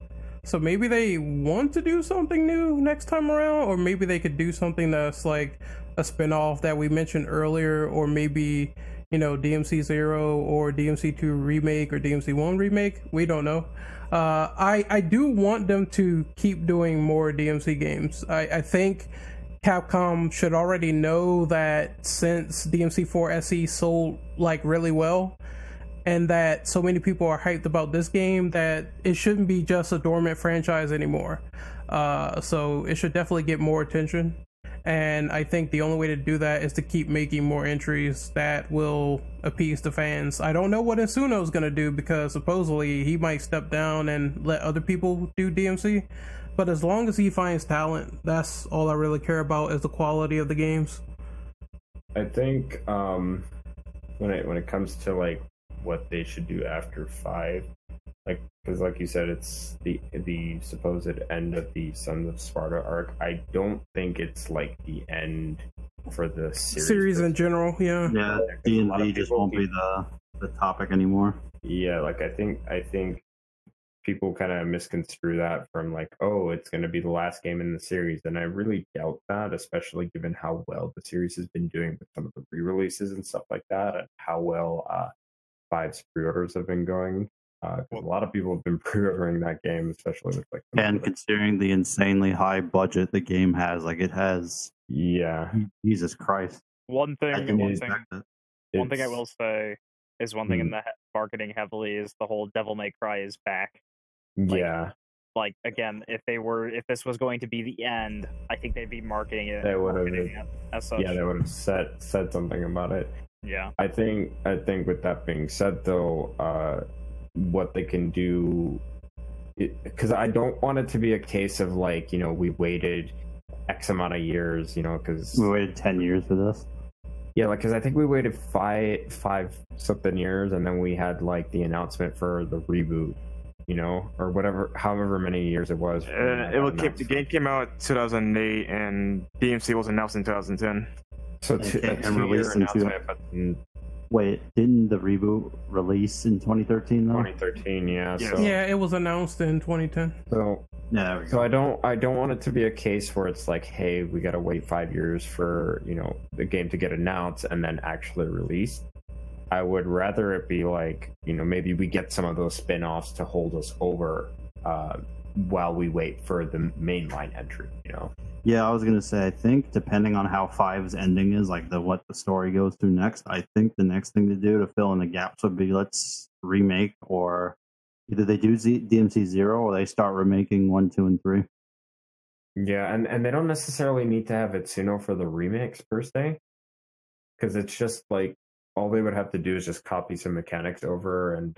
So maybe they want to do something new next time around, or maybe they could do something that's like a spin-off that we mentioned earlier, or maybe, you know, DMC 0 or DMC 2 remake or DMC 1 remake. We don't know. I do want them to keep doing more DMC games. I think Capcom should already know that since DMC 4 SE sold like really well, and that so many people are hyped about this game, that it shouldn't be just a dormant franchise anymore. So it should definitely get more attention. And I think the only way to do that is to keep making more entries that will appease the fans. I don't know what Insuno's going to do, because supposedly he might step down and let other people do DMC. But as long as he finds talent, that's all I really care about, is the quality of the games. I think when it comes to like what they should do after 5, like, because like you said, it's the supposed end of the Sons of Sparta arc. I don't think it's like the end for the series In general. Yeah, Yeah, D&D just won't be the topic anymore. Yeah, like I think people kind of misconstrue that from like, oh, it's going to be the last game in the series, and I really doubt that, especially given how well the series has been doing with some of the re-releases and stuff like that, and how well 5's pre-orders have been going. A lot of people have been pre-ordering that game, especially with like. And considering the insanely high budget the game has, like it has. Yeah. Jesus Christ. One thing I will say is one thing in the marketing heavily is the whole Devil May Cry is back. Yeah. Like again, if this was going to be the end, I think they'd be marketing it. They would have. As such. Yeah, they would have said something about it. Yeah. I think with that being said, though, what they can do, because I don't want it to be a case of like, you know, we waited X amount of years, you know, because we waited 10 years for this. Yeah, like, because I think we waited five something years, and then we had like the announcement for the reboot, you know, or whatever, however many years it was. The game came out 2008, and DMC was announced in 2010. So and released in Wait, didn't the reboot release in 2013 though? 2013, yeah. Yes. So, yeah, it was announced in 2010. So yeah, so I don't want it to be a case where it's like, hey, we got to wait 5 years for, you know, the game to get announced and then actually released. I would rather it be like, you know, maybe we get some of those spin-offs to hold us over while we wait for the mainline entry, you know. Yeah, I was gonna say, I think depending on how 5's ending is, like what the story goes to next, I think the next thing to do to fill in the gaps would be let's remake, or either they do DMC 0 or they start remaking 1, 2, and 3. Yeah, and they don't necessarily need to have Itsuno for the remakes per se, because it's just like all they would have to do is just copy some mechanics over and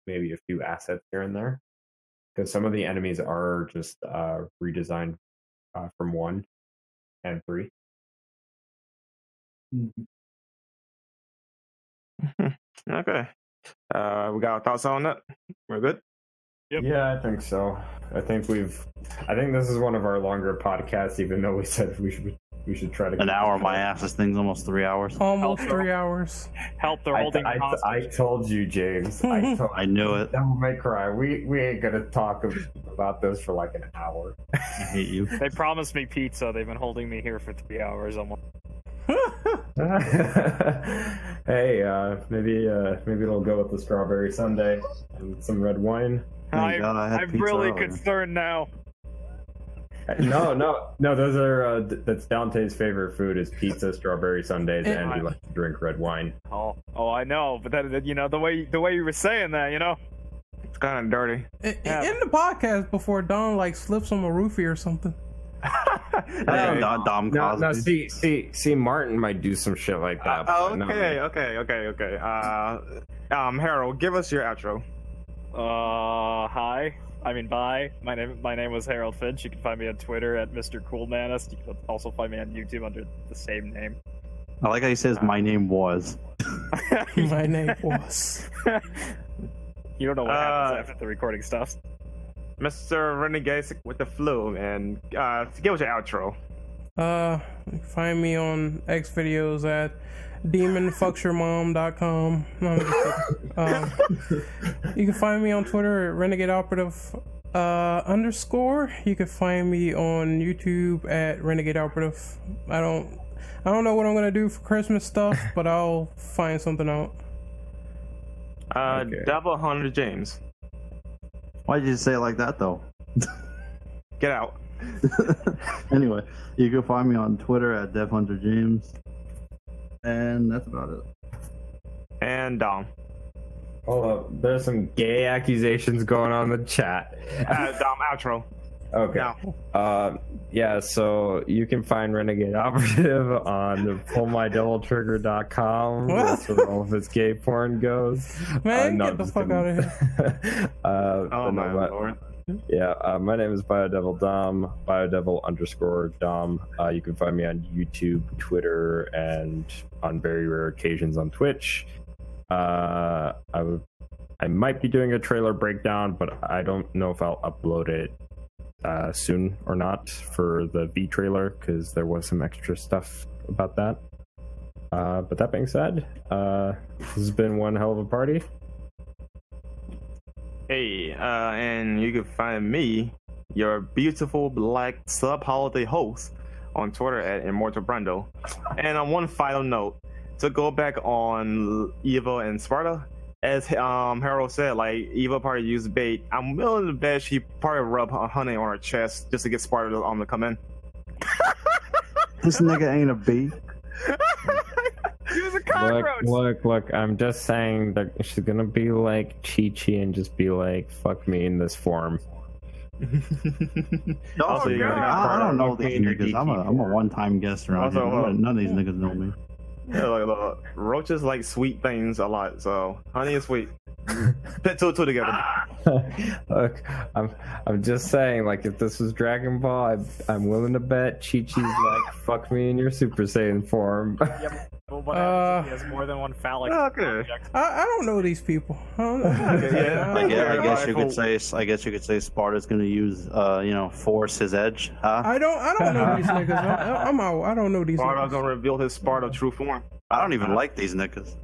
maybe a few assets here and there, because some of the enemies are just redesigned from 1 and 3. Okay. We got our thoughts on that? We're good? Yep. Yeah, I think so. I think this is one of our longer podcasts, even though we said we should try to an hour. My ass, this thing's almost 3 hours. Almost 3 hours. Help, they're holding hostage. I told you, James. I knew it. Devil May Cry. We ain't gonna talk about this for like an hour. I hate you. They promised me pizza. They've been holding me here for 3 hours almost. Hey, maybe it'll go with the strawberry sundae and some red wine. Thank God I had I'm pizza really earlier. concerned now. No. Those are that's Dante's favorite food is pizza, strawberry sundaes, and he likes to drink red wine. Oh, I know, but that, you know, the way you were saying that, you know. It's kind of dirty. In the podcast before Don like slips on a roofie or something. Okay. Dom Cosby. No, see, Martin might do some shit like that. but not me. Okay. Harold, give us your outro. Hi. I mean, bye. My name was Harold Finch. You can find me on Twitter at Mr. Coolmanist. You can also find me on YouTube under the same name. I like how he says my name was. My name was. You don't know what happens after the recording stops. Mr. Renegade with the flu, and give us your outro. You can find me on X videos at demonfucksyourmom.com. No, I'm just kidding. You can find me on Twitter at Renegade Operative _. You can find me on YouTube at Renegade Operative. I don't know what I'm gonna do for Christmas stuff, but I'll find something out. Okay. Devil Hunter James. Why did you say it like that though? Get out. Anyway, you can find me on Twitter at DevHunterJames. And that's about it. And Dom. Hold up, there's some gay accusations going on in the chat. Dom, outro. Okay. Now. Yeah, so you can find Renegade Operative on pullmydeviltrigger.com. That's where all of his gay porn goes. Man, get the fuck out of here. Oh my lord. Yeah, my name is Biodevil Dom, Biodevil _Dom. You can find me on YouTube, Twitter, and on very rare occasions on Twitch. I might be doing a trailer breakdown, but I don't know if I'll upload it soon or not for the V trailer, because there was some extra stuff about that. But that being said, this has been one hell of a party. Hey, and you can find me, your beautiful black sub-holiday host, on Twitter at Immortal Brando. And on one final note, to go back on Eva and Sparta, as Harold said, like, Eva probably used bait. I'm willing to bet she probably rubbed honey on her chest just to get Sparta to come in. This nigga ain't a bait. He was a cockroach. Look, I'm just saying that she's gonna be like Chi-Chi and just be like, fuck me in this form. Also, I don't know these niggas. I'm a one-time guest around here. None of these niggas know me. Yeah, look, roaches like sweet things a lot, so honey is sweet. Put two together. Look, I'm just saying, like, if this was Dragon Ball, I'm willing to bet Chi-Chi's like, fuck me in your Super Saiyan form. Yep. Well, what happens if he has more than one phallic object? I don't know these people. I don't know. I guess you could say. I guess you could say Sparta's gonna use, force his edge. Huh? I don't know these niggas. I'm out. I don't know these Sparta's niggas. gonna reveal his Sparta true form. I don't even like these niggas.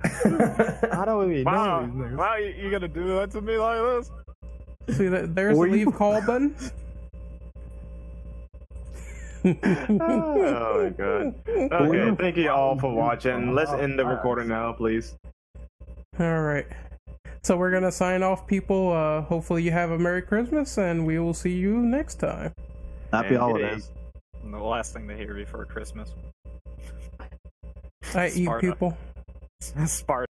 I don't even know these niggas. Wow, you gonna do that to me like this? See, there's the leave call button. Oh my god. Okay, thank you all for watching. Let's end the recording now, please. All right. So we're gonna sign off, people. Hopefully you have a Merry Christmas, and we will see you next time. Happy holidays. And the last thing to hear before Christmas. I eat Sparta. people. Sparta.